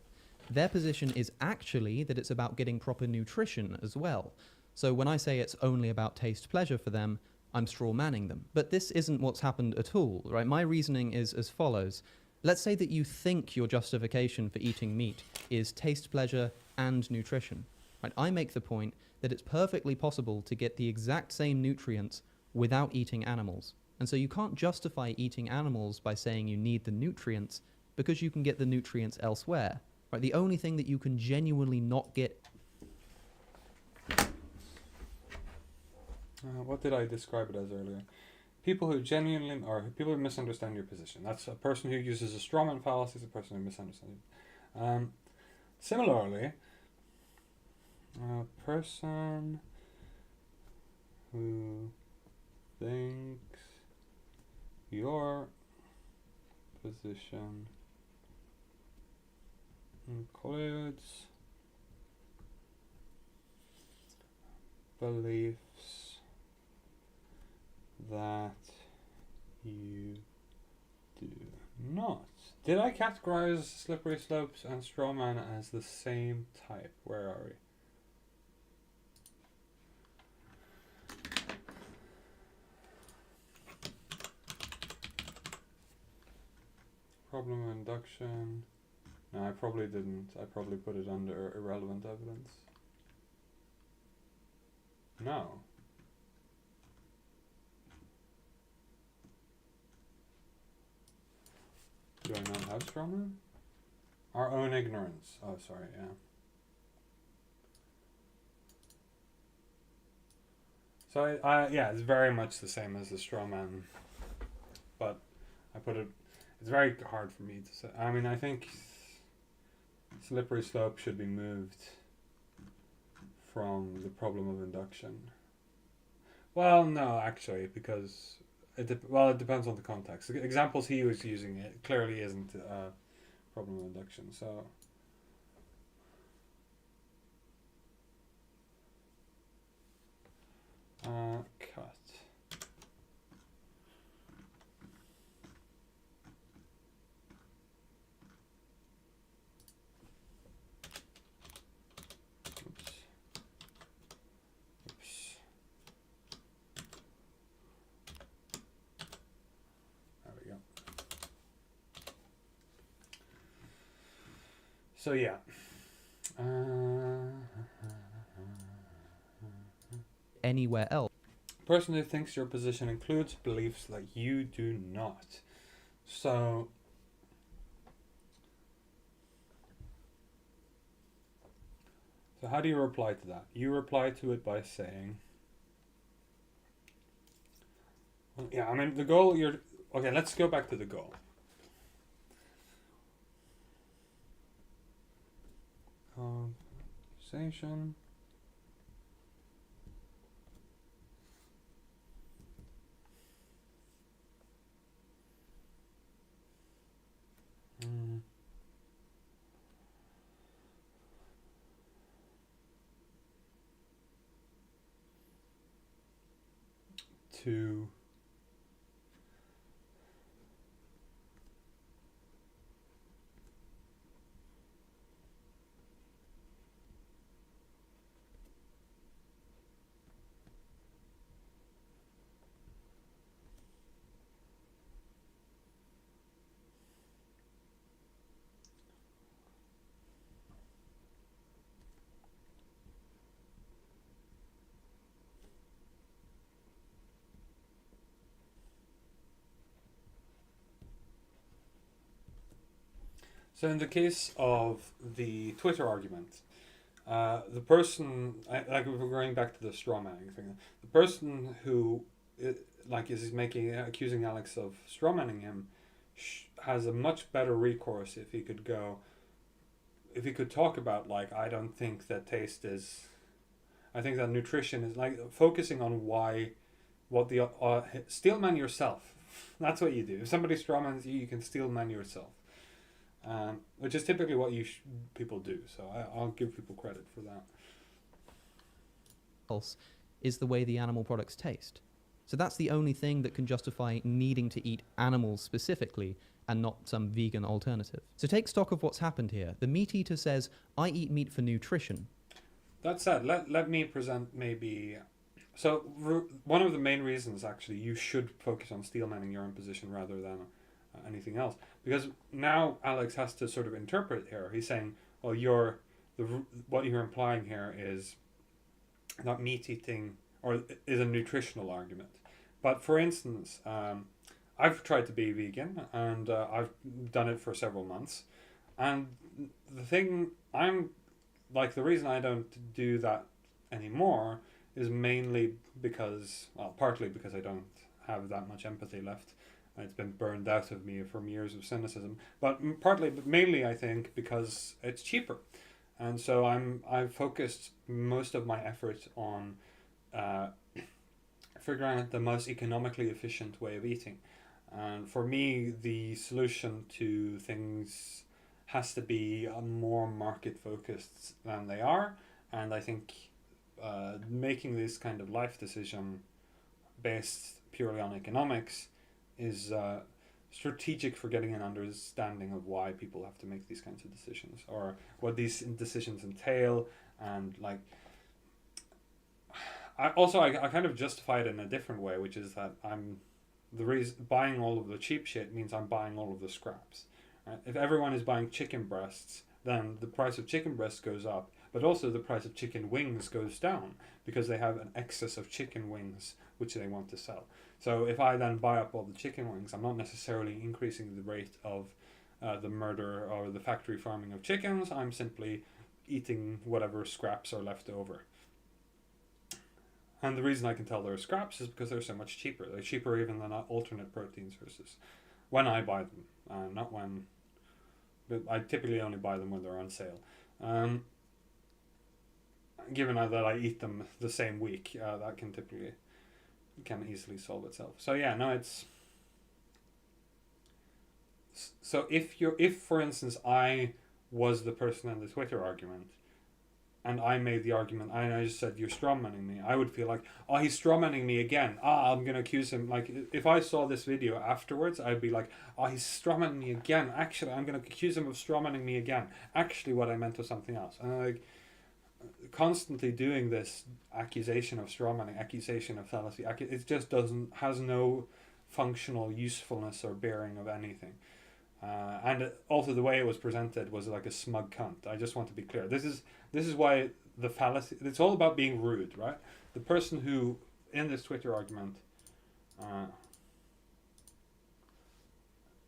Their position is actually that it's about getting proper nutrition as well. So when I say it's only about taste pleasure for them, I'm straw manning them. But this isn't what's happened at all, right? My reasoning is as follows. Let's say that you think your justification for eating meat is taste pleasure and nutrition. Right? I make the point that it's perfectly possible to get the exact same nutrients without eating animals. And so you can't justify eating animals by saying you need the nutrients because you can get the nutrients elsewhere. Right? The only thing that you can genuinely not get. What did I describe it as earlier? People who genuinely, or people who misunderstand your position. That's a person who uses a strawman fallacy, is a person who misunderstands it. Similarly, a person who thinks your position includes beliefs that you do not. Did I categorize slippery slopes and strawman as the same type? Where are we? Problem of induction. No, I probably didn't. I probably put it under irrelevant evidence. No. Do I not have strawman? Our own ignorance. Oh, sorry, yeah. So, yeah, it's very much the same as the strawman. But I put it... It's very hard for me to say. I mean, I think slippery slope should be moved from the problem of induction. Well, no, actually, because... it depends on the context. The examples he was using, it clearly isn't a problem of induction, so... cut. Oops. There we go. So yeah. Anywhere else. Person who thinks your position includes beliefs that you do not. So how do you reply to that? You reply to it by saying, well, yeah, I mean the goal okay, let's go back to the goal. Conversation. To So in the case of the Twitter argument, the person, like if we're going back to the straw manning thing, the person who is accusing Alex of straw manning him has a much better recourse if he could talk about, like, I don't think that taste is, I think that nutrition is, like, focusing on steel man yourself. That's what you do. If somebody strawmans you, you can steel man yourself. Which is typically what people do. So I'll give people credit for that. Else is the way the animal products taste. So that's the only thing that can justify needing to eat animals specifically and not some vegan alternative. So take stock of what's happened here. The meat eater says, I eat meat for nutrition. That said, let me present maybe... So one of the main reasons, actually, you should focus on steel manning your own position rather than anything else. Because now Alex has to sort of interpret here. He's saying, well, what you're implying here is not meat eating, or is a nutritional argument. But for instance, I've tried to be vegan, and I've done it for several months. And the reason I don't do that anymore is mainly because, well, partly because I don't have that much empathy left. It's been burned out of me from years of cynicism, but mainly I think because it's cheaper. And so I've focused most of my effort on figuring out the most economically efficient way of eating. And for me, the solution to things has to be more market focused than they are. And I think making this kind of life decision based purely on economics is strategic for getting an understanding of why people have to make these kinds of decisions, or what these decisions entail. And like, I kind of justify it in a different way, which is that buying all of the cheap shit means I'm buying all of the scraps. Right? If everyone is buying chicken breasts, then the price of chicken breasts goes up, but also the price of chicken wings goes down because they have an excess of chicken wings which they want to sell. So if I then buy up all the chicken wings, I'm not necessarily increasing the rate of the murder or the factory farming of chickens. I'm simply eating whatever scraps are left over. And the reason I can tell they're scraps is because they're so much cheaper. They're cheaper even than alternate protein sources when I buy them, not when... But I typically only buy them when they're on sale. Given that I eat them the same week, that can easily solve itself. So yeah, no, it's... So if for instance I was the person in the Twitter argument, and I made the argument, and I just said, you're strawmanning me, I would feel like, oh, he's strawmanning me again. I'm going to accuse him. Like, if I saw this video afterwards, I'd be like, oh, he's strawmanning me again. Actually, I'm going to accuse him of strawmanning me again. Actually, what I meant was something else. And like, constantly doing this accusation of strawmanning, accusation of fallacy, it just has no functional usefulness or bearing of anything. And also the way it was presented was like a smug cunt. I just want to be clear. This is why the fallacy... It's all about being rude, right? The person who, in this Twitter argument,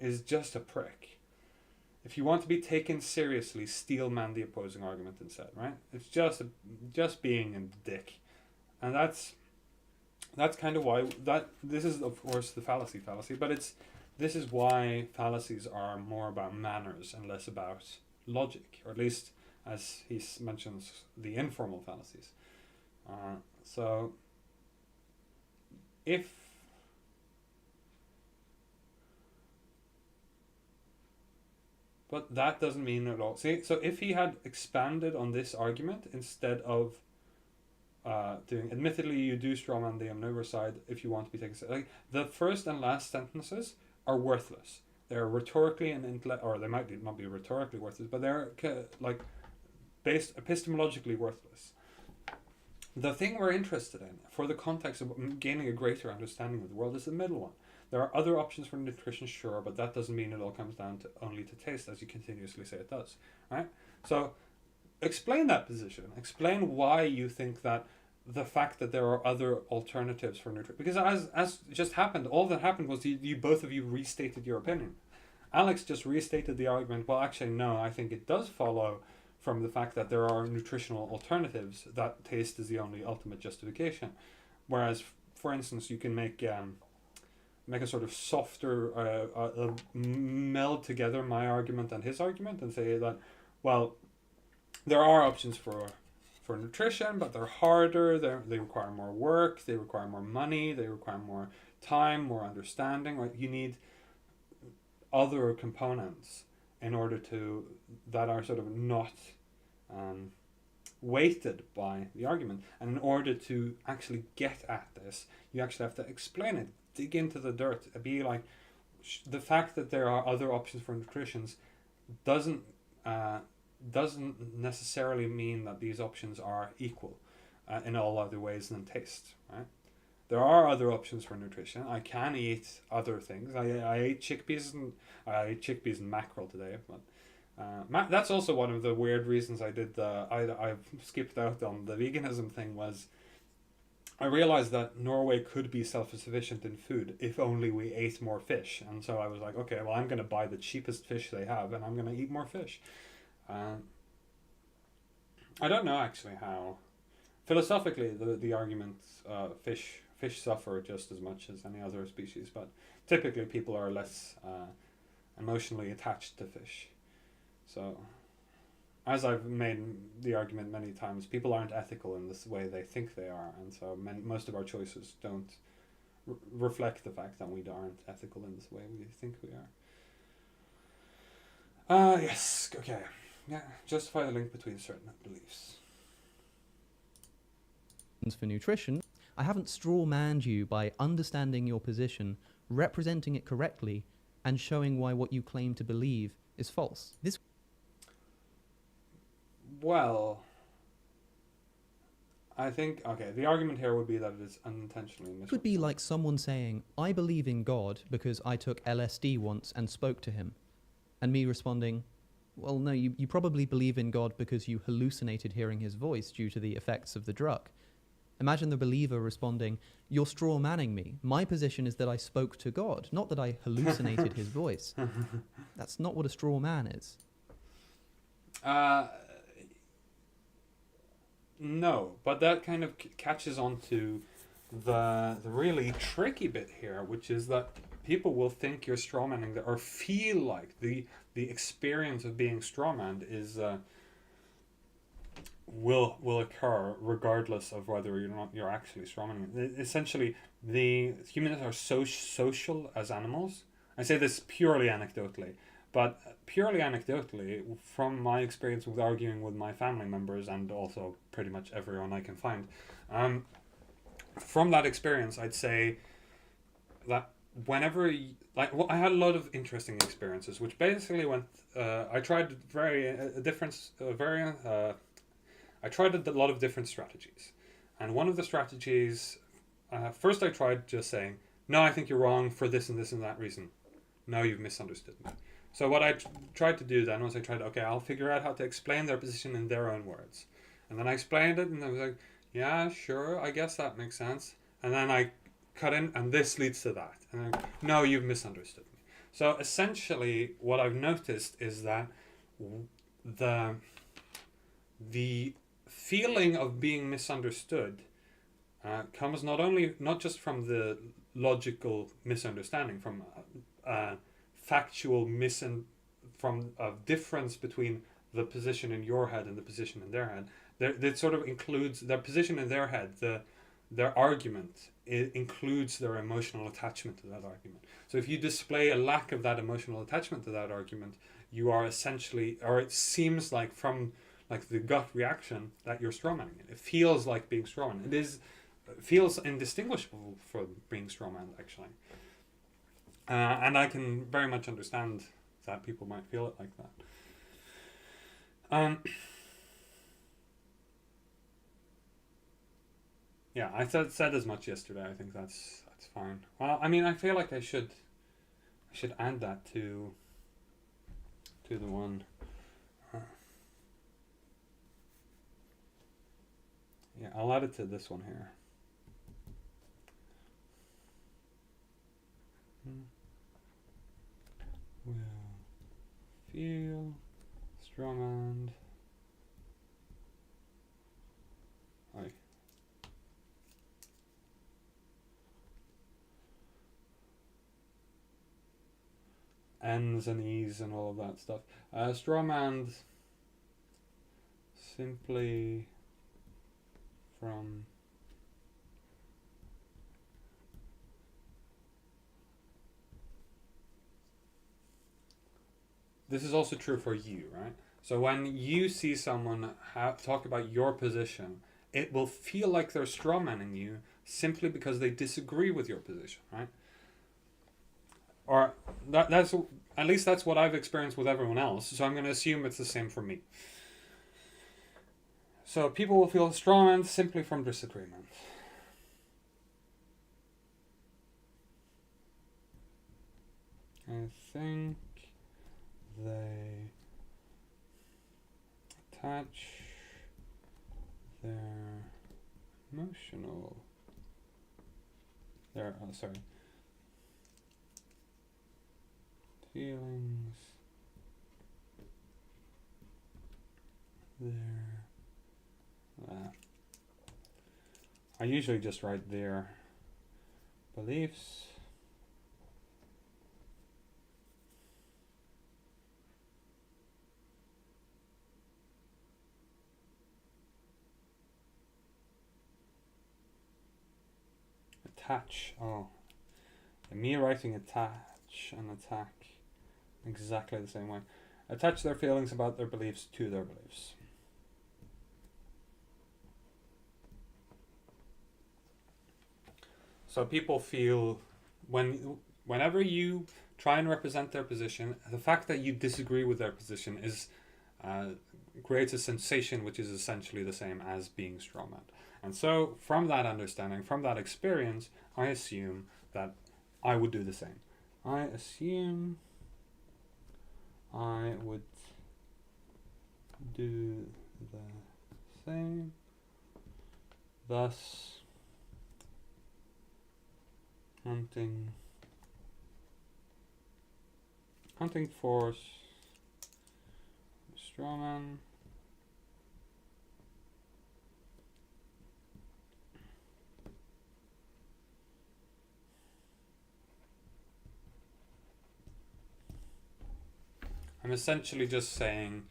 is just a prick. If you want to be taken seriously, steel man the opposing argument instead, right? It's just being a dick. And that's kind of why... This is, of course, the fallacy, but this is why fallacies are more about manners and less about logic, or at least, as he mentions, the informal fallacies. So, if... But that doesn't mean at all... See, so if he had expanded on this argument instead of doing... Admittedly, you do strawman the omnivorous side if you want to be taken... Like, the first and last sentences are worthless. They're rhetorically and or they might not be rhetorically worthless, but they're like based epistemologically worthless. The thing we're interested in for the context of gaining a greater understanding of the world is the middle one. There are other options for nutrition, sure, but that doesn't mean it all comes down to only to taste, as you continuously say it does, right? So explain that position. Explain why you think that the fact that there are other alternatives for nutrition, because as just happened, all that happened was you both of you restated your opinion, Alex just restated the argument. Well, actually, no. I think it does follow from the fact that there are nutritional alternatives, that taste is the only ultimate justification. Whereas, for instance, you can make a sort of softer, meld together my argument and his argument and say that, well, there are options for nutrition, but they're harder, they require more work, they require more money, they require more time, more understanding. Right? You need other components in order to, that are sort of not weighted by the argument. And in order to actually get at this, you actually have to explain it, dig into the dirt, be like, the fact that there are other options for nutrition doesn't necessarily mean that these options are equal in all other ways than taste, right? There are other options for nutrition. I can eat other things. I ate chickpeas and mackerel today, but that's also one of the weird reasons I did I skipped out on the veganism thing. Was I realized that Norway could be self-sufficient in food if only we ate more fish. And so I was like, okay, well, I'm going to buy the cheapest fish they have and I'm going to eat more fish. I don't know actually how. Philosophically, the argument, fish suffer just as much as any other species, but typically people are less emotionally attached to fish. So, as I've made the argument many times, people aren't ethical in this way they think they are, and so most of our choices don't reflect the fact that we aren't ethical in this way we think we are. Yes, okay. Yeah, justify the link between certain beliefs. For nutrition, I haven't straw-manned you by understanding your position, representing it correctly, and showing why what you claim to believe is false. This Well, I think, okay, the argument here would be that it is unintentionally misrepresented. would be like someone saying, I believe in God because I took LSD once and spoke to him. And me responding, well, no, you probably believe in God because you hallucinated hearing his voice due to the effects of the drug. Imagine the believer responding, you're straw-manning me. My position is that I spoke to God, not that I hallucinated his voice. That's not what a straw man is. No, but that kind of catches on to the really tricky bit here, which is that people will think you're strawmanning, or feel like the experience of being strawmanned is will occur regardless of whether you're actually strawmanning. Essentially, the humans are so social as animals. I say this purely anecdotally, but purely anecdotally, from my experience with arguing with my family members and also pretty much everyone I can find, from that experience, I'd say that whenever I had a lot of interesting experiences, which basically went. I tried I tried a lot of different strategies, and one of the strategies, first I tried just saying, no, I think you're wrong for this and this and that reason. No, you've misunderstood me. So what I tried to do then was okay, I'll figure out how to explain their position in their own words. And then I explained it, and I was like, yeah, sure, I guess that makes sense. And then I cut in, and this leads to that. And then, no, you've misunderstood me. So essentially, what I've noticed is that the feeling of being misunderstood comes not just from the logical misunderstanding, from factual from a difference between the position in your head and the position in their head. That sort of includes their position in their head. Their argument, it includes their emotional attachment to that argument. So if you display a lack of that emotional attachment to that argument, you are essentially, or it seems like from like the gut reaction, that you're strawmanning it. It feels like being strawman. It feels indistinguishable from being strawman, actually. And I can very much understand that people might feel it like that. Yeah, I said as much yesterday. I think that's fine. Well, I mean, I feel like I should add that to the one. Yeah, I'll add it to this one here. Well. feel strawmanned. Aye. N's and E's and all of that stuff. Strawmanned simply from this is also true for you, right? So when you see someone talk about your position, it will feel like they're strawmanning you simply because they disagree with your position, right? Or that's at least that's what I've experienced with everyone else. So I'm going to assume it's the same for me. So people will feel strawmanned simply from disagreement. I think they attach their emotional feelings I usually just write their beliefs attach. Oh, and me writing attach and attack exactly the same way. Attach their feelings about their beliefs to their beliefs. So people feel whenever you try and represent their position, the fact that you disagree with their position is creates a sensation which is essentially the same as being strawmanned. And so from that understanding, from that experience, I assume that I would do the same. I assume I would do the same. Thus, hunting force, strawman. I'm essentially just saying,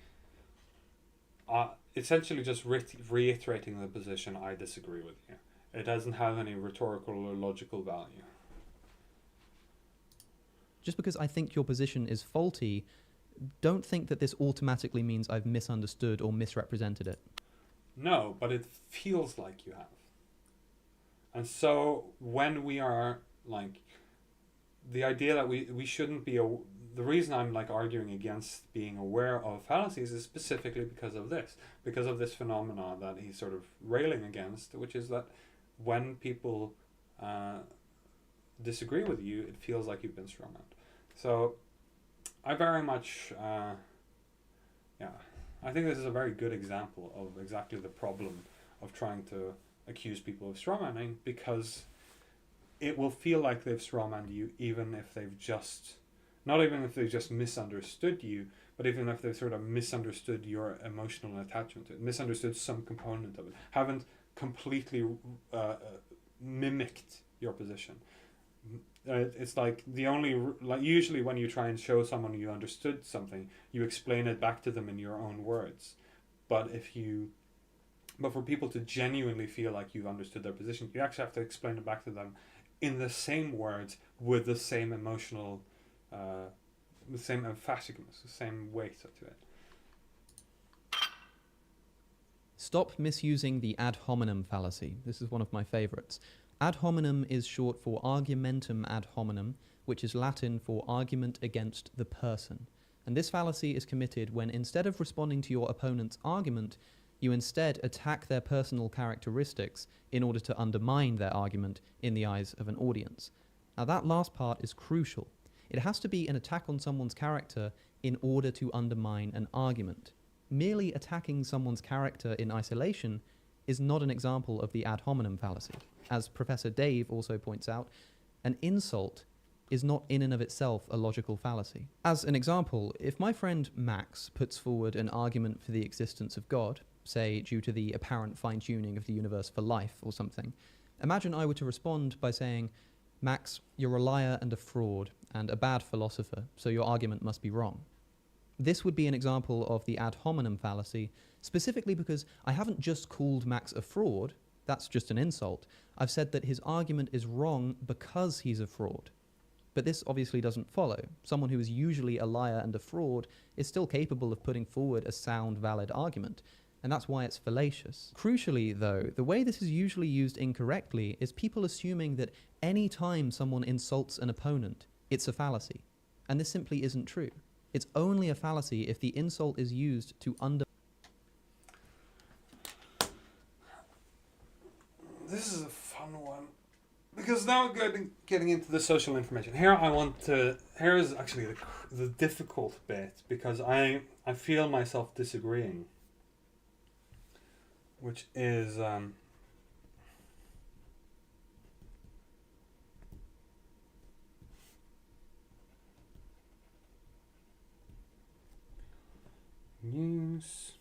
reiterating the position I disagree with you. It doesn't have any rhetorical or logical value. Just because I think your position is faulty, don't think that this automatically means I've misunderstood or misrepresented it. No, but it feels like you have. And so when we are like, the idea that we shouldn't be, the reason I'm like arguing against being aware of fallacies is specifically because of this phenomena that he's sort of railing against, which is that when people disagree with you, it feels like you've been strawmanned. So I very much, I think this is a very good example of exactly the problem of trying to accuse people of strawmanning, because it will feel like they've strawmanned you even if they've just, not even if they've just misunderstood you, but even if they've sort of misunderstood your emotional attachment to it, misunderstood some component of it, haven't completely mimicked your position. It's like usually when you try and show someone you understood something, you explain it back to them in your own words. But for people to genuinely feel like you've understood their position, you actually have to explain it back to them in the same words with the same emotional, the same emphaticness, the same weight to it. Stop misusing the ad hominem fallacy. This is one of my favorites. Ad hominem is short for argumentum ad hominem, which is Latin for argument against the person. And this fallacy is committed when, instead of responding to your opponent's argument, you instead attack their personal characteristics in order to undermine their argument in the eyes of an audience. Now, that last part is crucial. It has to be an attack on someone's character in order to undermine an argument. Merely attacking someone's character in isolation is not an example of the ad hominem fallacy. As Professor Dave also points out, an insult is not in and of itself a logical fallacy. As an example, if my friend Max puts forward an argument for the existence of God, say due to the apparent fine-tuning of the universe for life or something, imagine I were to respond by saying, Max, you're a liar and a fraud and a bad philosopher, so your argument must be wrong. This would be an example of the ad hominem fallacy, specifically because I haven't just called Max a fraud, that's just an insult. I've said that his argument is wrong because he's a fraud. But this obviously doesn't follow. Someone who is usually a liar and a fraud is still capable of putting forward a sound, valid argument, and that's why it's fallacious. Crucially, though, the way this is usually used incorrectly is people assuming that any time someone insults an opponent, it's a fallacy. And this simply isn't true. It's only a fallacy if the insult is used to This is a fun one. Because now getting into the social information. Here is actually the difficult bit, because I feel myself disagreeing. Which is... news.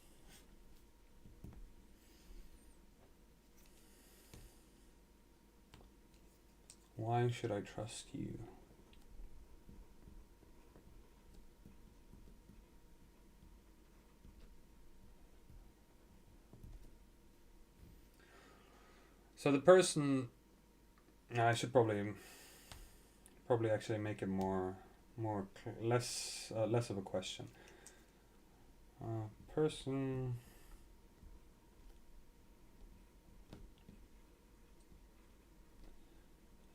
Why should I trust you? So the person, I should probably actually make it less of a question. Person.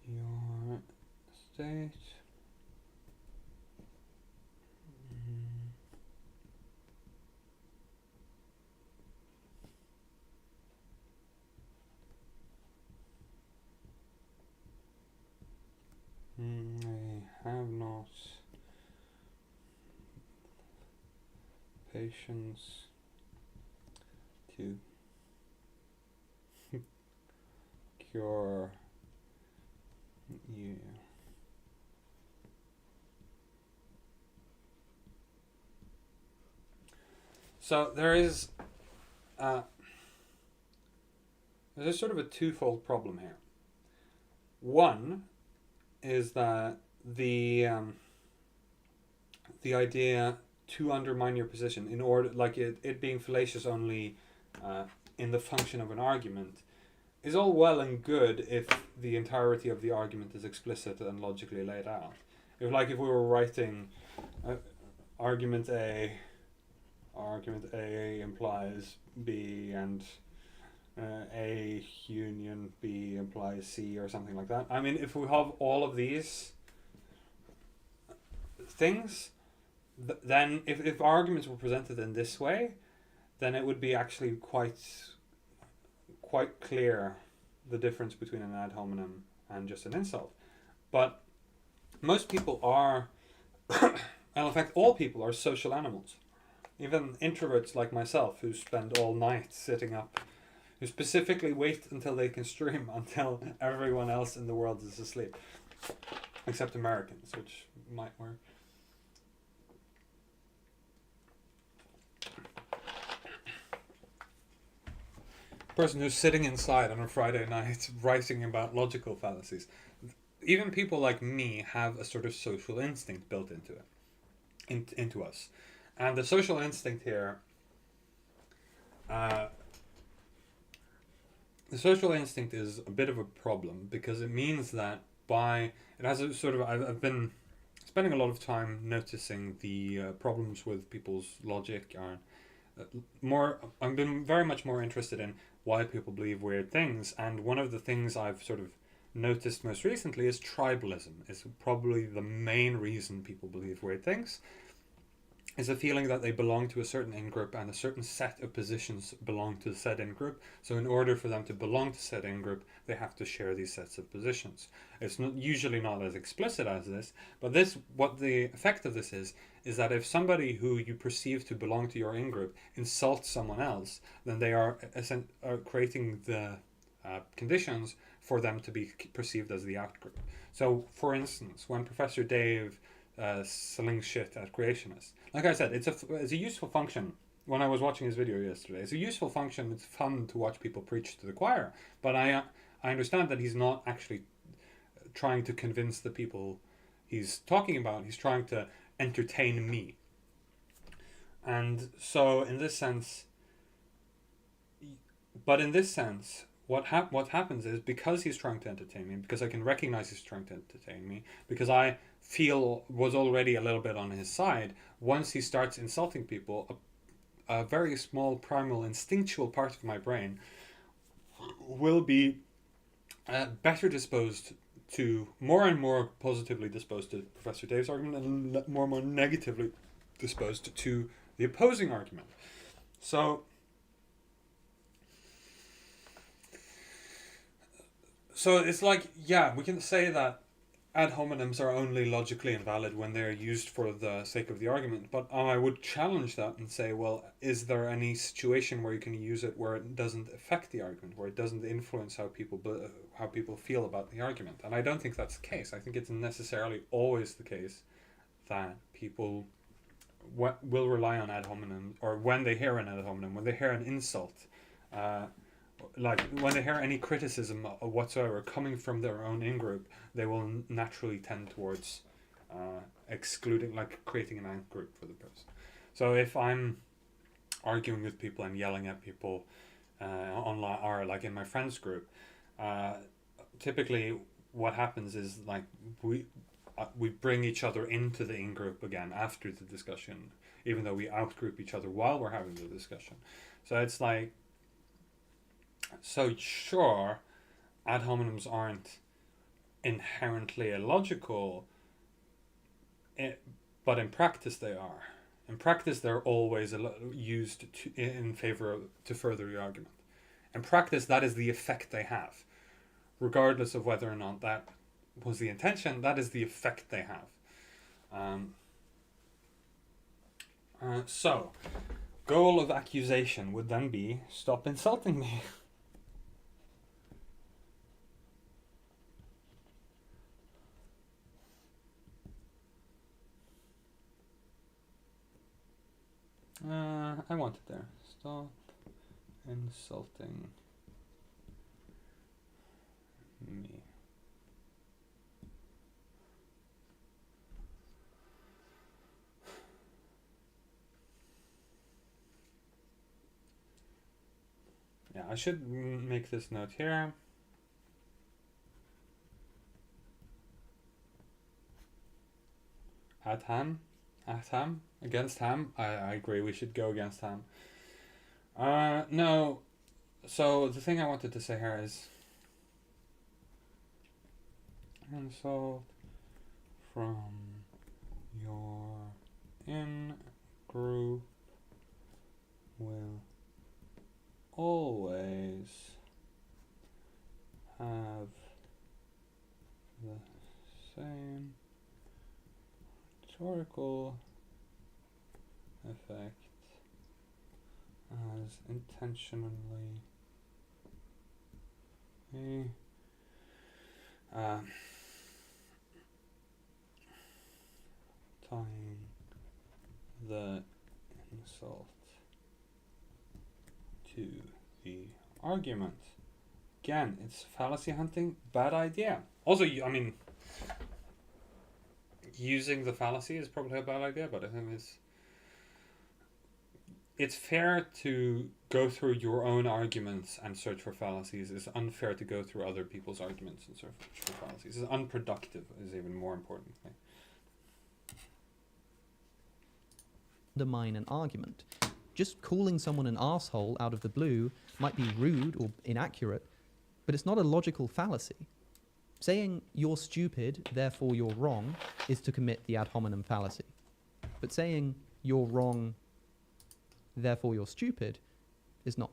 Your state. I have not patience to cure you. So there's sort of a twofold problem here. One is that the idea to undermine your position in order, like it being fallacious only in the function of an argument, is all well and good if the entirety of the argument is explicit and logically laid out. If we were writing argument A implies B, and A union B implies C, or something like that. I mean, if we have all of these things, then if arguments were presented in this way, then it would be actually quite clear the difference between an ad hominem and just an insult. But most people are, and in fact all people are social animals. Even introverts like myself, who spend all night sitting up, who specifically wait until they can stream until everyone else in the world is asleep. Except Americans, which might work. Person who's sitting inside on a Friday night writing about logical fallacies. Even people like me have a sort of social instinct built into it, into us. And the social instinct here, the social instinct is a bit of a problem, because it means that it has a sort of, I've been spending a lot of time noticing the problems with people's logic, I've been very much more interested in why people believe weird things, and one of the things I've sort of noticed most recently is tribalism. Is probably the main reason people believe weird things, is a feeling that they belong to a certain in-group and a certain set of positions belong to the said in-group. So in order for them to belong to said in-group, they have to share these sets of positions. It's usually not as explicit as this, but what the effect of this is that if somebody who you perceive to belong to your in-group insults someone else, then they are creating the conditions for them to be perceived as the out-group. So, for instance, when Professor Dave slings shit at creationists, like I said, it's a useful function. When I was watching his video yesterday, it's a useful function. It's fun to watch people preach to the choir. But I understand that he's not actually trying to convince the people he's talking about. He's trying to entertain me. And so, in this sense, what happens is, because he's trying to entertain me, because I can recognize he's trying to entertain me, because I feel was already a little bit on his side, once he starts insulting people, a very small primal instinctual part of my brain will be better disposed to, more and more positively disposed to Professor Dave's argument, and more and more negatively disposed to the opposing argument. So it's like, yeah, we can say that ad hominems are only logically invalid when they're used for the sake of the argument, but I would challenge that and say, well, is there any situation where you can use it where it doesn't affect the argument, where it doesn't influence how people feel about the argument? And I don't think that's the case. I think it's necessarily always the case that people will rely on ad hominem, or when they hear an ad hominem, when they hear an insult, like when they hear any criticism whatsoever coming from their own in-group, they will naturally tend towards excluding, like creating an out-group for the person. So if I'm arguing with people and yelling at people online, or like in my friends group, typically what happens is, like, we bring each other into the in-group again after the discussion, even though we out-group each other while we're having the discussion. So it's like, so sure, ad hominems aren't inherently illogical, but in practice they are. In practice, they're always used in favor to further the argument. In practice, that is the effect they have. Regardless of whether or not that was the intention, that is the effect they have. So, goal of accusation would then be, stop insulting me. I want it there. Stop insulting me. Yeah, I should make this note here. At ham? Against ham? I agree, we should go against ham. No, so the thing I wanted to say here is, insult from your in-group will always have the same rhetorical effect as intentionally tying the insult to the argument. Again, it's fallacy hunting, bad idea. Also, I mean, using the fallacy is probably a bad idea, but I think it's fair to go through your own arguments and search for fallacies. It's unfair to go through other people's arguments and search for fallacies. It's unproductive, is even more important thing. Undermine an argument. Just calling someone an arsehole out of the blue might be rude or inaccurate, but it's not a logical fallacy. Saying you're stupid, therefore you're wrong, is to commit the ad hominem fallacy. But saying you're wrong, therefore you're stupid, is not.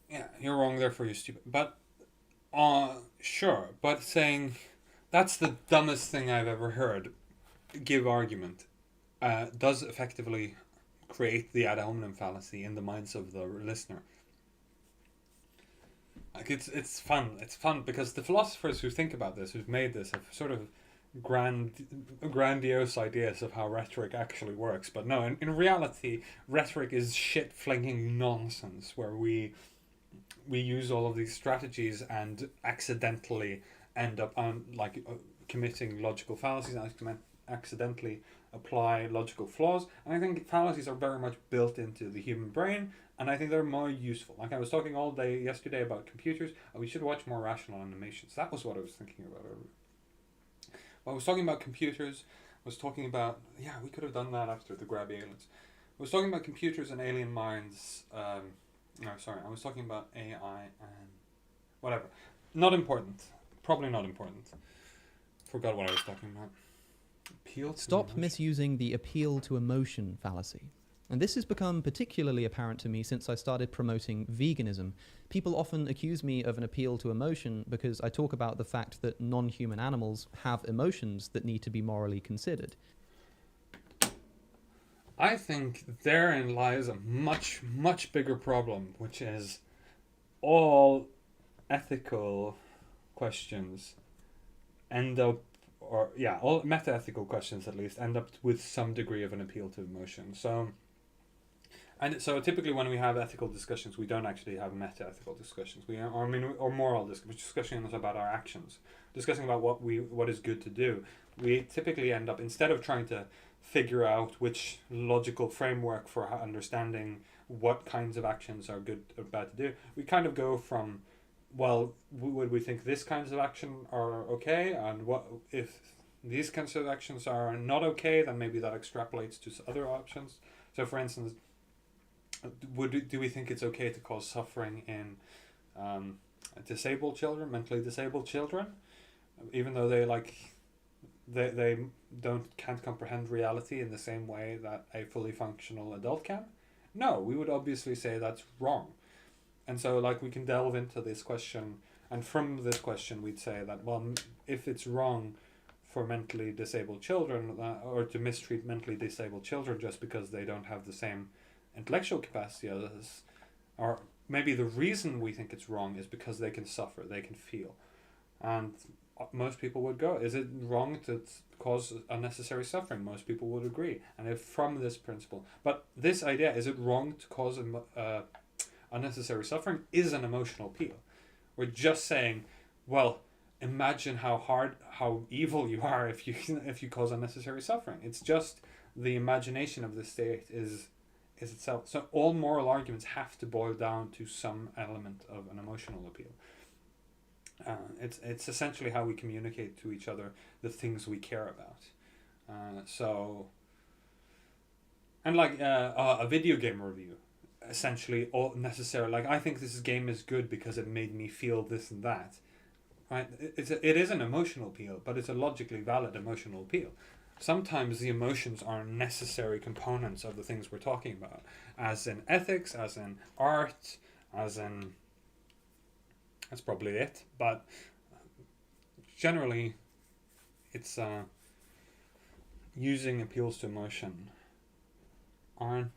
Yeah, you're wrong, therefore you're stupid. But, sure, but saying that's the dumbest thing I've ever heard, give argument, does effectively create the ad hominem fallacy in the minds of the listener. Like it's fun. It's fun because the philosophers who think about this, who've made this, have sort of grandiose ideas of how rhetoric actually works. But no, in reality, rhetoric is shit flinging nonsense where we use all of these strategies and accidentally end up on committing logical fallacies and accidentally apply logical flaws. And I think fallacies are very much built into the human brain, and I think they're more useful. Like I was talking all day yesterday about computers. We should watch more rational animations. That was what I was thinking about earlier. I was talking about computers. I was talking about, yeah, we could have done that after the grabby aliens. I was talking about computers and alien minds. No, sorry, I was talking about AI and whatever. Not important. Probably not important. Forgot what I was talking about. Appeal to Stop emotion. misusing the appeal to emotion fallacy. And this has become particularly apparent to me since I started promoting veganism. People often accuse me of an appeal to emotion because I talk about the fact that non-human animals have emotions that need to be morally considered. I think therein lies a much, much bigger problem, which is all ethical questions end up, all meta-ethical questions at least, end up with some degree of an appeal to emotion. So typically when we have ethical discussions, we don't actually have meta-ethical discussions. Or moral discussions about our actions, discussing about what is good to do. We typically end up, instead of trying to figure out which logical framework for understanding what kinds of actions are good or bad to do, we kind of go from, well, would we think this kinds of action are okay, and what if these kinds of actions are not okay, then maybe that extrapolates to other options. So for instance, do we think it's okay to cause suffering in disabled children, mentally disabled children, even though they can't comprehend reality in the same way that a fully functional adult can? No, we would obviously say that's wrong. And so we can delve into this question, and from this question we'd say that, well, if it's wrong for mentally disabled children, or to mistreat mentally disabled children just because they don't have the same intellectual capacity as, or maybe the reason we think it's wrong is because they can suffer, they can feel. And most people would go, is it wrong to cause unnecessary suffering? Most people would agree. And if from this principle, but this idea, is it wrong to cause unnecessary suffering, is an emotional appeal. We're just saying, well, imagine how evil you are if you cause unnecessary suffering. It's just the imagination of the state is itself. So all moral arguments have to boil down to some element of an emotional appeal. It's essentially how we communicate to each other the things we care about. A video game review, essentially all necessary. I think this game is good because it made me feel this and that. Right? It is an emotional appeal, but it's a logically valid emotional appeal. Sometimes the emotions are necessary components of the things we're talking about, as in ethics, as in art, as in... That's probably it, but generally it's using appeals to emotion are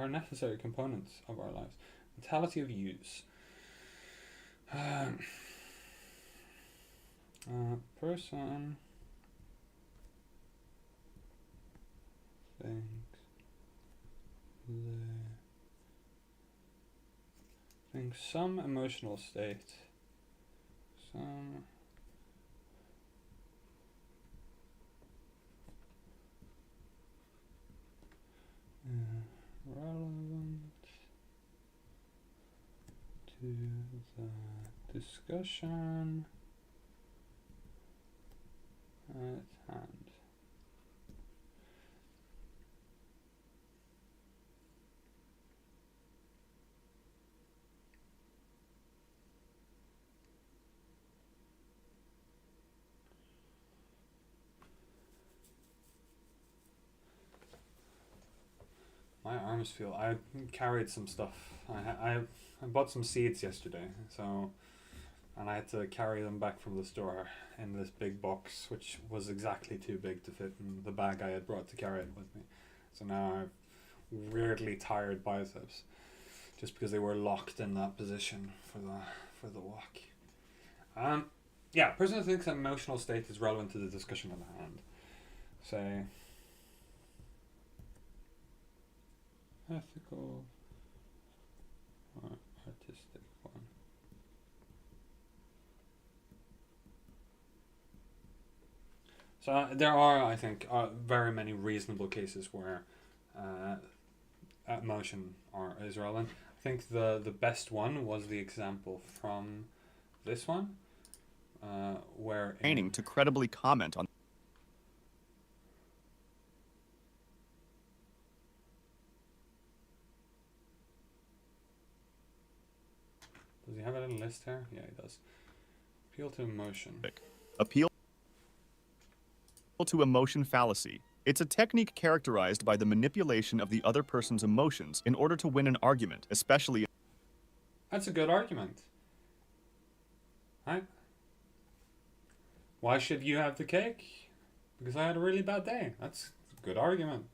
necessary components of our lives. Mentality of use. Person thinks some emotional state, some relevant to the discussion at hand. My arms feel... I carried some stuff. I bought some seeds yesterday, and I had to carry them back from the store in this big box, which was exactly too big to fit in the bag I had brought to carry it with me. So now I have weirdly tired biceps. just because they were locked in that position for the walk. Yeah, a person who thinks an emotional state is relevant to the discussion at hand. Say, ethical or artistic one. So there are, I think, very many reasonable cases where emotion is relevant. I think the best one was the example from this one, where Training to credibly comment on. Does he have it in a list here? Yeah, he does. Appeal to emotion. Appeal to emotion fallacy. It's a technique characterized by the manipulation of the other person's emotions in order to win an argument, especially. That's a good argument. Right? Why should you have the cake? Because I had a really bad day. That's a good argument.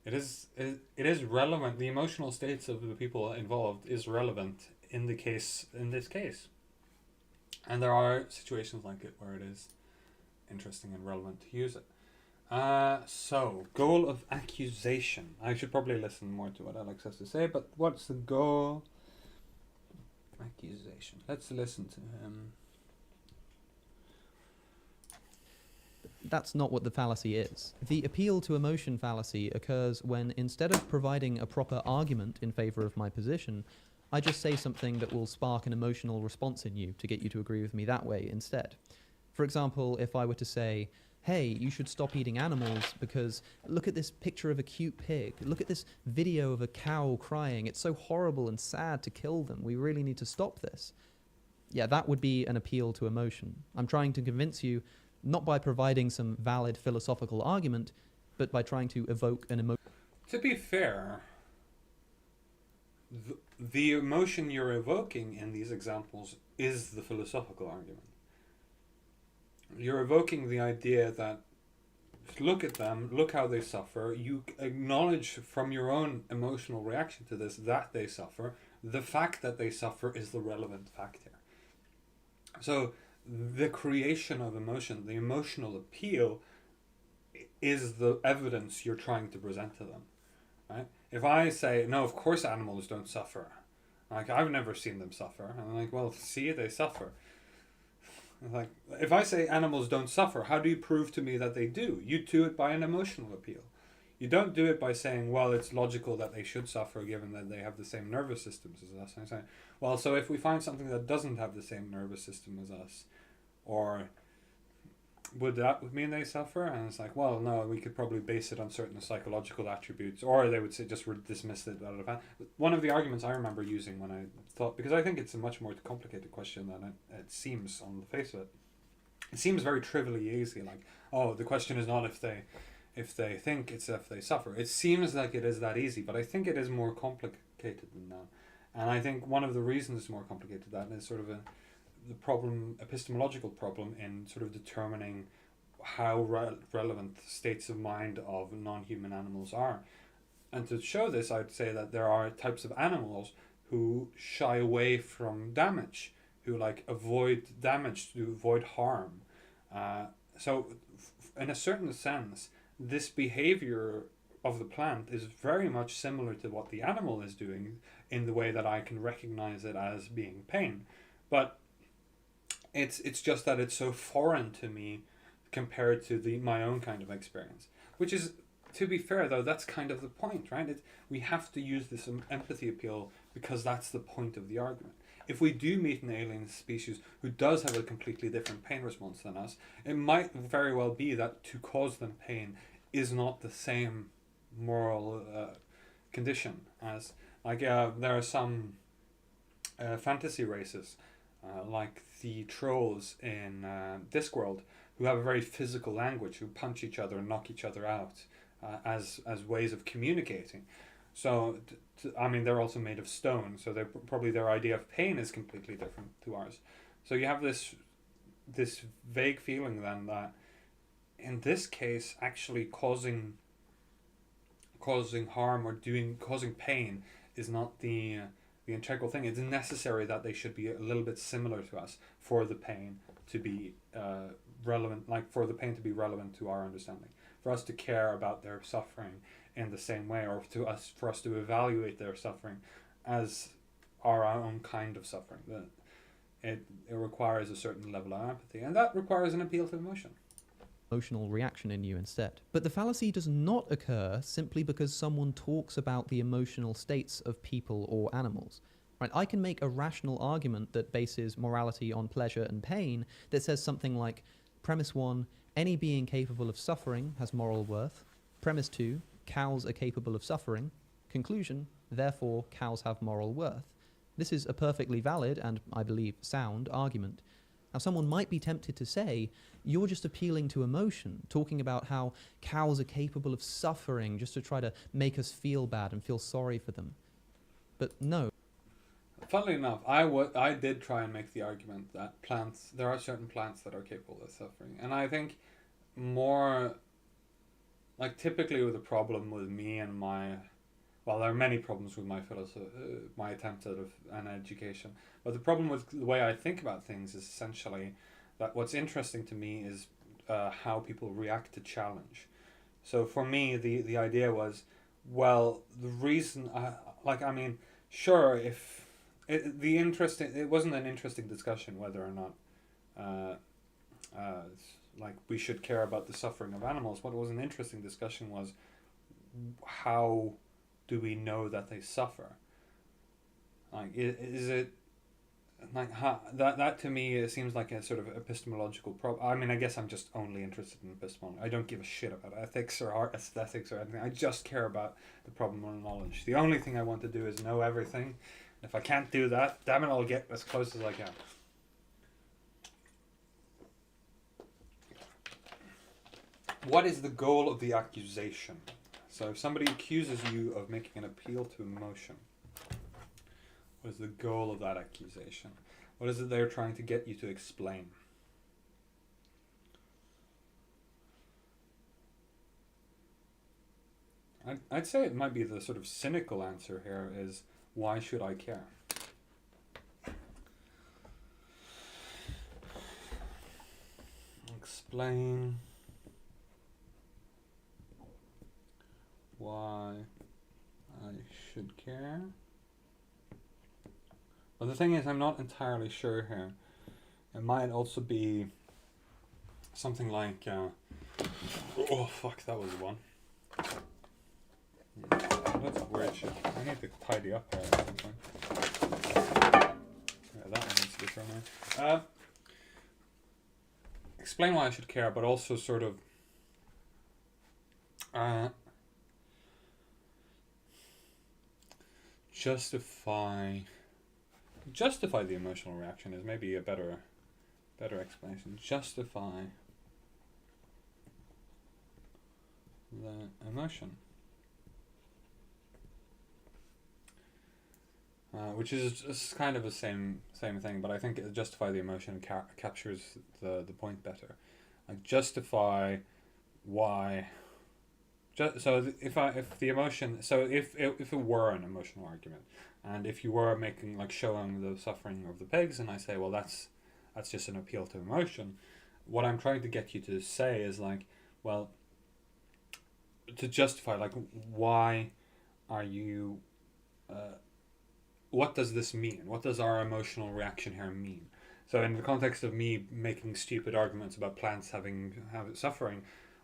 It is relevant. The emotional states of the people involved is relevant in this case. And there are situations like it where it is interesting and relevant to use it. So, goal of accusation. I should probably listen more to what Alex has to say, but what's the goal? Accusation. Let's listen to him. That's not what the fallacy is. The appeal to emotion fallacy occurs when, instead of providing a proper argument in favor of my position, I just say something that will spark an emotional response in you to get you to agree with me that way instead. For example, if I were to say, hey, you should stop eating animals because look at this picture of a cute pig. Look at this video of a cow crying. It's so horrible and sad to kill them. We really need to stop this. Yeah, that would be an appeal to emotion. I'm trying to convince you, not by providing some valid philosophical argument, but by trying to evoke an emotion. To be fair, the emotion you're evoking in these examples is the philosophical argument. You're evoking the idea that look at them, look how they suffer. You acknowledge from your own emotional reaction to this that they suffer. The fact that they suffer is the relevant fact here. So the creation of emotion, the emotional appeal, is the evidence you're trying to present to them, right? If I say, no, of course animals don't suffer. Like, I've never seen them suffer. And I'm like, well, see, they suffer. Like, if I say animals don't suffer, how do you prove to me that they do? You do it by an emotional appeal. You don't do it by saying, well, it's logical that they should suffer given that they have the same nervous systems as us. And I say, well, so if we find something that doesn't have the same nervous system as us, or would that mean they suffer? And it's like, well, no, we could probably base it on certain psychological attributes, or they would say just dismiss it out of hand. One of the arguments I remember using when I thought, because I think it's a much more complicated question than it seems on the face of it. It seems very trivially easy, like, oh, the question is not if they think, it's if they suffer. It seems like it is that easy, but I think it is more complicated than that. And I think one of the reasons it's more complicated than that is sort of the epistemological problem in sort of determining how relevant states of mind of non-human animals are. And to show this, I'd say that there are types of animals who shy away from damage, who avoid damage, to avoid harm. So in a certain sense, this behavior of the plant is very much similar to what the animal is doing in the way that I can recognize it as being pain. But it's just that it's so foreign to me compared to my own kind of experience. Which is, to be fair though, that's kind of the point, right? We have to use this empathy appeal because that's the point of the argument. If we do meet an alien species who does have a completely different pain response than us, it might very well be that to cause them pain is not the same moral condition as, there are some fantasy races, like the trolls in Discworld, who have a very physical language, who punch each other and knock each other out as ways of communicating. So, they're also made of stone, so probably their idea of pain is completely different to ours. So you have this vague feeling then that in this case, actually causing harm or causing pain is not the integral thing. It's necessary that they should be a little bit similar to us for the pain to be relevant, like for the pain to be relevant to our understanding, for us to care about their suffering in the same way, or for us to evaluate their suffering as our own kind of suffering. It requires a certain level of empathy, and that requires an appeal to emotion. Emotional reaction in you instead. But the fallacy does not occur simply because someone talks about the emotional states of people or animals. Right? I can make a rational argument that bases morality on pleasure and pain that says something like, premise 1, any being capable of suffering has moral worth. Premise 2, cows are capable of suffering. Conclusion, therefore cows have moral worth. This is a perfectly valid and, I believe, sound argument. Now, someone might be tempted to say, you're just appealing to emotion, talking about how cows are capable of suffering just to try to make us feel bad and feel sorry for them. But no. Funnily enough, I did try and make the argument that there are certain plants that are capable of suffering. And I think more, like typically with the problem with me and well, there are many problems with my my attempts at an education. But the problem with the way I think about things is essentially that what's interesting to me is how people react to challenge. So for me, the idea was, well, the reason, sure, if it wasn't an interesting discussion whether or not like we should care about the suffering of animals. What was an interesting discussion was, how do we know that they suffer? Like, is it like that to me, it seems like a sort of epistemological problem. I mean, I guess I'm just only interested in epistemology. I don't give a shit about ethics or art aesthetics or anything. I just care about the problem of knowledge. The only thing I want to do is know everything. If I can't do that, damn it, I'll get as close as I can. What is the goal of the accusation? So if somebody accuses you of making an appeal to emotion, what is the goal of that accusation? What is it they're trying to get you to explain? I'd say it might be the sort of cynical answer here is, why should I care? Explain why I should care. But the thing is, I'm not entirely sure here. It might also be something like, oh fuck, that was one. That's weird shit. I need to tidy up here at some point. Yeah, that one needs to be thrown out. Explain why I should care, but also sort of justify the emotional reaction is maybe a better explanation. Justify the emotion, which is just kind of the same thing, but I think justify the emotion captures the point better. Like, justify why. So if it were an emotional argument, and if you were making, like, showing the suffering of the pigs, and I say, well, that's just an appeal to emotion, what I'm trying to get you to say is, like, well, to justify, like, why are you, what does this mean? What does our emotional reaction here mean? So in the context of me making stupid arguments about plants having suffering,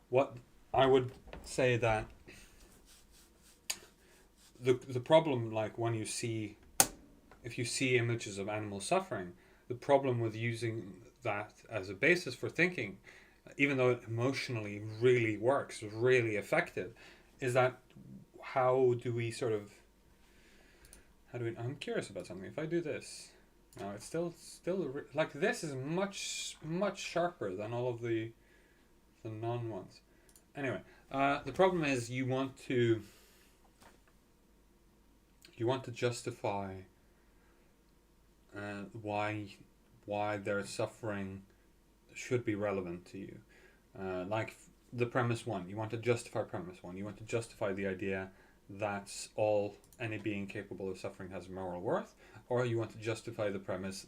what I would say that the problem, like, when if you see images of animals suffering, the problem with using that as a basis for thinking, even though it emotionally really works, really effective, is that I'm curious about something. If I do this, now it's still like, this is much sharper than all of the non ones. Anyway, the problem is you want to justify why their suffering should be relevant to you. Like the premise one, you want to justify premise one. You want to justify the idea that's all any being capable of suffering has moral worth, or you want to justify the premise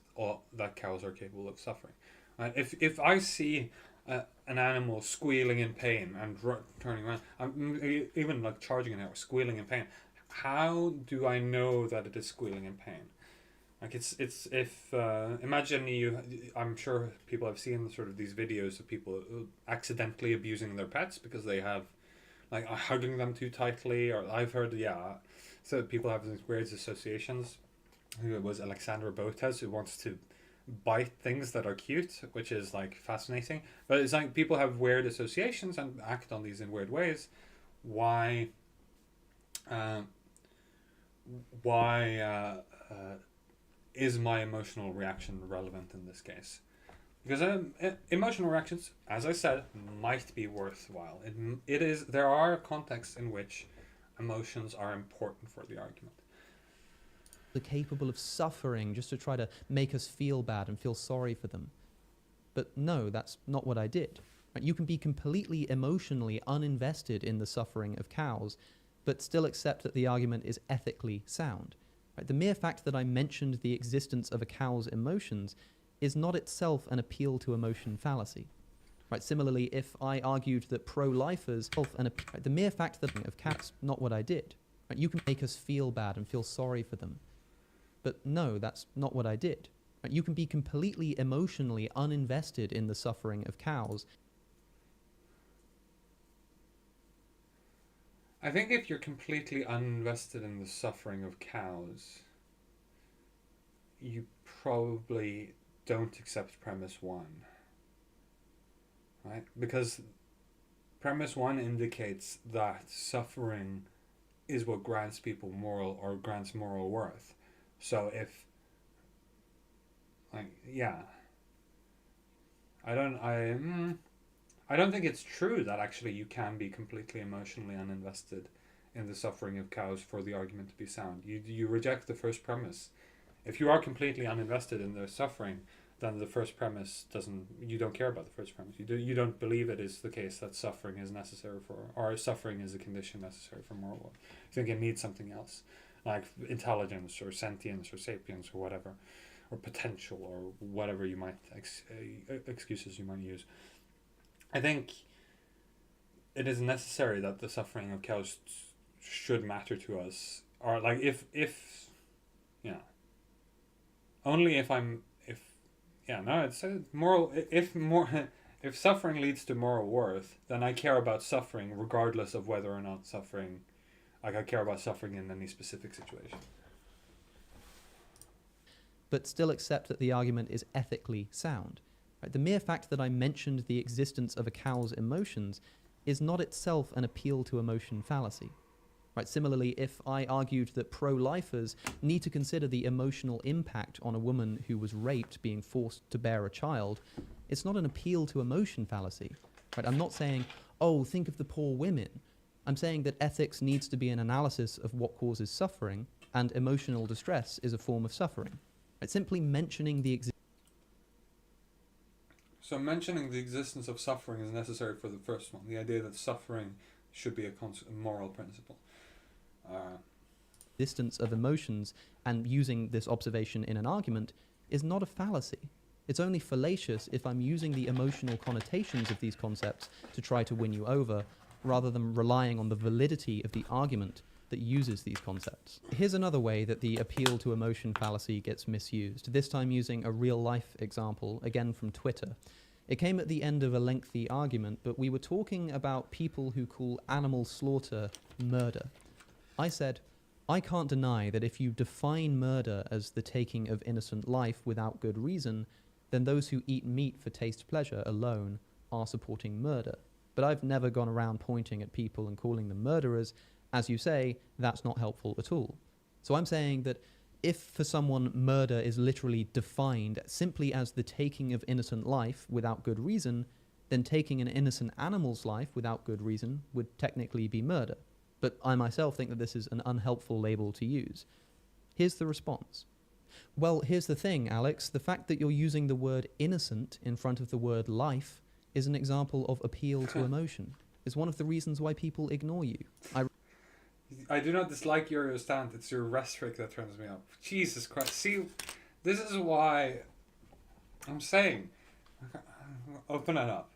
that cows are capable of suffering. If I see an animal squealing in pain and turning around, even like charging an hour, squealing in pain, how do I know that it is squealing in pain? Like it's if imagine I'm sure people have seen sort of these videos of people accidentally abusing their pets because they have like hugging them too tightly, or I've heard so people have these weird associations. I think it was Alexandra Botes who wants to bite things that are cute, which is like fascinating. But it's like people have weird associations and act on these in weird ways. Why? Why is my emotional reaction relevant in this case? Because emotional reactions, as I said, might be worthwhile. It is. There are contexts in which emotions are important for the argument. They're capable of suffering just to try to make us feel bad and feel sorry for them. But no, that's not what I did. Right? You can be completely emotionally uninvested in the suffering of cows, but still accept that the argument is ethically sound. Right? The mere fact that I mentioned the existence of a cow's emotions is not itself an appeal to emotion fallacy. Right? Similarly, if I argued that pro-lifers, the mere fact that of cats, not what I did. Right? You can make us feel bad and feel sorry for them. But no, that's not what I did. Right? You can be completely emotionally uninvested in the suffering of cows. I think if you're completely uninvested in the suffering of cows, you probably don't accept premise one. Right? Because premise one indicates that suffering is what grants people grants moral worth. So if, like, yeah, I don't think it's true that actually you can be completely emotionally uninvested in the suffering of cows for the argument to be sound. You reject the first premise. If you are completely uninvested in their suffering, then the first premise you don't care about the first premise. You don't believe it is the case that suffering is necessary or suffering is a condition necessary for moral worth. You think it needs something else, like intelligence or sentience or sapience or whatever, or potential or whatever you might excuses you might use. I think it is necessary that the suffering of cows should matter to us, or like if only if it's moral. If suffering leads to moral worth, then I care about suffering regardless of whether or not suffering, like I care about suffering in any specific situation. But still accept that the argument is ethically sound. Right? The mere fact that I mentioned the existence of a cow's emotions is not itself an appeal to emotion fallacy. Right? Similarly, if I argued that pro-lifers need to consider the emotional impact on a woman who was raped being forced to bear a child, it's not an appeal to emotion fallacy. Right? I'm not saying, oh, think of the poor women. I'm saying that ethics needs to be an analysis of what causes suffering, and emotional distress is a form of suffering. Right? Simply mentioning the So mentioning the existence of suffering is necessary for the first one. The idea that suffering should be a moral principle. existence of emotions and using this observation in an argument is not a fallacy. It's only fallacious if I'm using the emotional connotations of these concepts to try to win you over, rather than relying on the validity of the argument that uses these concepts. Here's another way that the appeal to emotion fallacy gets misused, this time using a real-life example, again from Twitter. It came at the end of a lengthy argument, but we were talking about people who call animal slaughter murder. I said, I can't deny that if you define murder as the taking of innocent life without good reason, then those who eat meat for taste pleasure alone are supporting murder. But I've never gone around pointing at people and calling them murderers. As you say, that's not helpful at all. So I'm saying that if for someone murder is literally defined simply as the taking of innocent life without good reason, then taking an innocent animal's life without good reason would technically be murder. But I myself think that this is an unhelpful label to use. Here's the response. Well, here's the thing, Alex. The fact that you're using the word innocent in front of the word life is an example of appeal to emotion. It's one of the reasons why people ignore you. I do not dislike your stance. It's your rhetoric that turns me off. Jesus Christ. See, this is why I'm saying, open it up.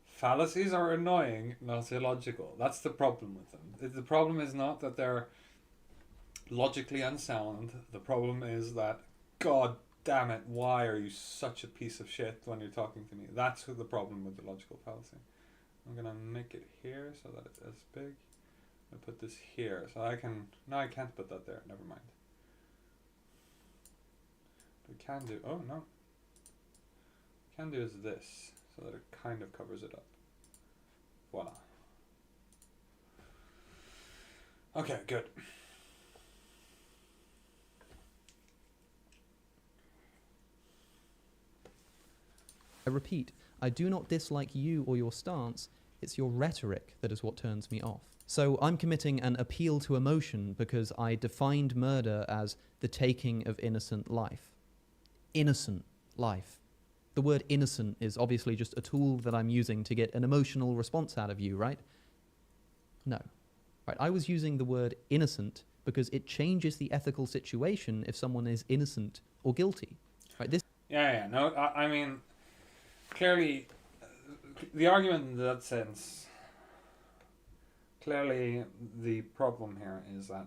Fallacies are annoying, not illogical. That's the problem with them. The problem is not that they're logically unsound. The problem is that, God damn it, why are you such a piece of shit when you're talking to me? That's the problem with the logical fallacy. I'm gonna make it here so that it's as big. I put this here so I can. No, I can't put that there. Never mind. What we can do. Oh no. What we can do is this so that it kind of covers it up. Voila. Okay, good. I repeat, I do not dislike you or your stance. It's your rhetoric that is what turns me off. So I'm committing an appeal to emotion because I defined murder as the taking of innocent life. Innocent life. The word innocent is obviously just a tool that I'm using to get an emotional response out of you, right? No. Right, I was using the word innocent because it changes the ethical situation if someone is innocent or guilty. Right, this Yeah. No, I mean, clearly, the argument in that sense, clearly the problem here is that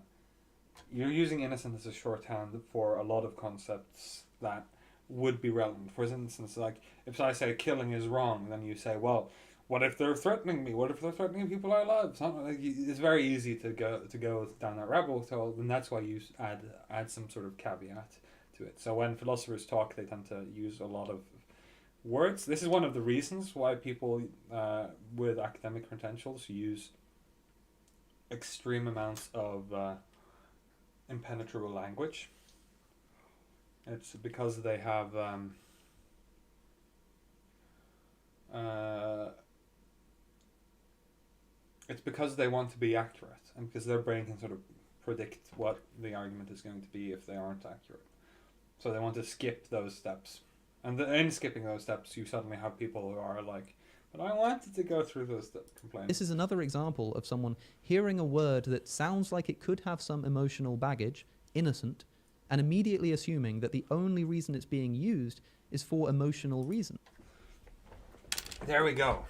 you're using innocent as a shorthand for a lot of concepts that would be relevant. For instance, like, if I say killing is wrong, then you say, well, what if they're threatening me? What if they're threatening people I love? It's very easy to go down that rabbit hole, and that's why you add some sort of caveat to it. So when philosophers talk, they tend to use a lot of words. This is one of the reasons why people with academic credentials use extreme amounts of impenetrable language. It's because they have it's because they want to be accurate, and because their brain can sort of predict what the argument is going to be if they aren't accurate. So they want to skip those steps. And in skipping those steps, you suddenly have people who are like, but I wanted to go through those steps, complaining. This is another example of someone hearing a word that sounds like it could have some emotional baggage, innocent, and immediately assuming that the only reason it's being used is for emotional reason. There we go.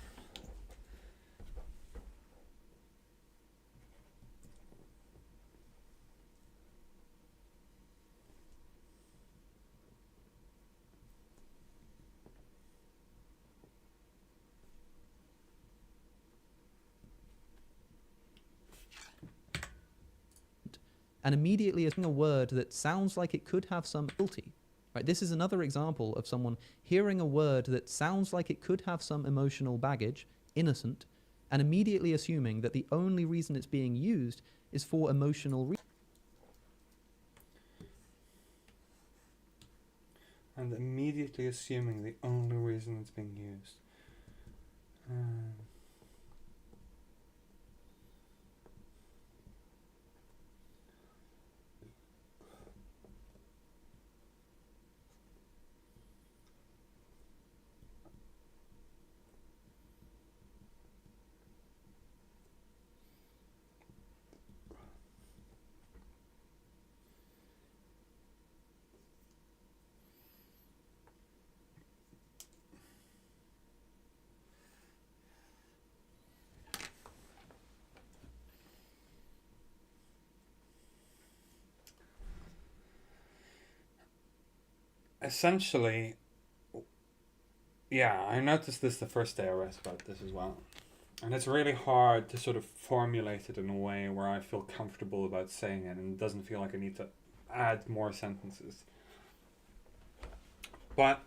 And immediately assuming a word that sounds like it could have some guilty. Right, this is another example of someone hearing a word that sounds like it could have some emotional baggage, innocent, and immediately assuming that the only reason it's being used is for emotional reasons. And immediately assuming the only reason it's being used. Essentially, yeah, I noticed this the first day I read about this as well. And it's really hard to sort of formulate it in a way where I feel comfortable about saying it and it doesn't feel like I need to add more sentences. But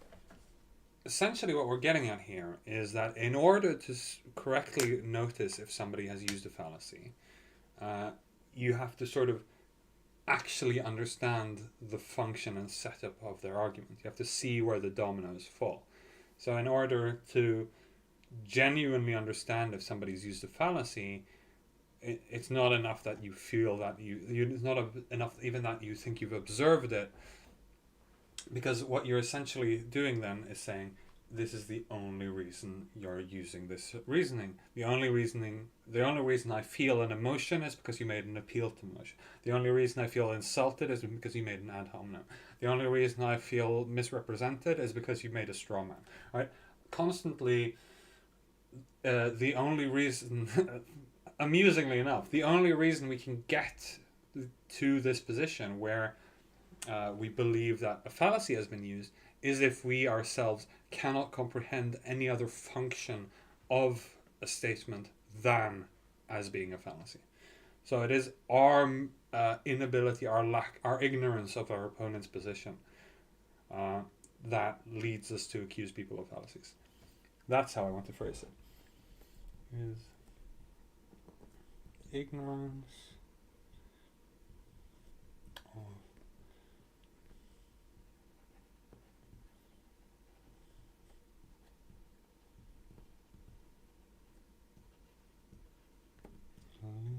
essentially what we're getting at here is that in order to correctly notice if somebody has used a fallacy, you have to sort of actually understand the function and setup of their argument. You have to see where the dominoes fall. So in order to genuinely understand if somebody's used a fallacy, it's not enough that you feel that it's not enough even that you think you've observed it, because what you're essentially doing then is saying, this is the only reason you're using this reasoning. The only reason I feel an emotion is because you made an appeal to emotion. The only reason I feel insulted is because you made an ad hominem. The only reason I feel misrepresented is because you made a straw man. Right? Constantly, the only reason, amusingly enough, the only reason we can get to this position where we believe that a fallacy has been used is if we ourselves cannot comprehend any other function of a statement than as being a fallacy. So it is our inability, our lack, our ignorance of our opponent's position that leads us to accuse people of fallacies. That's how I want to phrase it. Is ignorance of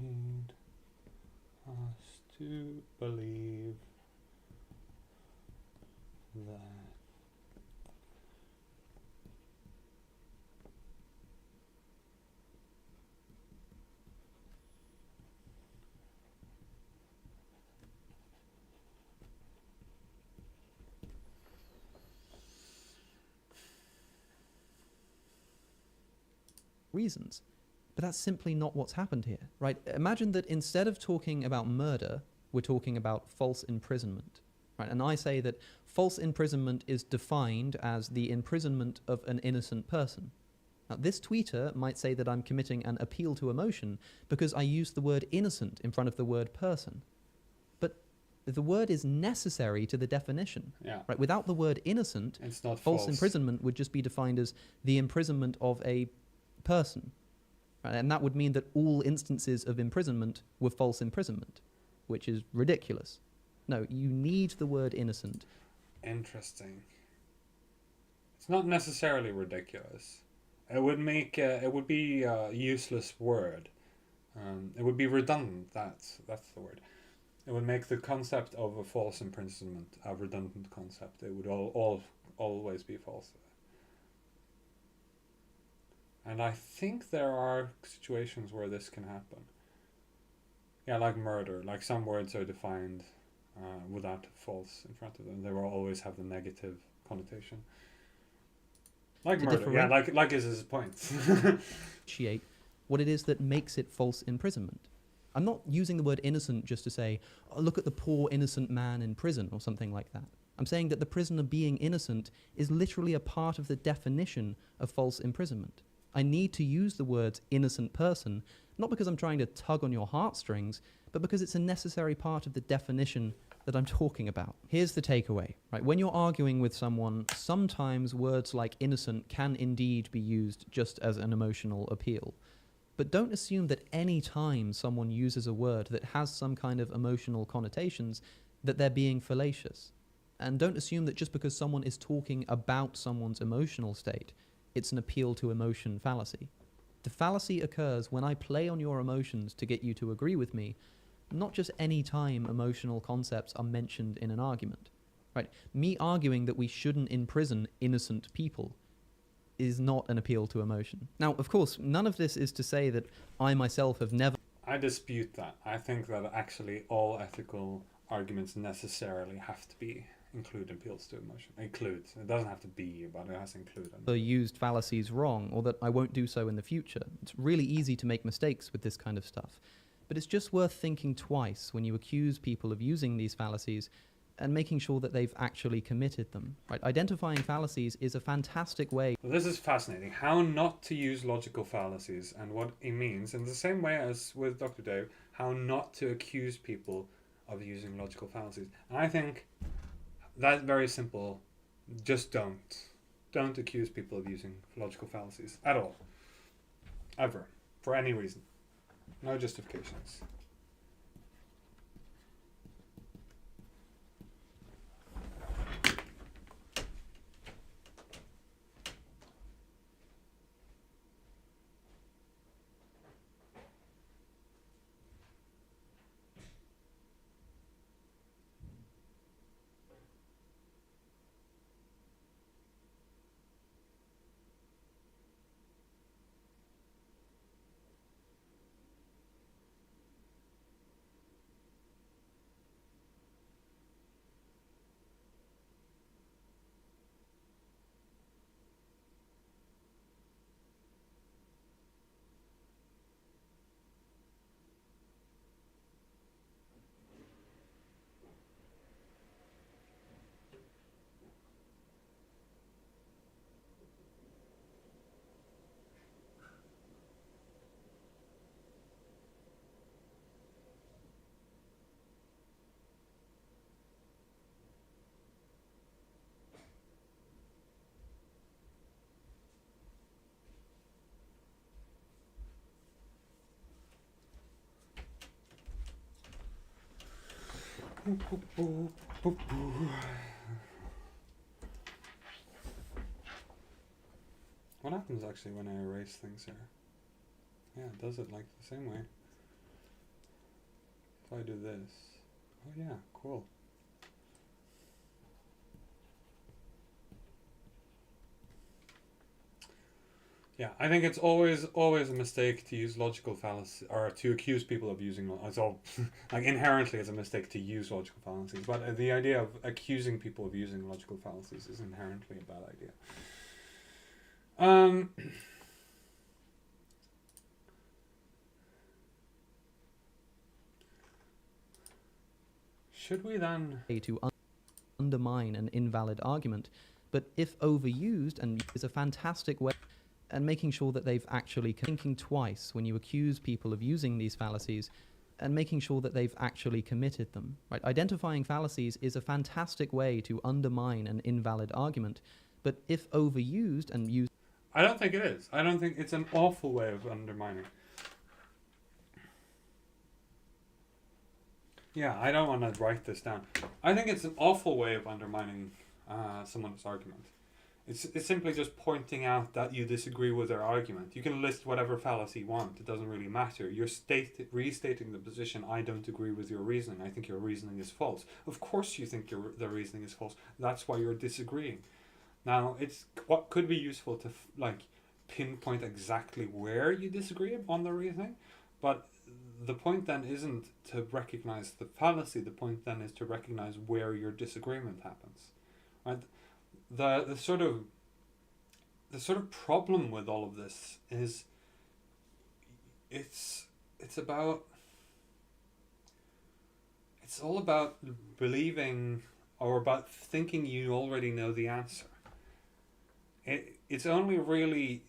lead us to believe that reasons. But that's simply not what's happened here, right? Imagine that instead of talking about murder, we're talking about false imprisonment, right? And I say that false imprisonment is defined as the imprisonment of an innocent person. Now, this tweeter might say that I'm committing an appeal to emotion because I use the word innocent in front of the word person. But the word is necessary to the definition, right? Without the word innocent, it's not false imprisonment would just be defined as the imprisonment of a person. And that would mean that all instances of imprisonment were false imprisonment, which is ridiculous. No, you need the word innocent. Interesting. It's not necessarily ridiculous. It would make it would be a useless word. It would be redundant. That's the word. It would make the concept of a false imprisonment a redundant concept. It would always be false. And I think there are situations where this can happen. Yeah, like murder. Like some words are defined without false in front of them. They will always have the negative connotation. Like murder. Yeah, like is his point. Appreciate what it is that makes it false imprisonment. I'm not using the word innocent just to say, oh, look at the poor innocent man in prison or something like that. I'm saying that the prisoner being innocent is literally a part of the definition of false imprisonment. I need to use the words innocent person, not because I'm trying to tug on your heartstrings, but because it's a necessary part of the definition that I'm talking about. Here's the takeaway, right? When you're arguing with someone, sometimes words like innocent can indeed be used just as an emotional appeal. But don't assume that any time someone uses a word that has some kind of emotional connotations, that they're being fallacious. And don't assume that just because someone is talking about someone's emotional state, it's an appeal to emotion fallacy. The fallacy occurs when I play on your emotions to get you to agree with me, not just any time emotional concepts are mentioned in an argument. Right? Me arguing that we shouldn't imprison innocent people is not an appeal to emotion. Now, of course, none of this is to say that I myself have never... I dispute that. I think that actually all ethical arguments necessarily have to include appeals to emotion. Includes. It doesn't have to be, but it has to include. Used fallacies wrong, or that I won't do so in the future. It's really easy to make mistakes with this kind of stuff. But it's just worth thinking twice when you accuse people of using these fallacies and making sure that they've actually committed them. Right? Identifying fallacies is a fantastic way. Well, this is fascinating. How not to use logical fallacies and what it means, in the same way as with Dr. Dave, how not to accuse people of using logical fallacies. And I think that's very simple. Just don't. Don't accuse people of using logical fallacies at all. Ever. For any reason. No justifications. What happens actually when I erase things here? Yeah, it does it like the same way. If I do this. Oh yeah, cool. Yeah, I think it's always a mistake to use logical fallacy, or to accuse people of using. It's all like inherently it's a mistake to use logical fallacies. But the idea of accusing people of using logical fallacies is inherently a bad idea. Should we then? To undermine an invalid argument, but if overused and is a fantastic way, and making sure that they've actually thinking twice when you accuse people of using these fallacies, and making sure that they've actually committed them. Right? Identifying fallacies is a fantastic way to undermine an invalid argument, but if overused and used, I don't think it is. I don't think it's an awful way of undermining. Yeah, I don't want to write this down. I think it's an awful way of undermining someone's argument. It's simply just pointing out that you disagree with their argument. You can list whatever fallacy you want. It doesn't really matter. You're restating the position, I don't agree with your reasoning. I think your reasoning is false. Of course you think the reasoning is false. That's why you're disagreeing. Now, it's what could be useful to pinpoint exactly where you disagree on the reasoning, but the point then isn't to recognize the fallacy. The point then is to recognize where your disagreement happens. Right? The sort of problem with all of this is it's all about believing or about thinking you already know the answer. It's only really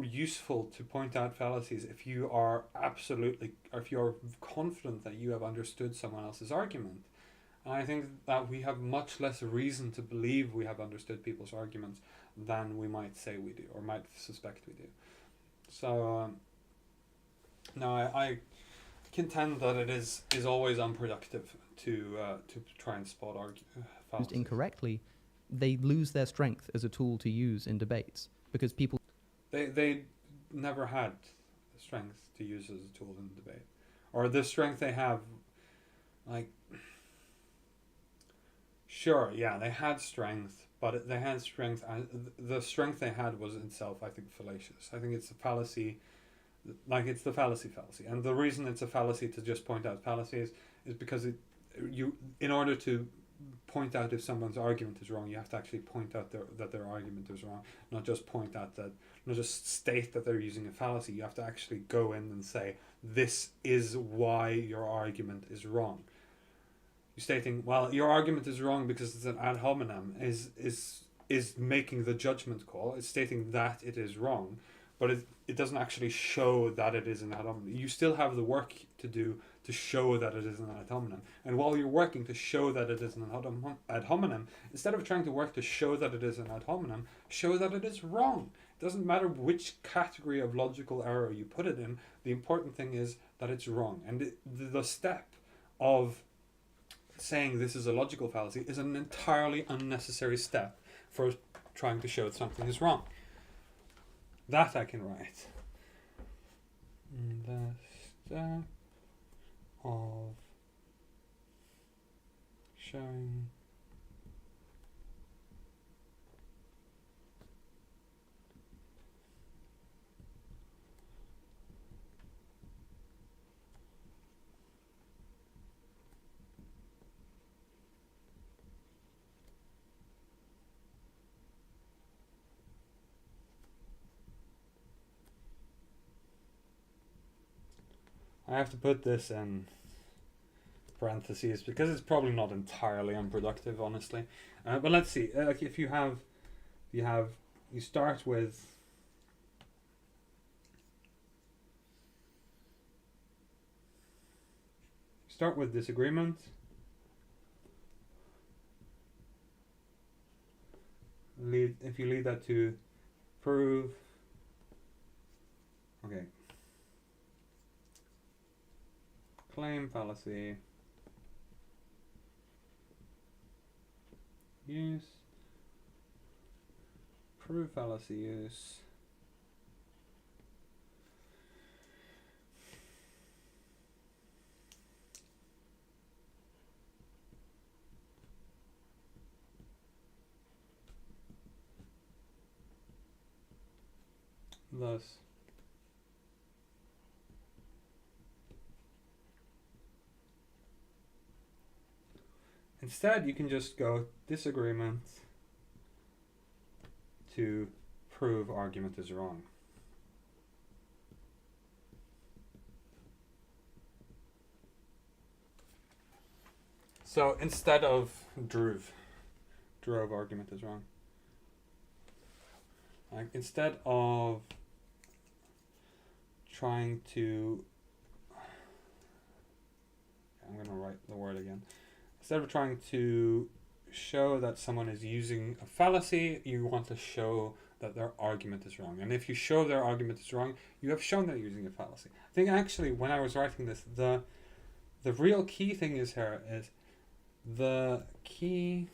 useful to point out fallacies if you are confident that you have understood someone else's argument. And I think that we have much less reason to believe we have understood people's arguments than we might say we do, or might suspect we do. So, no, I contend that it is always unproductive to try and spot fallacies. used incorrectly, they lose their strength as a tool to use in debates, because people They never had the strength to use as a tool in debate, or the strength they have, like. Sure, yeah, they had strength, but they had strength, and the strength they had was itself, I think, fallacious. I think it's a fallacy, like it's the fallacy, and the reason it's a fallacy to just point out fallacies is because in order to point out if someone's argument is wrong, you have to actually point out that their argument is wrong, not just not just state that they're using a fallacy. You have to actually go in and say, this is why your argument is wrong. You're stating, well, your argument is wrong because it's an ad hominem, is making the judgment call. It's stating that it is wrong, but it doesn't actually show that it is an ad hominem. You still have the work to do to show that it is an ad hominem. And while you're working to show that it is an ad hominem, instead of trying to work to show that it is an ad hominem, show that it is wrong. It doesn't matter which category of logical error you put it in. The important thing is that it's wrong. And the step of saying this is a logical fallacy is an entirely unnecessary step for trying to show that something is wrong. That I can write. The step of showing I have to put this in parentheses because it's probably not entirely unproductive, honestly. But let's see. If you start with disagreement. If you lead that to prove. Okay. Claim fallacy. use. Prove fallacy use. Thus, instead you can just go disagreement to prove argument is wrong. So instead of drove argument is wrong. Like instead of trying to, I'm going to write the word again. Instead of trying to show that someone is using a fallacy, you want to show that their argument is wrong. And if you show their argument is wrong, you have shown they're using a fallacy. I think actually when I was writing this, the real key thing is here is the key,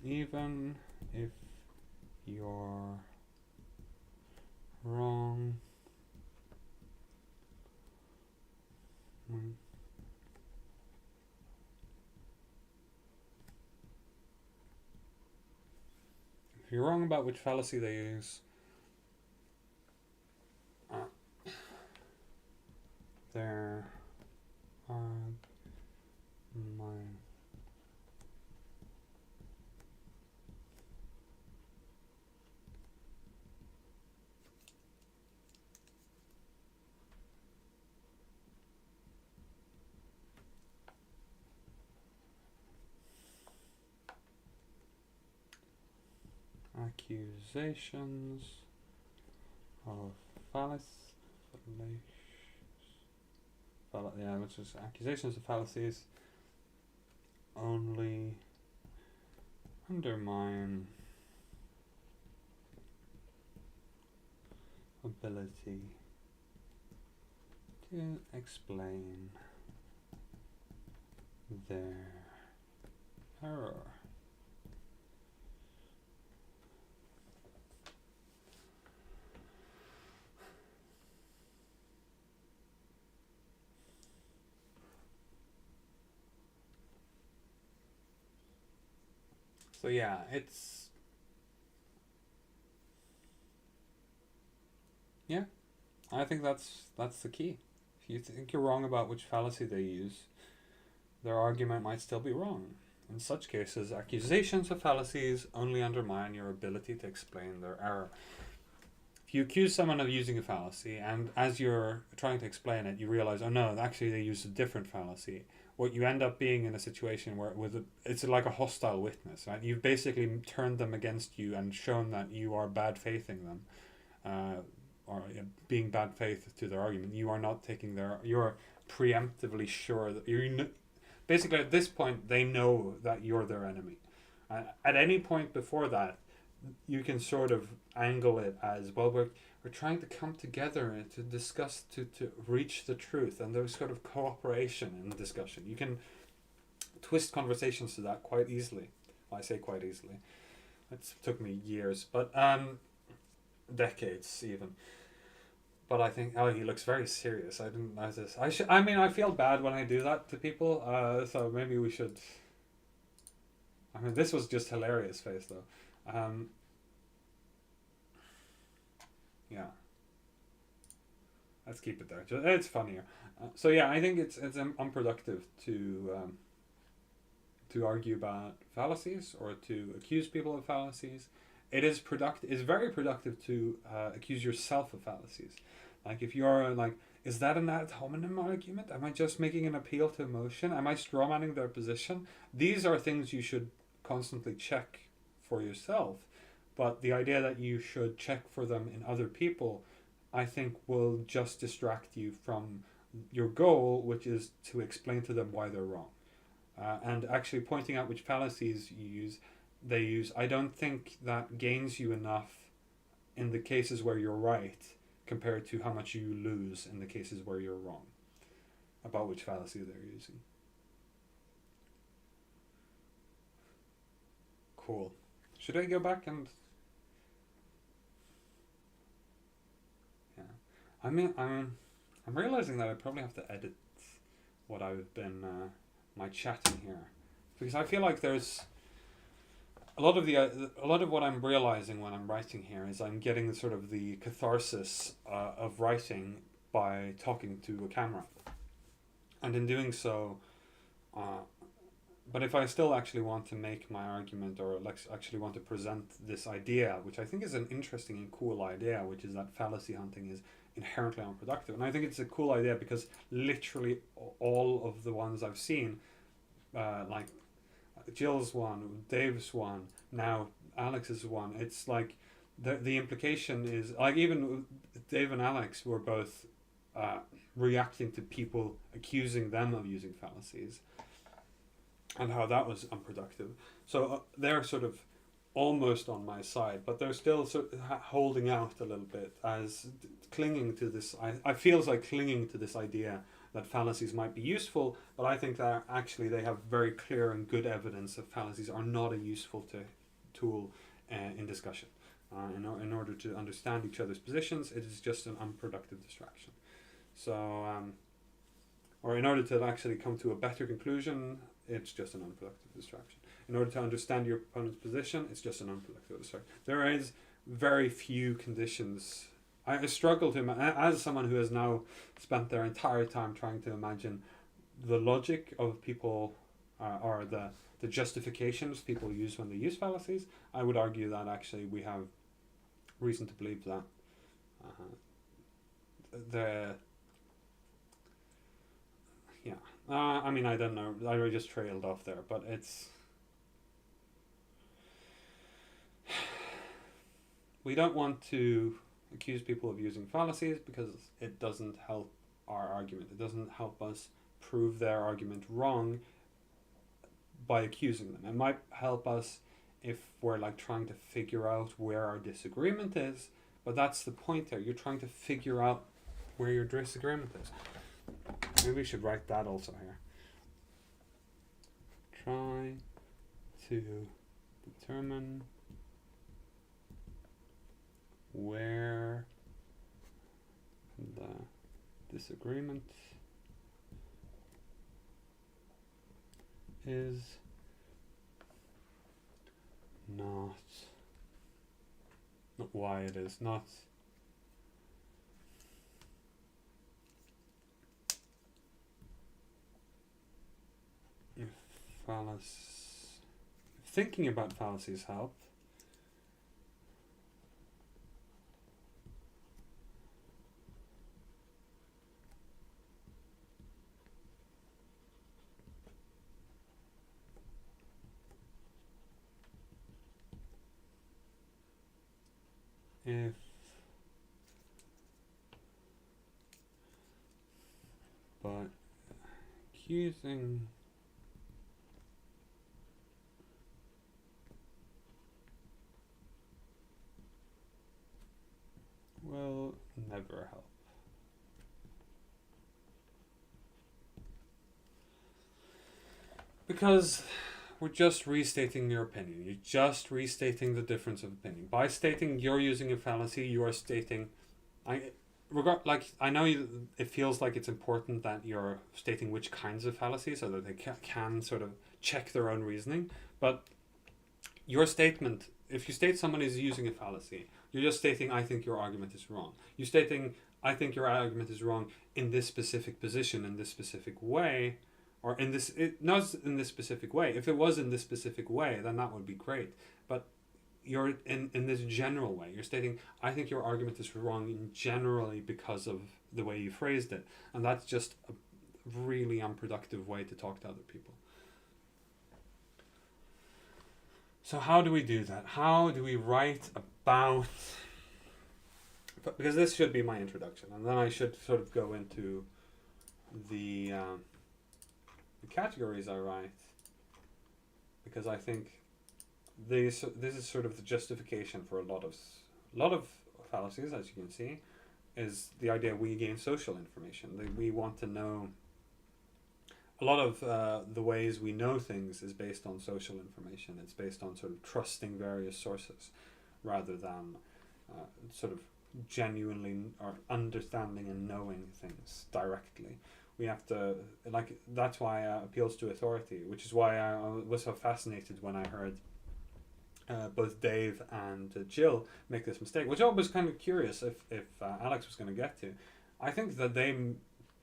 even if you're wrong, if you're wrong about which fallacy they use, there are my accusations of which is accusations of fallacies only undermine ability to explain their error. So yeah, I think that's the key. If you think you're wrong about which fallacy they use, their argument might still be wrong. In such cases, accusations of fallacies only undermine your ability to explain their error. If you accuse someone of using a fallacy, and as you're trying to explain it, you realize, oh no, actually they used a different fallacy. What you end up being in a situation where it's like a hostile witness, right? You've basically turned them against you and shown that you are bad faithing them, or being bad faith to their argument. You are not taking you're preemptively sure that basically at this point they know that you're their enemy. At any point before that, you can sort of angle it as, well, we're trying to come together and to discuss, to reach the truth, and there's sort of cooperation in the discussion. You can twist conversations to that quite easily. Well, I say quite easily. It took me years, but decades even. But I think, oh, he looks very serious. I didn't know this. I feel bad when I do that to people, so maybe we should. I mean, this was just hilarious face though. Yeah. Let's keep it there. It's funnier. So yeah, I think it's unproductive to argue about fallacies or to accuse people of fallacies. It is very productive to accuse yourself of fallacies. Like if you're like, is that an ad hominem argument? Am I just making an appeal to emotion? Am I strawmanning their position? These are things you should constantly check for yourself. But the idea that you should check for them in other people, I think will just distract you from your goal, which is to explain to them why they're wrong. And actually pointing out which fallacies they use, I don't think that gains you enough in the cases where you're right compared to how much you lose in the cases where you're wrong about which fallacy they're using. Cool. Should I go back and... Yeah. I'm realizing that I probably have to edit what I've been, my chatting here. Because I feel like there's... A lot of what I'm realizing when I'm writing here is I'm getting sort of the catharsis of writing by talking to a camera. And in doing so... but if I still actually want to make my argument, or actually want to present this idea, which I think is an interesting and cool idea, which is that fallacy hunting is inherently unproductive. And I think it's a cool idea because literally all of the ones I've seen, like Jill's one, Dave's one, now Alex's one, it's like the implication is, like, even Dave and Alex were both reacting to people accusing them of using fallacies, and how that was unproductive. So they're sort of almost on my side, but they're still sort of holding out a little bit, as clinging to this. I feels like clinging to this idea that fallacies might be useful, but I think that actually they have very clear and good evidence that fallacies are not a useful tool in discussion. In order to understand each other's positions, it is just an unproductive distraction. So, or in order to actually come to a better conclusion, it's just an unproductive distraction. In order to understand your opponent's position, it's just an unproductive distraction. There is very few conditions. I struggle to, as someone who has now spent their entire time trying to imagine the logic of people, or the justifications people use when they use fallacies, I would argue that actually we have reason to believe that I mean, I don't know. I just trailed off there, but it's... We don't want to accuse people of using fallacies because it doesn't help our argument. It doesn't help us prove their argument wrong by accusing them. It might help us if we're like trying to figure out where our disagreement is, but that's the point there. You're trying to figure out where your disagreement is. Maybe we should write that also here. Try to determine where the disagreement is not why it is not thinking about fallacies help. If but accusing will never help. Because we're just restating your opinion. You're just restating the difference of opinion. By stating you're using a fallacy, you are stating... I know it feels like it's important that you're stating which kinds of fallacies so that they can sort of check their own reasoning. But your statement, if you state someone is using a fallacy, you're just stating, I think your argument is wrong. You're stating, I think your argument is wrong in this specific position, in this specific way, or not in this specific way. If it was in this specific way, then that would be great. But you're in this general way. You're stating, I think your argument is wrong generally because of the way you phrased it. And that's just a really unproductive way to talk to other people. So how do we do that? How do we write about... Because this should be my introduction, and then I should sort of go into the categories I write, because I think this is sort of the justification for a lot of fallacies, as you can see, is the idea we gain social information. We want to know a lot of the ways we know things is based on social information. It's based on sort of trusting various sources rather than sort of genuinely or understanding and knowing things directly. We have to, like, that's why appeals to authority, which is why I was so fascinated when I heard both Dave and Jill make this mistake, which I was kind of curious if Alex was going to get to. I think that they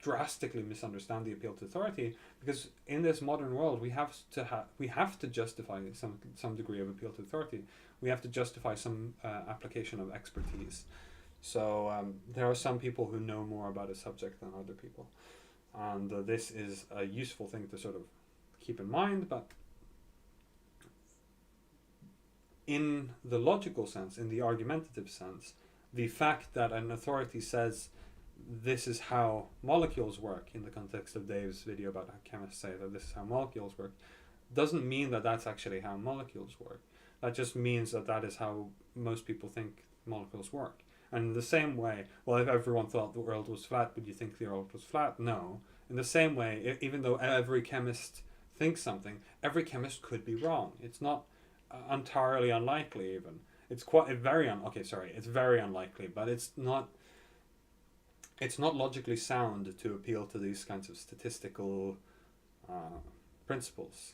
drastically misunderstand the appeal to authority, because in this modern world we have to justify some degree of appeal to authority. We have to justify some application of expertise. So there are some people who know more about a subject than other people, and this is a useful thing to sort of keep in mind. But in the logical sense, in the argumentative sense, the fact that an authority says this is how molecules work, in the context of Dave's video about how chemists say that this is how molecules work, doesn't mean that that's actually how molecules work. That just means that that is how most people think molecules work. And in the same way, well, if everyone thought the world was flat, would you think the world was flat? No. In the same way, even though every chemist thinks something, every chemist could be wrong. It's not entirely unlikely even. It's very unlikely, but it's not logically sound to appeal to these kinds of statistical principles.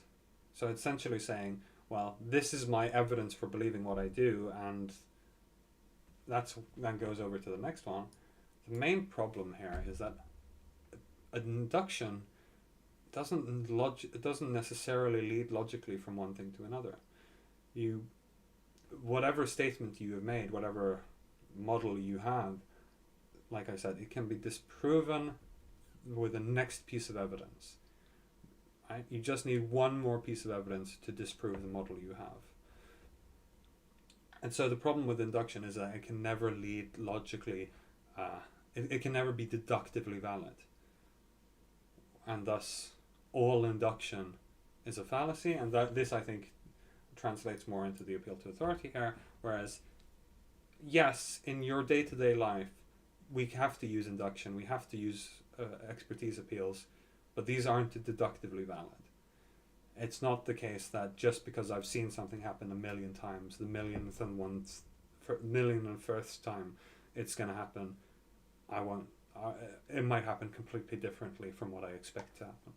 So essentially saying, well, this is my evidence for believing what I do, and that goes over to the next one. The main problem here is that induction doesn't necessarily lead logically from one thing to another. Whatever statement you have made, whatever model you have, like I said, it can be disproven with the next piece of evidence. Right? You just need one more piece of evidence to disprove the model you have. And so the problem with induction is that it can never lead logically, it can never be deductively valid. And thus, all induction is a fallacy, and this, I think, translates more into the appeal to authority here, whereas, yes, in your day-to-day life, we have to use induction, we have to use expertise appeals, but these aren't deductively valid. It's not the case that just because I've seen something happen a million times, the millionth and first time it's going to happen, it might happen completely differently from what I expect to happen.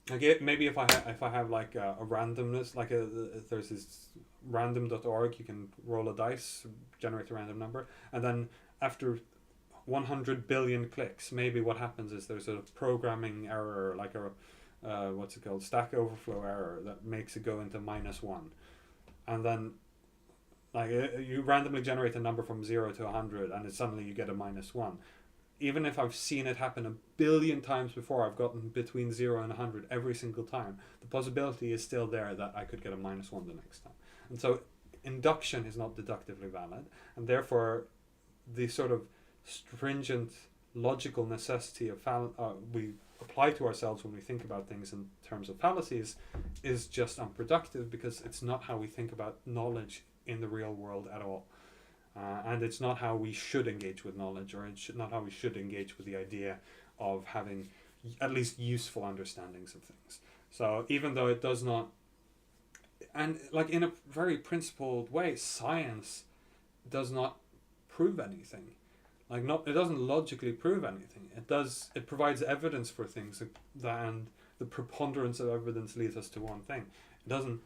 Like maybe if I have like a randomness, like there's this random.org, you can roll a dice, generate a random number, and then after 100 billion clicks, maybe what happens is there's a programming error, like a Stack Overflow error that makes it go into -1, and then like you randomly generate a number from 0 to 100, and suddenly you get a -1. Even if I've seen it happen a billion times before, I've gotten between 0 and 100 every single time, the possibility is still there that I could get a -1 the next time. And so induction is not deductively valid, and therefore the sort of stringent logical necessity of we apply to ourselves when we think about things in terms of fallacies is just unproductive, because it's not how we think about knowledge in the real world at all. And it's not how we should engage with knowledge, or not how we should engage with the idea of having at least useful understandings of things. So even though it does not, and like in a very principled way, science does not prove anything. Like it doesn't logically prove anything. It provides evidence for things, and the preponderance of evidence leads us to one thing. It doesn't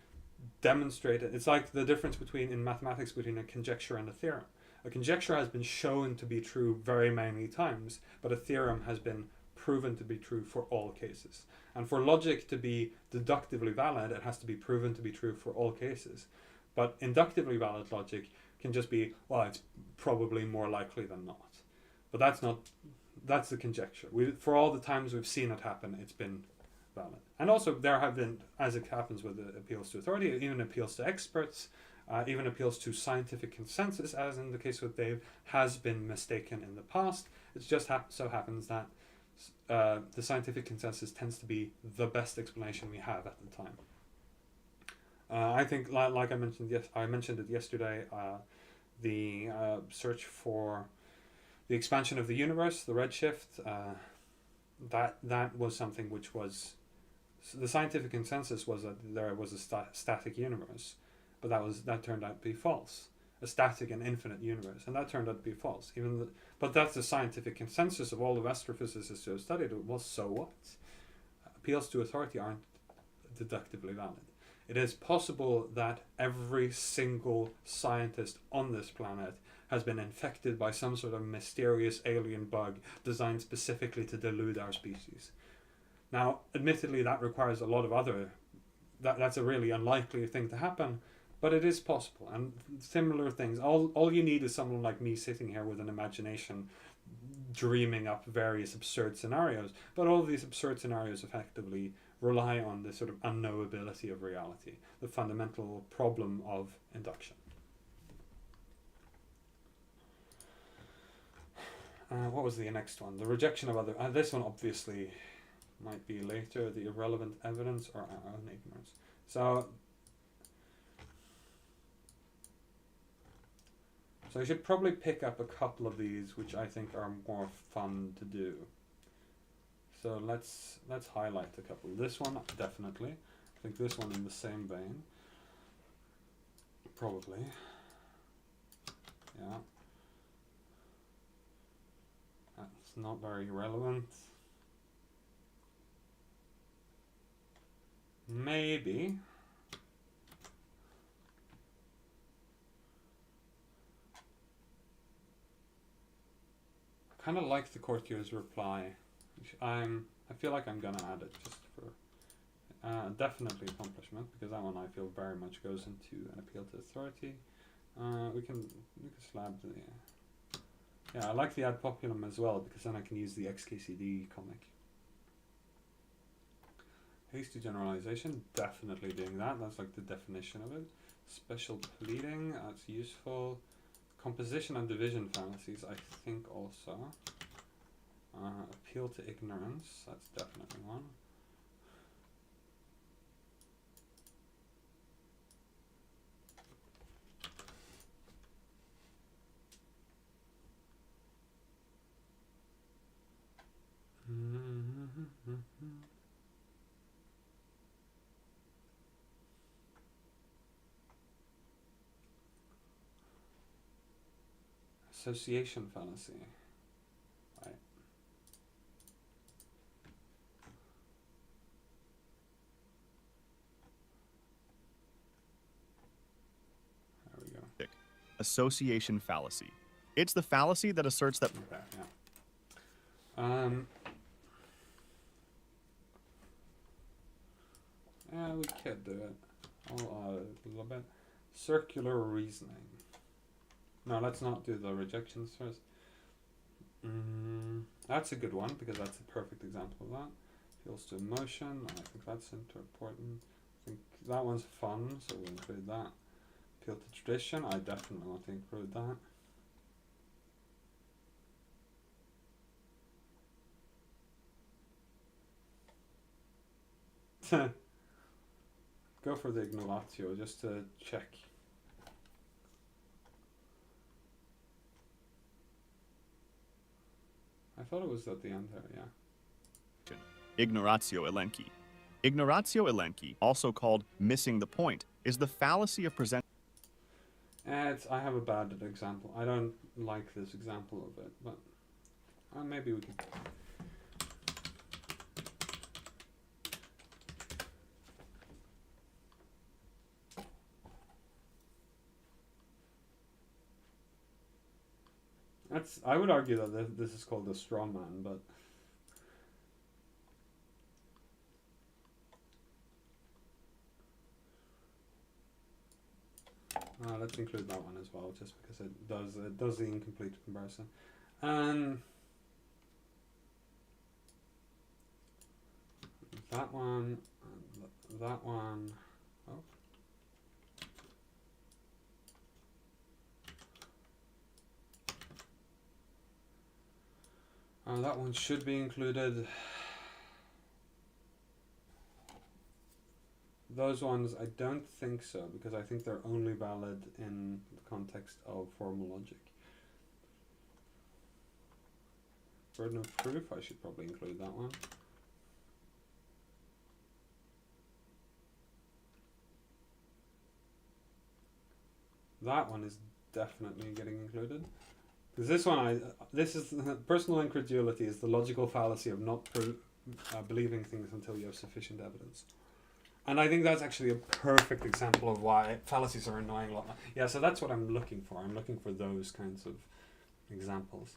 demonstrate it. It's like the difference in mathematics between a conjecture and a theorem. A conjecture has been shown to be true very many times, but a theorem has been proven to be true for all cases. And for logic to be deductively valid, it has to be proven to be true for all cases. But inductively valid logic can just be, well, it's probably more likely than not. But that's the conjecture. For all the times we've seen it happen, it's been valid. And also there have been, as it happens with the appeals to authority, even appeals to experts, even appeals to scientific consensus, as in the case with Dave, has been mistaken in the past. It just so happens that the scientific consensus tends to be the best explanation we have at the time. I think, like I mentioned, I mentioned it yesterday, the search for the expansion of the universe, the redshift, that was something which was, so the scientific consensus was that there was a static universe, but that turned out to be false. A static and infinite universe, and that turned out to be false. But that's the scientific consensus of all the astrophysicists who have studied it. Well, so what? Appeals to authority aren't deductively valid. It is possible that every single scientist on this planet has been infected by some sort of mysterious alien bug designed specifically to delude our species. Now, admittedly, that requires a lot of that's a really unlikely thing to happen, but it is possible. And similar things, all you need is someone like me sitting here with an imagination dreaming up various absurd scenarios, but all of these absurd scenarios effectively rely on the sort of unknowability of reality, the fundamental problem of induction. What was the next one? The rejection of other... this one obviously might be later, the irrelevant evidence or our own ignorance. So I should probably pick up a couple of these which I think are more fun to do. So let's highlight a couple. This one, definitely. I think this one in the same vein. Probably. Yeah. That's not very relevant. Maybe. I kind of like the courtier's reply. I feel like I'm gonna add it just for definitely accomplishment, because that one I feel very much goes into an appeal to authority. We can slab the... yeah, I like the ad populum as well, because then I can use the XKCD comic. Hasty generalization, definitely doing that. That's like the definition of it. Special pleading, that's useful. Composition and division fallacies, I think also. Appeal to ignorance, that's definitely one. Association fallacy. Right. There we go. Association fallacy. It's the fallacy that asserts that... okay, yeah. Yeah, we could do it. I'll add a little bit. Circular reasoning. No, let's not do the rejections first. That's a good one, because that's a perfect example of that. Appeals to emotion, I think that's important. I think that one's fun, so we'll include that. Appeal to tradition, I definitely want to include that. Go for the ignoratio, just to check. I thought it was at the end there, yeah. Ignoratio elenchi. Ignoratio elenchi, also called missing the point, is the fallacy of presenting... I have a bad example. I don't like this example of it, but maybe we can... I would argue that this is called a straw man, but let's include that one as well, just because it does the incomplete comparison. That one, that one. That one should be included. Those ones, I don't think so, because I think they're only valid in the context of formal logic. Burden of proof, I should probably include that one. That one is definitely getting included. Because this one, this is personal incredulity is the logical fallacy of not believing things until you have sufficient evidence. And I think that's actually a perfect example of why fallacies are annoying a lot. Yeah, so that's what I'm looking for. I'm looking for those kinds of examples.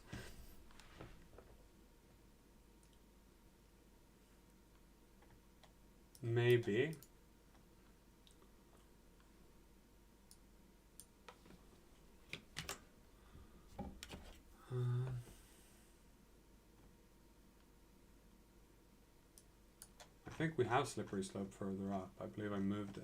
Maybe. I think we have slippery slope further up. I believe I moved it.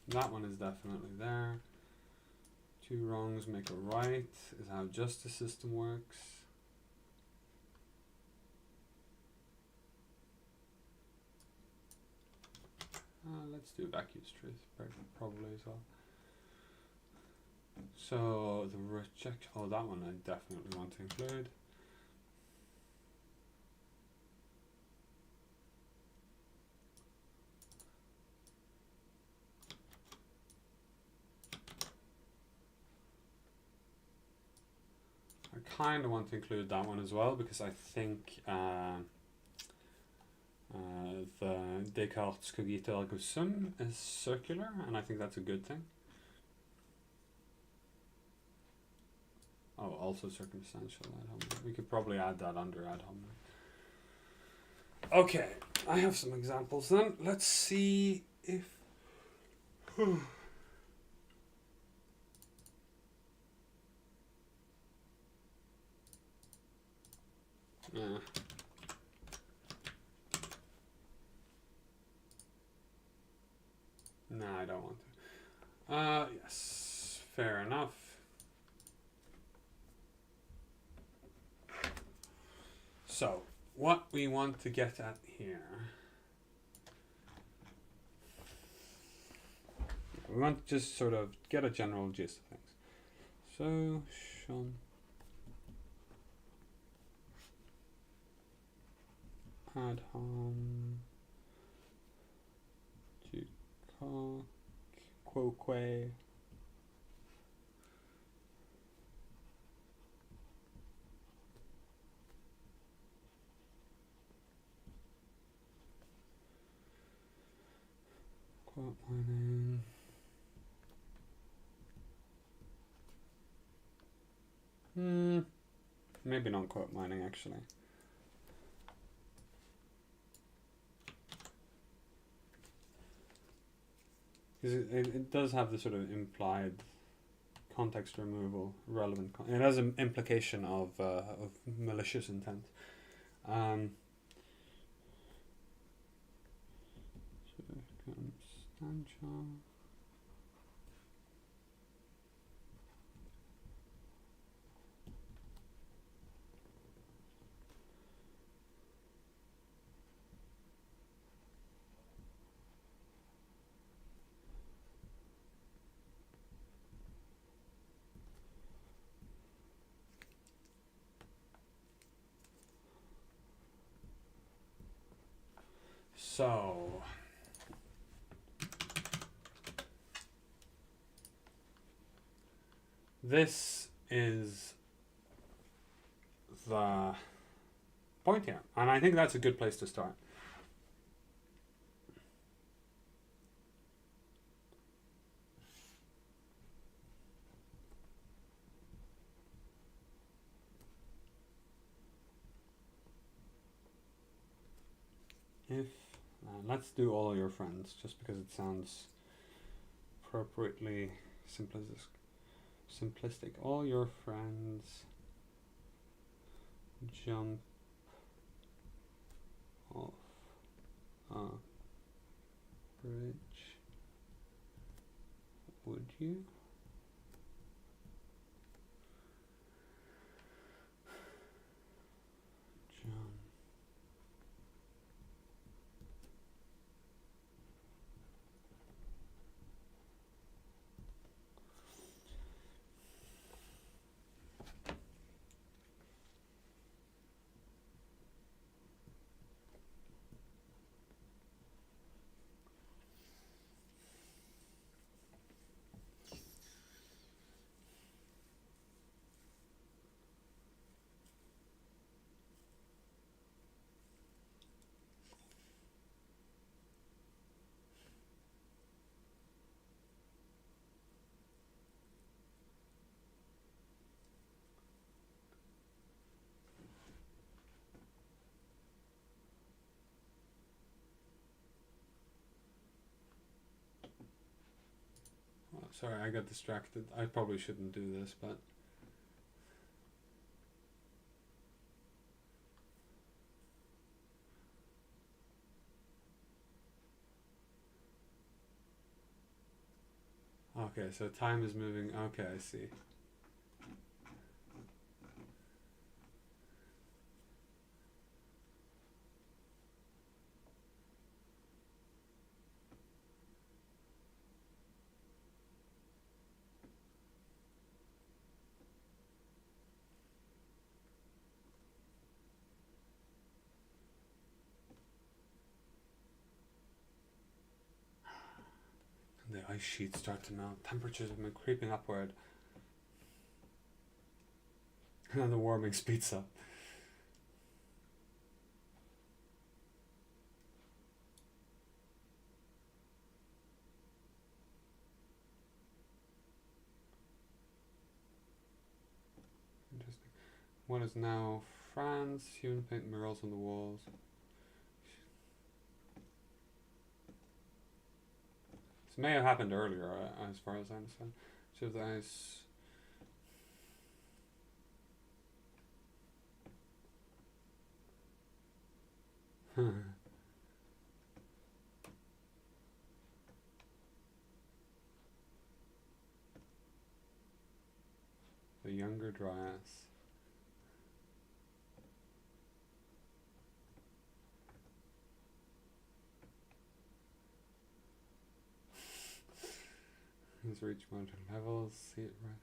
That one is definitely there. Two wrongs make a right is how justice system works. Let's do vacuous truth probably as well. So the rejection, oh, that one I definitely want to include. I kind of want to include that one as well because I think the Descartes' cogito ergo sum is circular, and I think that's a good thing. Oh, also circumstantial ad hominem. We could probably add that under ad hominem. Okay, I have some examples then. Let's see if... No, I don't want to. Yes, fair enough. So, what we want to get at here, we want to just sort of get a general gist of things. So, Sean, ad hom, tu quoque, quote mining. Maybe not quote mining actually. Because it does have the sort of implied context removal, relevant. It has an implication of malicious intent. Circumstantial. So, this is the point here, and I think that's a good place to start. If let's do all your friends, just because it sounds appropriately simplistic. All your friends jump off a bridge. Would you? sorry, I got distracted. I probably shouldn't do this, but... Okay, so time is moving. Okay, I see. The ice sheets start to melt. Temperatures have been creeping upward. And the warming speeds up. Interesting. What is now France? Human paint murals on the walls. This may have happened earlier, as far as I understand. So the ice. The Younger Dryas. Has reached mountain levels. See it right.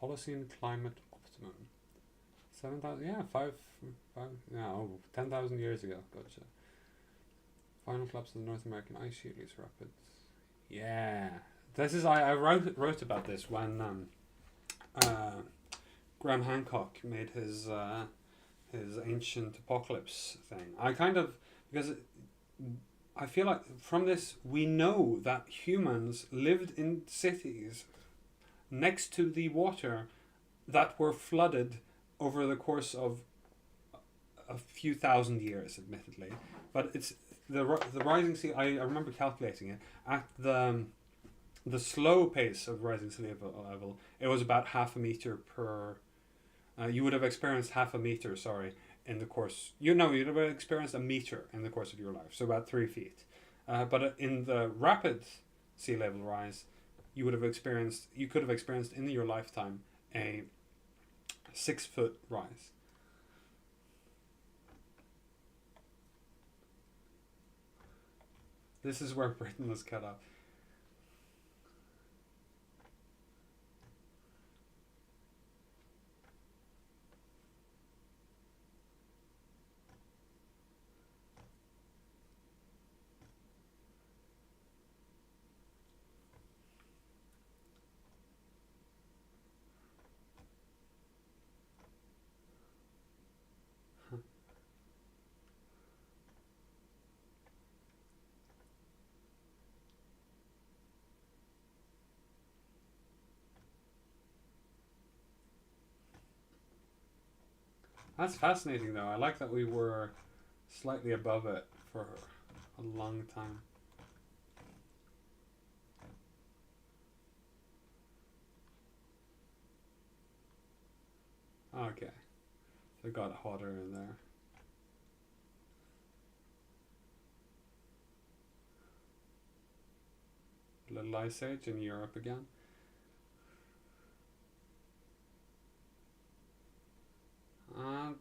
Holocene climate optimum. 7,000. Yeah, no, 10,000 years ago. Gotcha. Final collapse of the North American ice sheet leaves rapids. Yeah, this is I wrote about this when Graham Hancock made his ancient apocalypse thing. I kind of because I feel like from this we know that humans lived in cities next to the water that were flooded over the course of a few thousand years, admittedly, but it's the rising sea. I remember calculating it at the slow pace of rising sea level. It was about half a meter per. You would have experienced half a meter. Sorry, in the course. You'd have experienced a meter in the course of your life, so about 3 feet. But in the rapid sea level rise, you could have experienced in your lifetime a 6 foot rise. This is where Britain was cut off. That's fascinating, though. I like that we were slightly above it for a long time. Okay. So it got hotter in there. Little ice age in Europe again.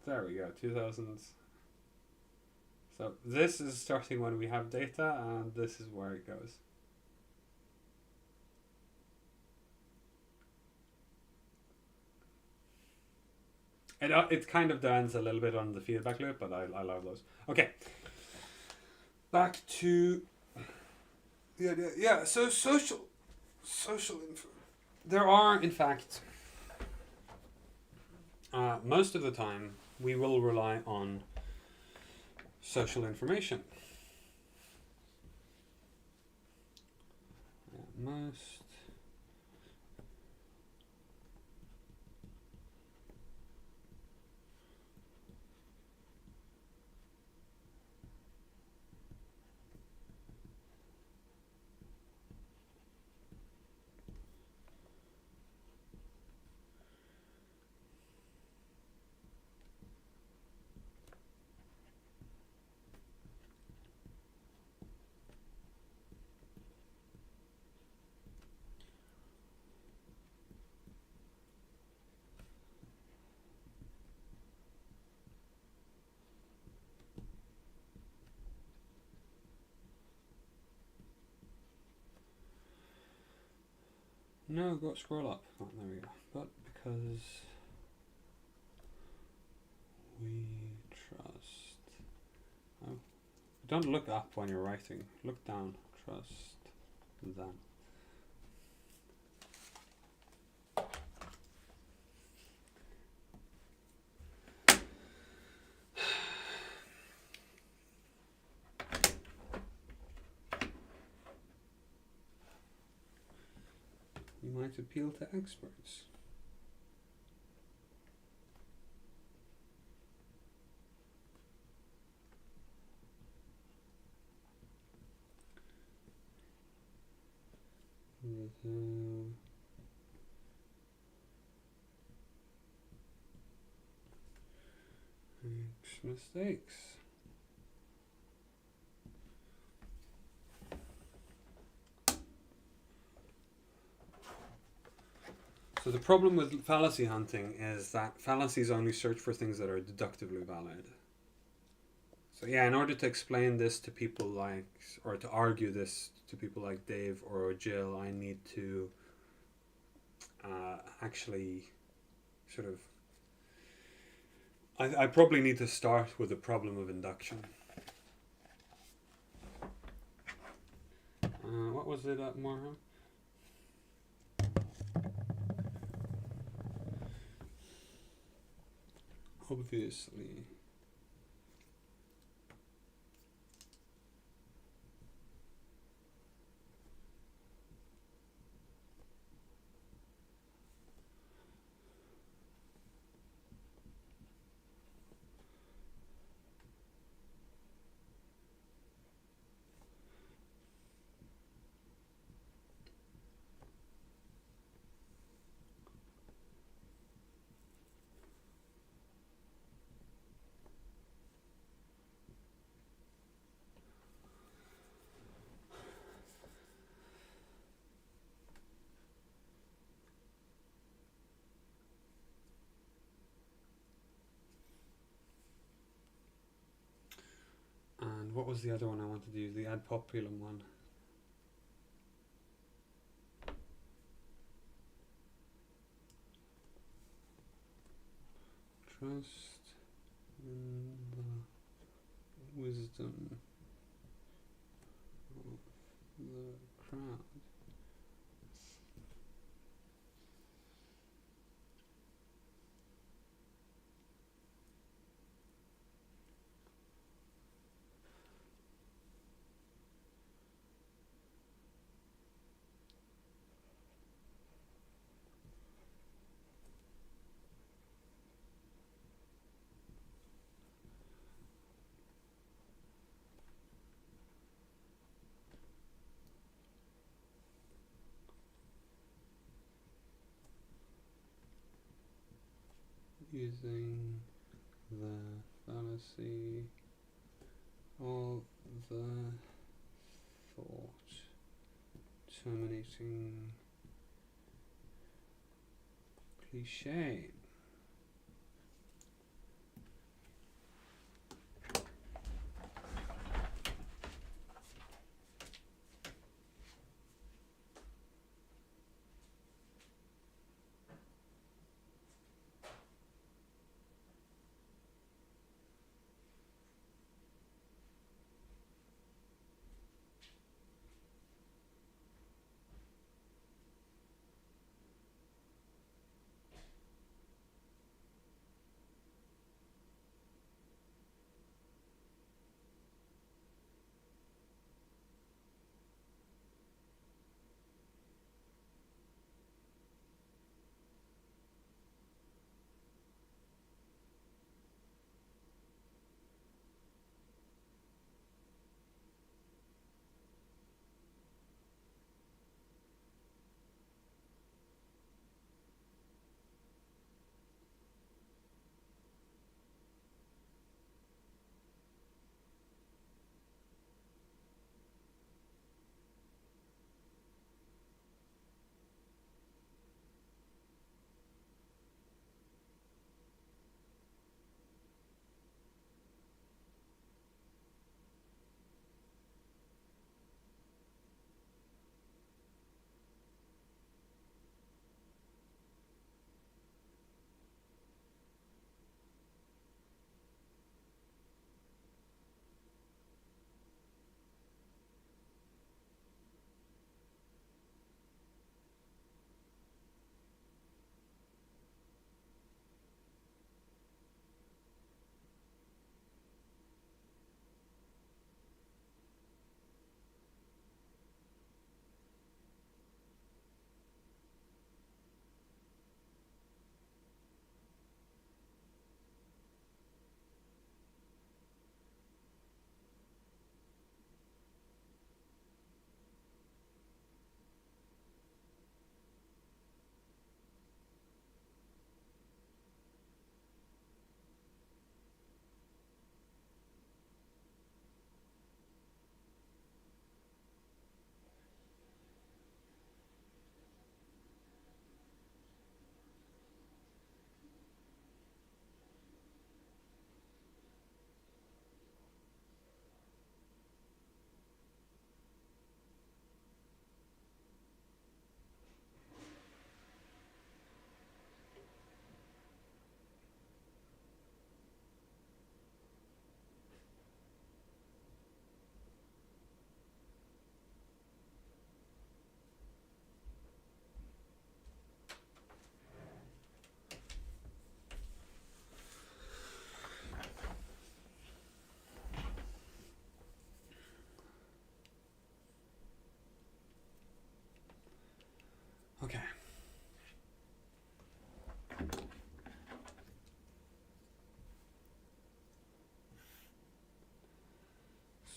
There we go, 2000s. So this is starting when we have data, and this is where it goes. It kind of depends a little bit on the feedback loop, but I love those. Okay, back to the idea. Yeah, so social info. There are, in fact, most of the time we will rely on social information. Most. No, go scroll up. Oh, there we go. But because we trust. Oh, don't look up when you're writing. Look down. Trust them. You might appeal to experts. Makes mistakes. So the problem with fallacy hunting is that fallacies only search for things that are deductively valid. So yeah, in order to explain this to people like, or to argue this to people like Dave or Jill, I need to actually sort of, I probably need to start with the problem of induction. What was it at Marham? Obviously. And what was the other one I wanted to use? The ad populum one. Trust in the wisdom of the crowd. Using the fallacy of the thought, terminating cliche.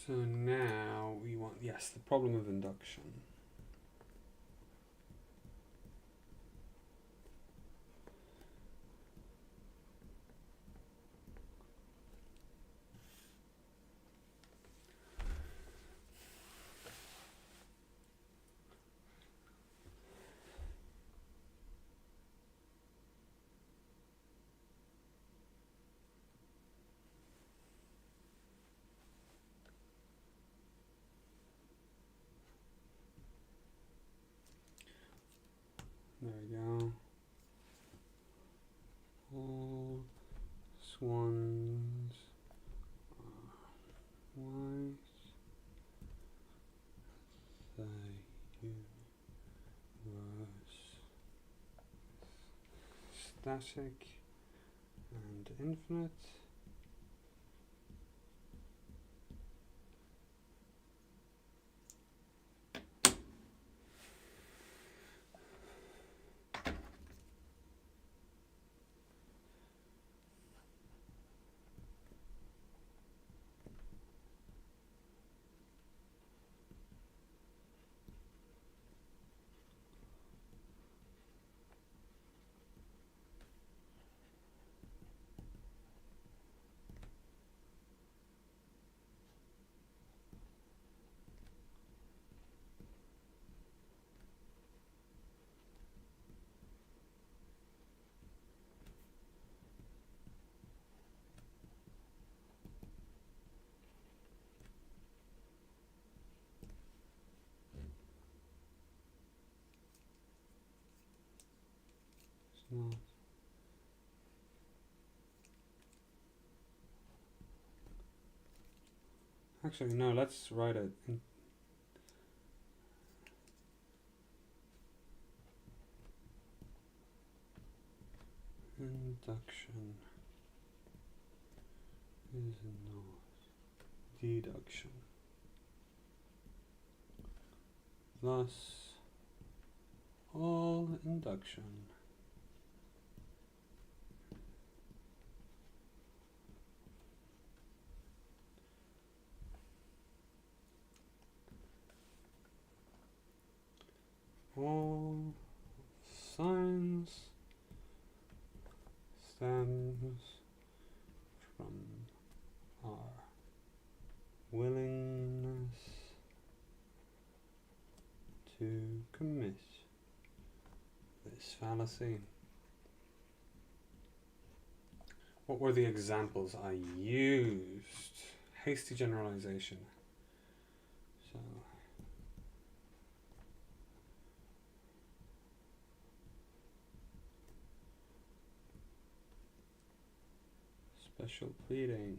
So now we want, yes, the problem of induction. There we go. All swans are white. The universe static and infinite. It's not. Actually, no, let's write it in. Induction is not deduction. Thus, all induction all science stems from our willingness to commit this fallacy. What were the examples I used? Hasty generalization. So special pleading.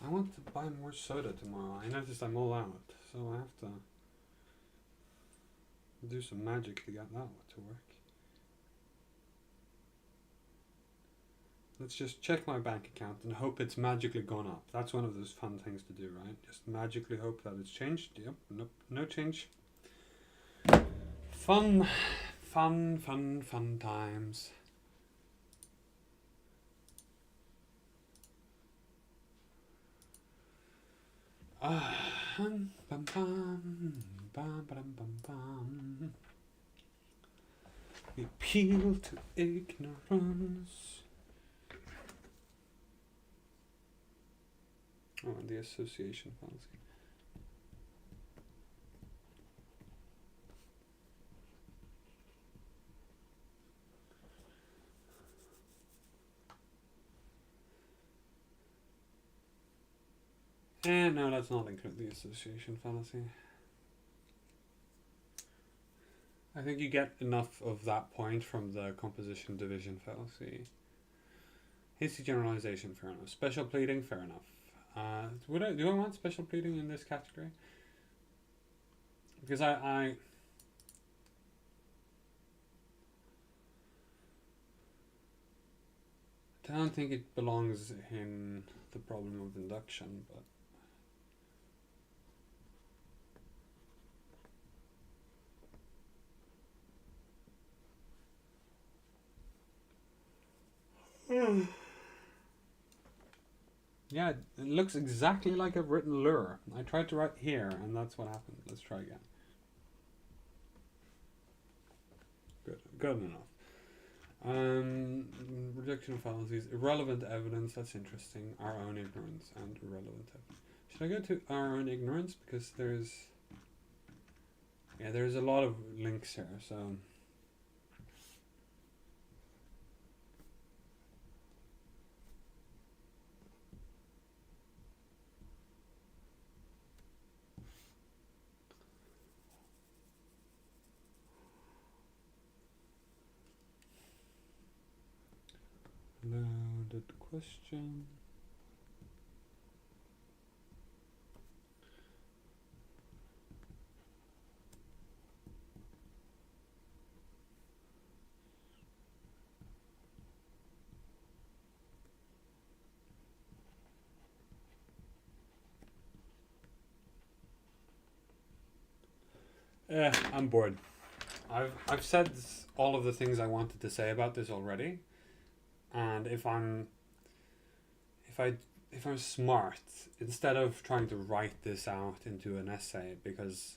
I want to buy more soda tomorrow. I noticed I'm all out, so I have to do some magic to get that to work. Let's just check my bank account and hope it's magically gone up. That's one of those fun things to do, right? Just magically hope that it's changed. Yep, nope, no change. Fun times. Bum, bum, bum, bum, bum, bum. We appeal to ignorance. Oh, and the association fallacy. And no, let's not include the association fallacy. I think you get enough of that point from the composition division fallacy. Hasty generalization, fair enough. Special pleading, fair enough. Do I want special pleading in this category? Because I don't think it belongs in the problem of induction, but yeah, it looks exactly like I've written lure. I tried to write here, and that's what happened. Let's try again. Good enough. Rejection of fallacies, irrelevant evidence. That's interesting. Our own ignorance and irrelevant evidence. Should I go to our own ignorance, because there's a lot of links here. So. Loaded question. I'm bored. I've said all of the things I wanted to say about this already, and if I'm smart, instead of trying to write this out into an essay, because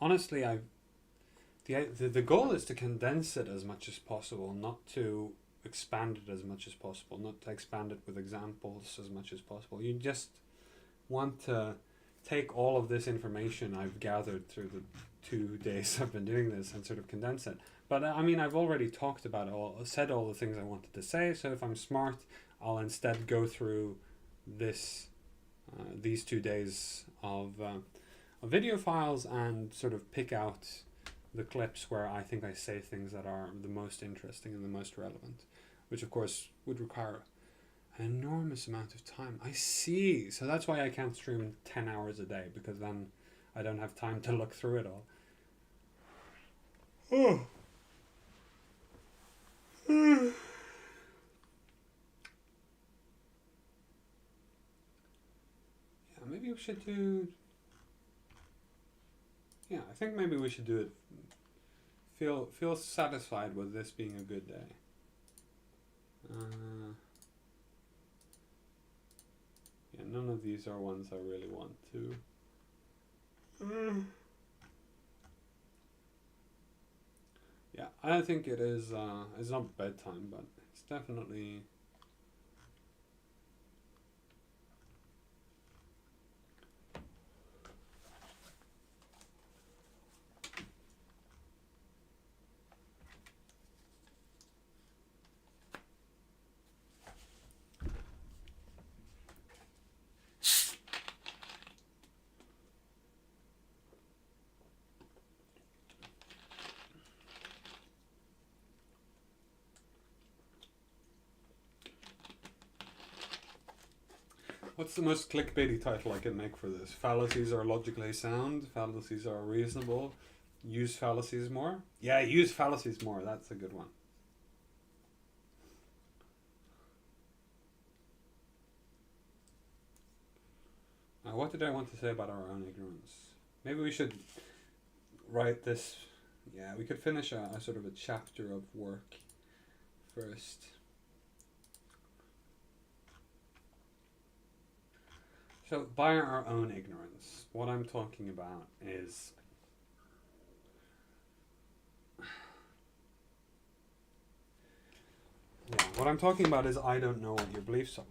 honestly, the goal is to condense it as much as possible, not to expand it as much as possible, not to expand it with examples as much as possible. You just want to take all of this information I've gathered through the 2 days I've been doing this and sort of condense it. But I mean, I've already talked about said all the things I wanted to say, so if I'm smart, I'll instead go through these 2 days of video files and sort of pick out the clips where I think I say things that are the most interesting and the most relevant, which of course would require an enormous amount of time. I see. So that's why I can't stream 10 hours a day, because then I don't have time to look through it all. Oh. Yeah, maybe we should do... Yeah, I think maybe we should do it. Feel satisfied with this being a good day. Yeah, none of these are ones I really want to. Yeah, I don't think it is. It's not bedtime, but it's definitely. What's the most clickbaity title I can make for this? Fallacies are logically sound. Fallacies are reasonable. Use fallacies more. Yeah, use fallacies more. That's a good one. What did I want to say about our own ignorance? Maybe we should write this. Yeah, we could finish a sort of a chapter of work first. So, by our own ignorance, what I'm talking about is what I'm talking about is I don't know what your beliefs are.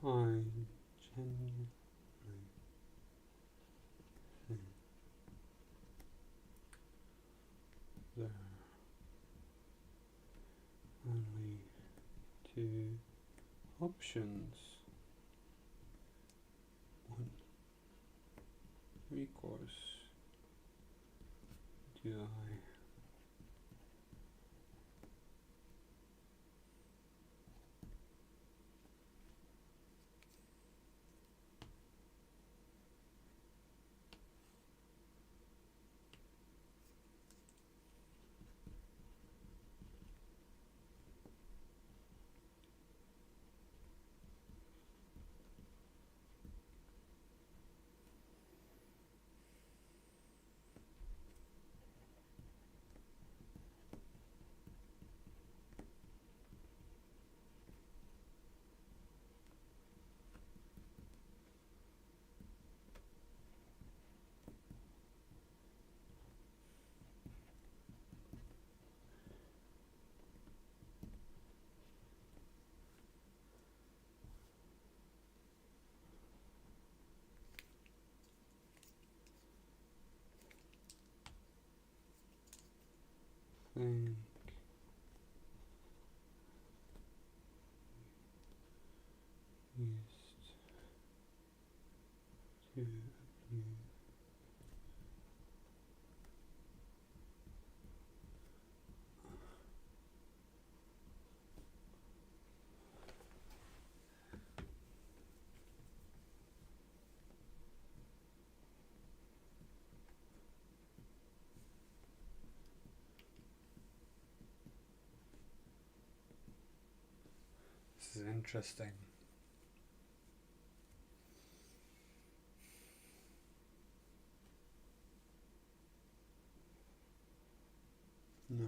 I genuinely think there are only two options. One, recourse. Do I think used to abuse This is interesting. No.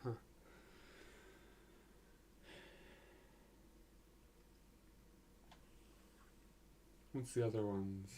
Huh. What's the other ones?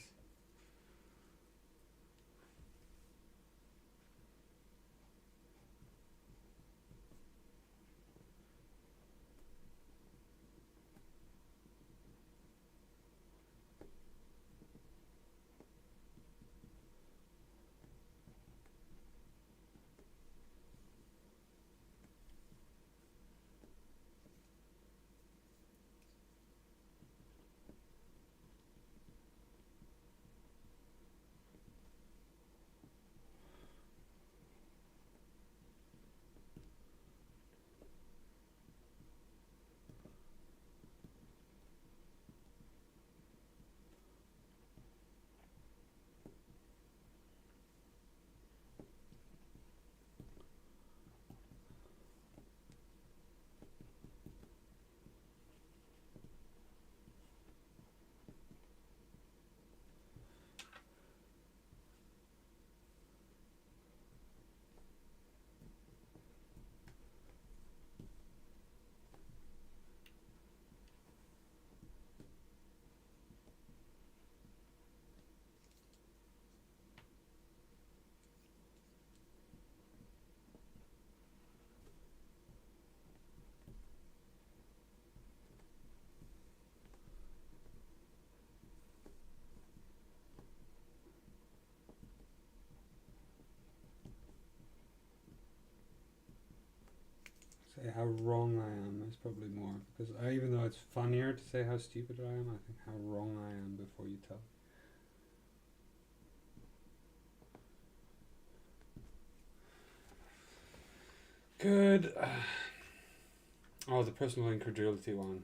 Say how wrong I am is probably more, because even though it's funnier to say how stupid I am, I think how wrong I am before you tell. Good. Oh, the personal incredulity one.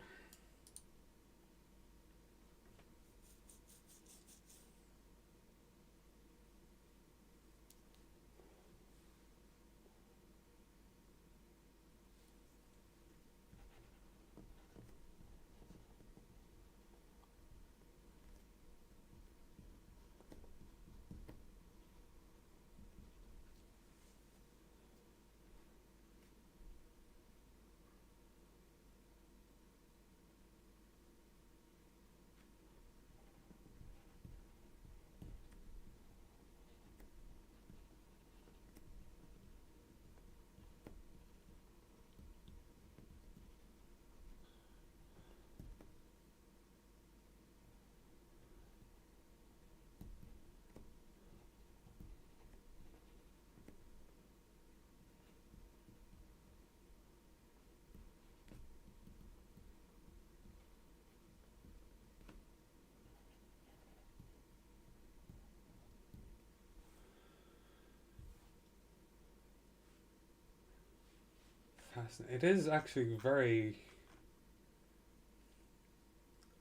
Fascinating. It is actually very,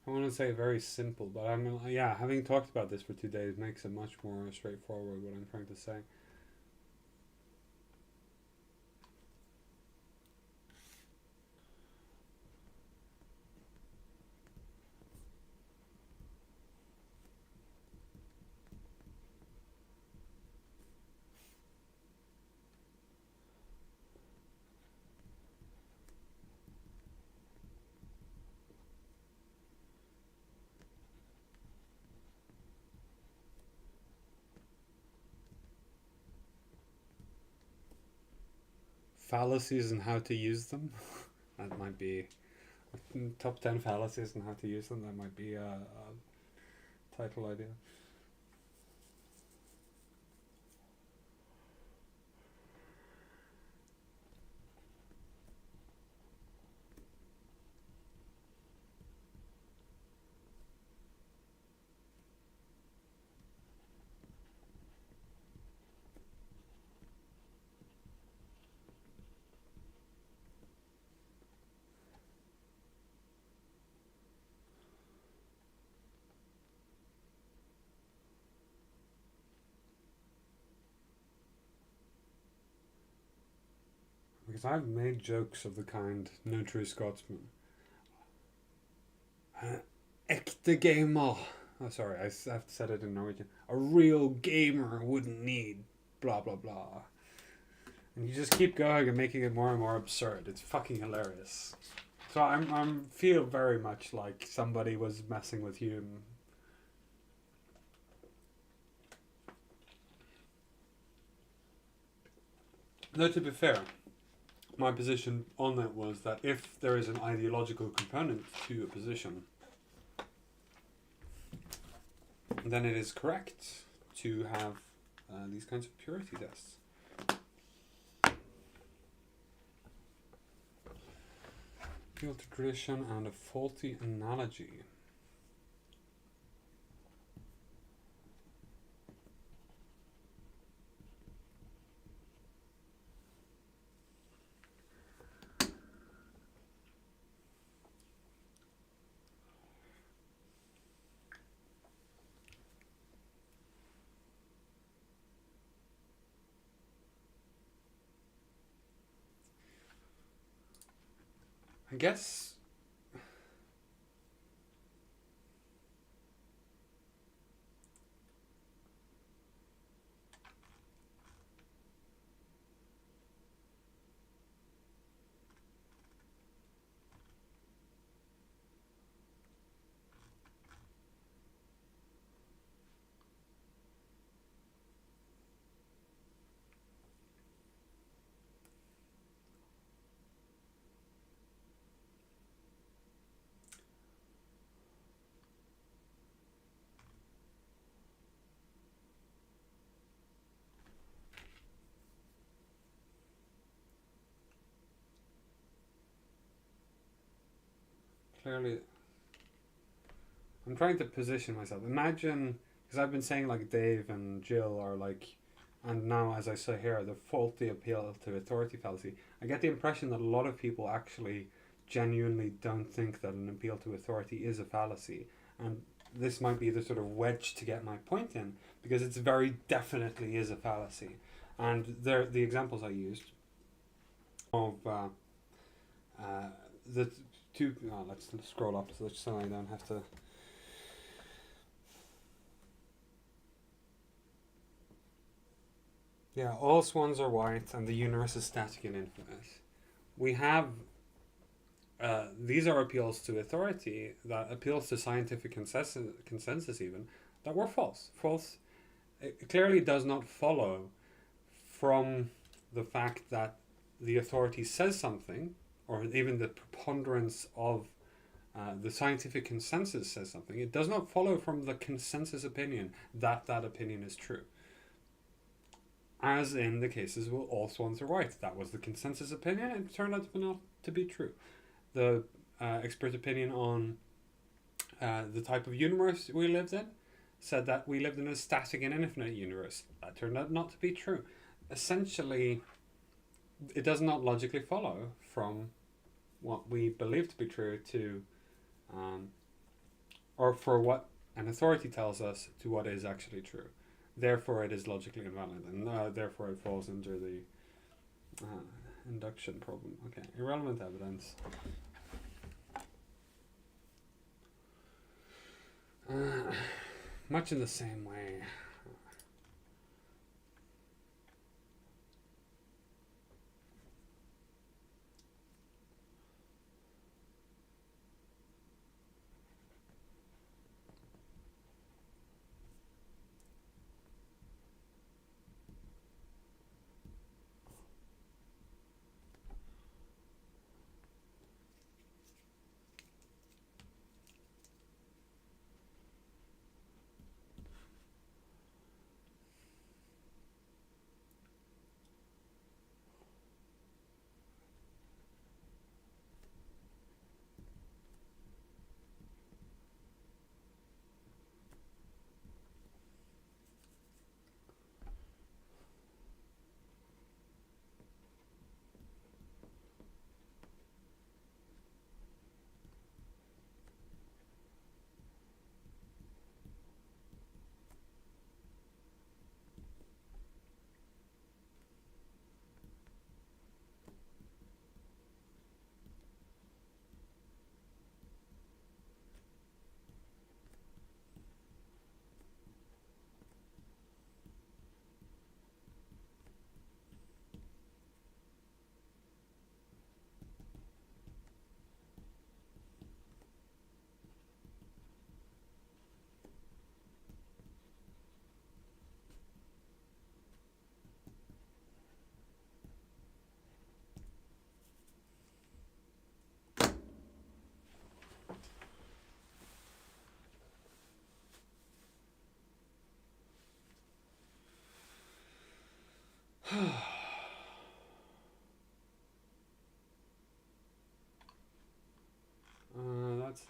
I want to say very simple, but yeah, having talked about this for 2 days makes it much more straightforward what I'm trying to say. Fallacies and how to use them. That might be top 10 fallacies and how to use them. That might be a title idea. because I've made jokes of the kind, no true Scotsman. Ekte gamer. Oh, sorry, I've said it in Norwegian. A real gamer wouldn't need blah blah blah. And you just keep going and making it more and more absurd. It's fucking hilarious. So I'm feel very much like somebody was messing with you. Though to be fair, my position on that was that if there is an ideological component to a position, then it is correct to have these kinds of purity tests. Appeal to tradition and a faulty analogy. I guess clearly I'm trying to position myself. Imagine, because I've been saying like Dave and Jill are like, and now as I say here, the faulty appeal to authority fallacy. I get the impression that a lot of people actually genuinely don't think that an appeal to authority is a fallacy. And this might be the sort of wedge to get my point in, because it's very definitely is a fallacy. And the examples I used of the two, let's scroll up so I don't have to. Yeah, all swans are white and the universe is static and infinite. We have, these are appeals to authority, that appeals to scientific consensus even, that were false. False, it clearly does not follow from the fact that the authority says something, or even the preponderance of the scientific consensus says something. It does not follow from the consensus opinion that that opinion is true. As in the cases where all swans are white. That was the consensus opinion, and it turned out to not to be true. The expert opinion on the type of universe we lived in said that we lived in a static and infinite universe. That turned out not to be true. Essentially, it does not logically follow from what we believe to be true to, or for what an authority tells us to what is actually true. Therefore, it is logically invalid, and therefore it falls under the induction problem. Okay, irrelevant evidence. Much in the same way.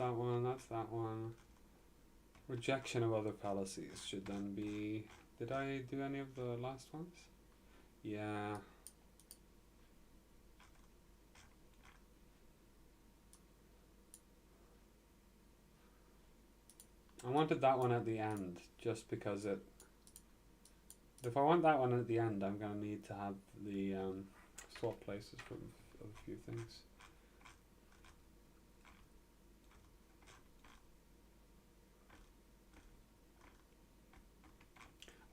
that one, that's that one. Rejection of other fallacies should then be... Did I do any of the last ones? Yeah. I wanted that one at the end, just because it... If I want that one at the end, I'm going to need to have the swap places for a few things.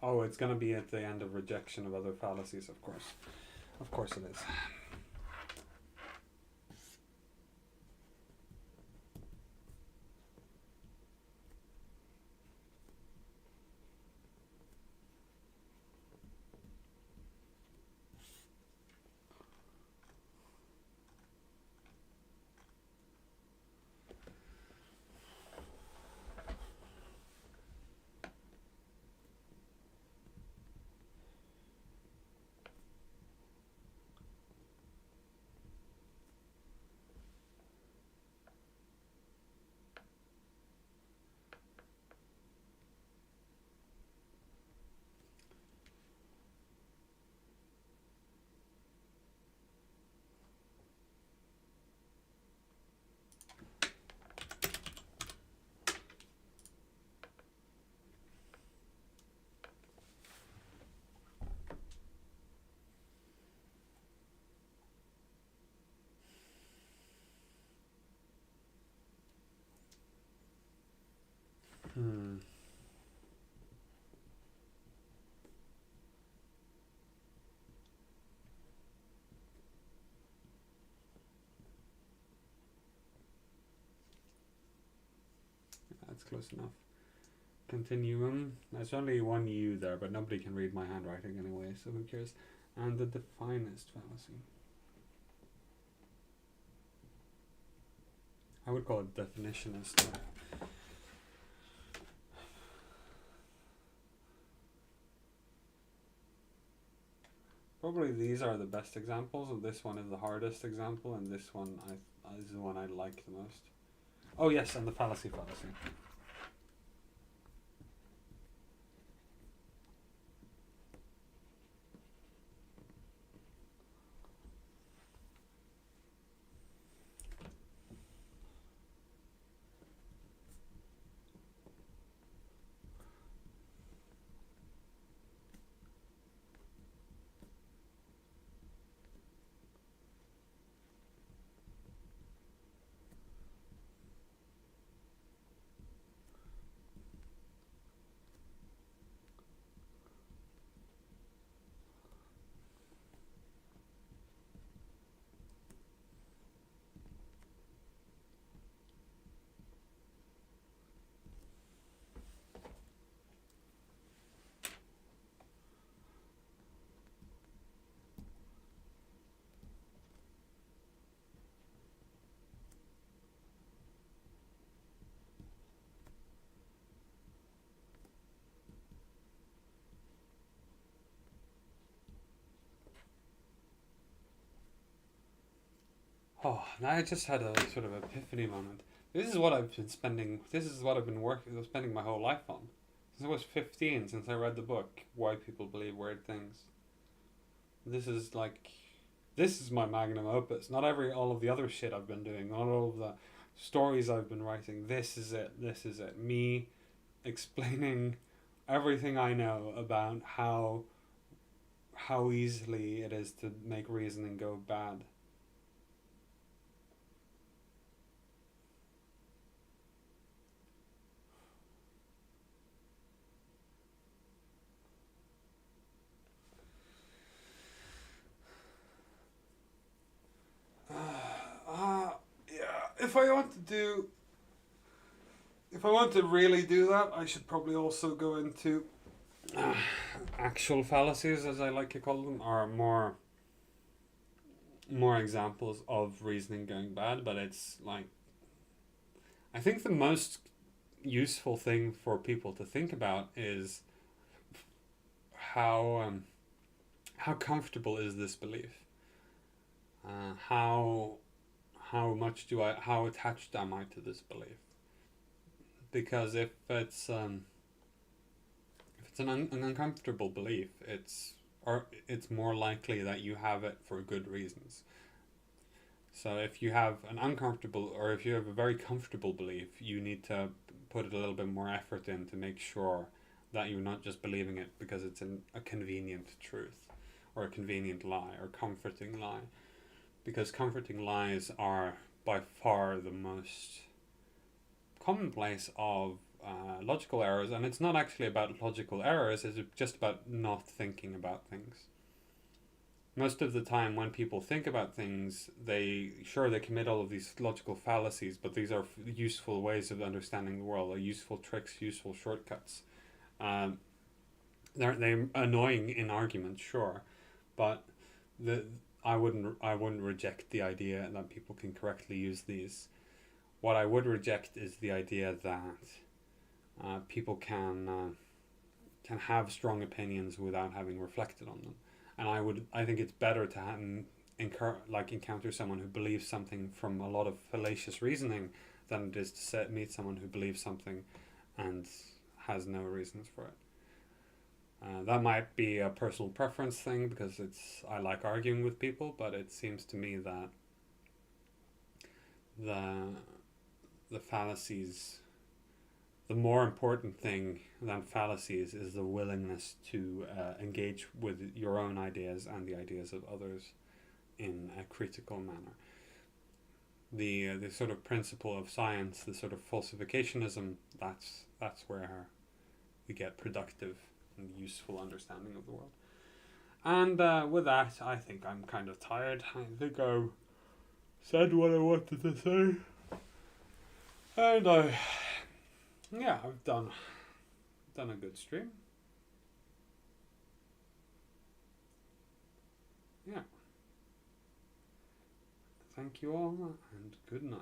Oh, it's going to be at the end of rejection of other fallacies, of course. Of course it is. That's close enough. Continuum. There's only one U there, but nobody can read my handwriting anyway, so who cares? And the definist fallacy. I would call it definitionist. Probably these are the best examples, and this one is the hardest example, and this one is the one I like the most. Oh yes, and the fallacy. Oh, I just had a sort of epiphany moment. This is what I've been spending my whole life on. Since I was 15, since I read the book, Why People Believe Weird Things. This is my magnum opus. Not all of the other shit I've been doing, not all of the stories I've been writing. This is it. Me explaining everything I know about how easily it is to make reasoning go bad. If I want to really do that, I should probably also go into actual fallacies, as I like to call them, or more examples of reasoning going bad. But it's like, I think the most useful thing for people to think about is how comfortable is this belief? How how attached am I to this belief? Because if it's an uncomfortable belief, it's more likely that you have it for good reasons. So if you have an uncomfortable, or if you have a very comfortable belief, you need to put a little bit more effort in to make sure that you're not just believing it because it's a convenient truth, or a convenient lie, or comforting lie. Because comforting lies are by far the most commonplace of logical errors, and it's not actually about logical errors, it's just about not thinking about things. Most of the time when people think about things, they commit all of these logical fallacies, but these are useful ways of understanding the world, or useful tricks, useful shortcuts. They're annoying in arguments, sure, but I wouldn't reject the idea that people can correctly use these. What I would reject is the idea that people can have strong opinions without having reflected on them. And I think it's better to encounter someone who believes something from a lot of fallacious reasoning than it is to meet someone who believes something and has no reasons for it. That might be a personal preference thing, because I like arguing with people, but it seems to me that the fallacies, the more important thing than fallacies is the willingness to engage with your own ideas and the ideas of others in a critical manner. The sort of principle of science, the sort of falsificationism, that's where we get productive and useful understanding of the world. And with that, I think I'm kind of tired. I think I've said what I wanted to say. And I've done a good stream. Yeah. Thank you all, and good night.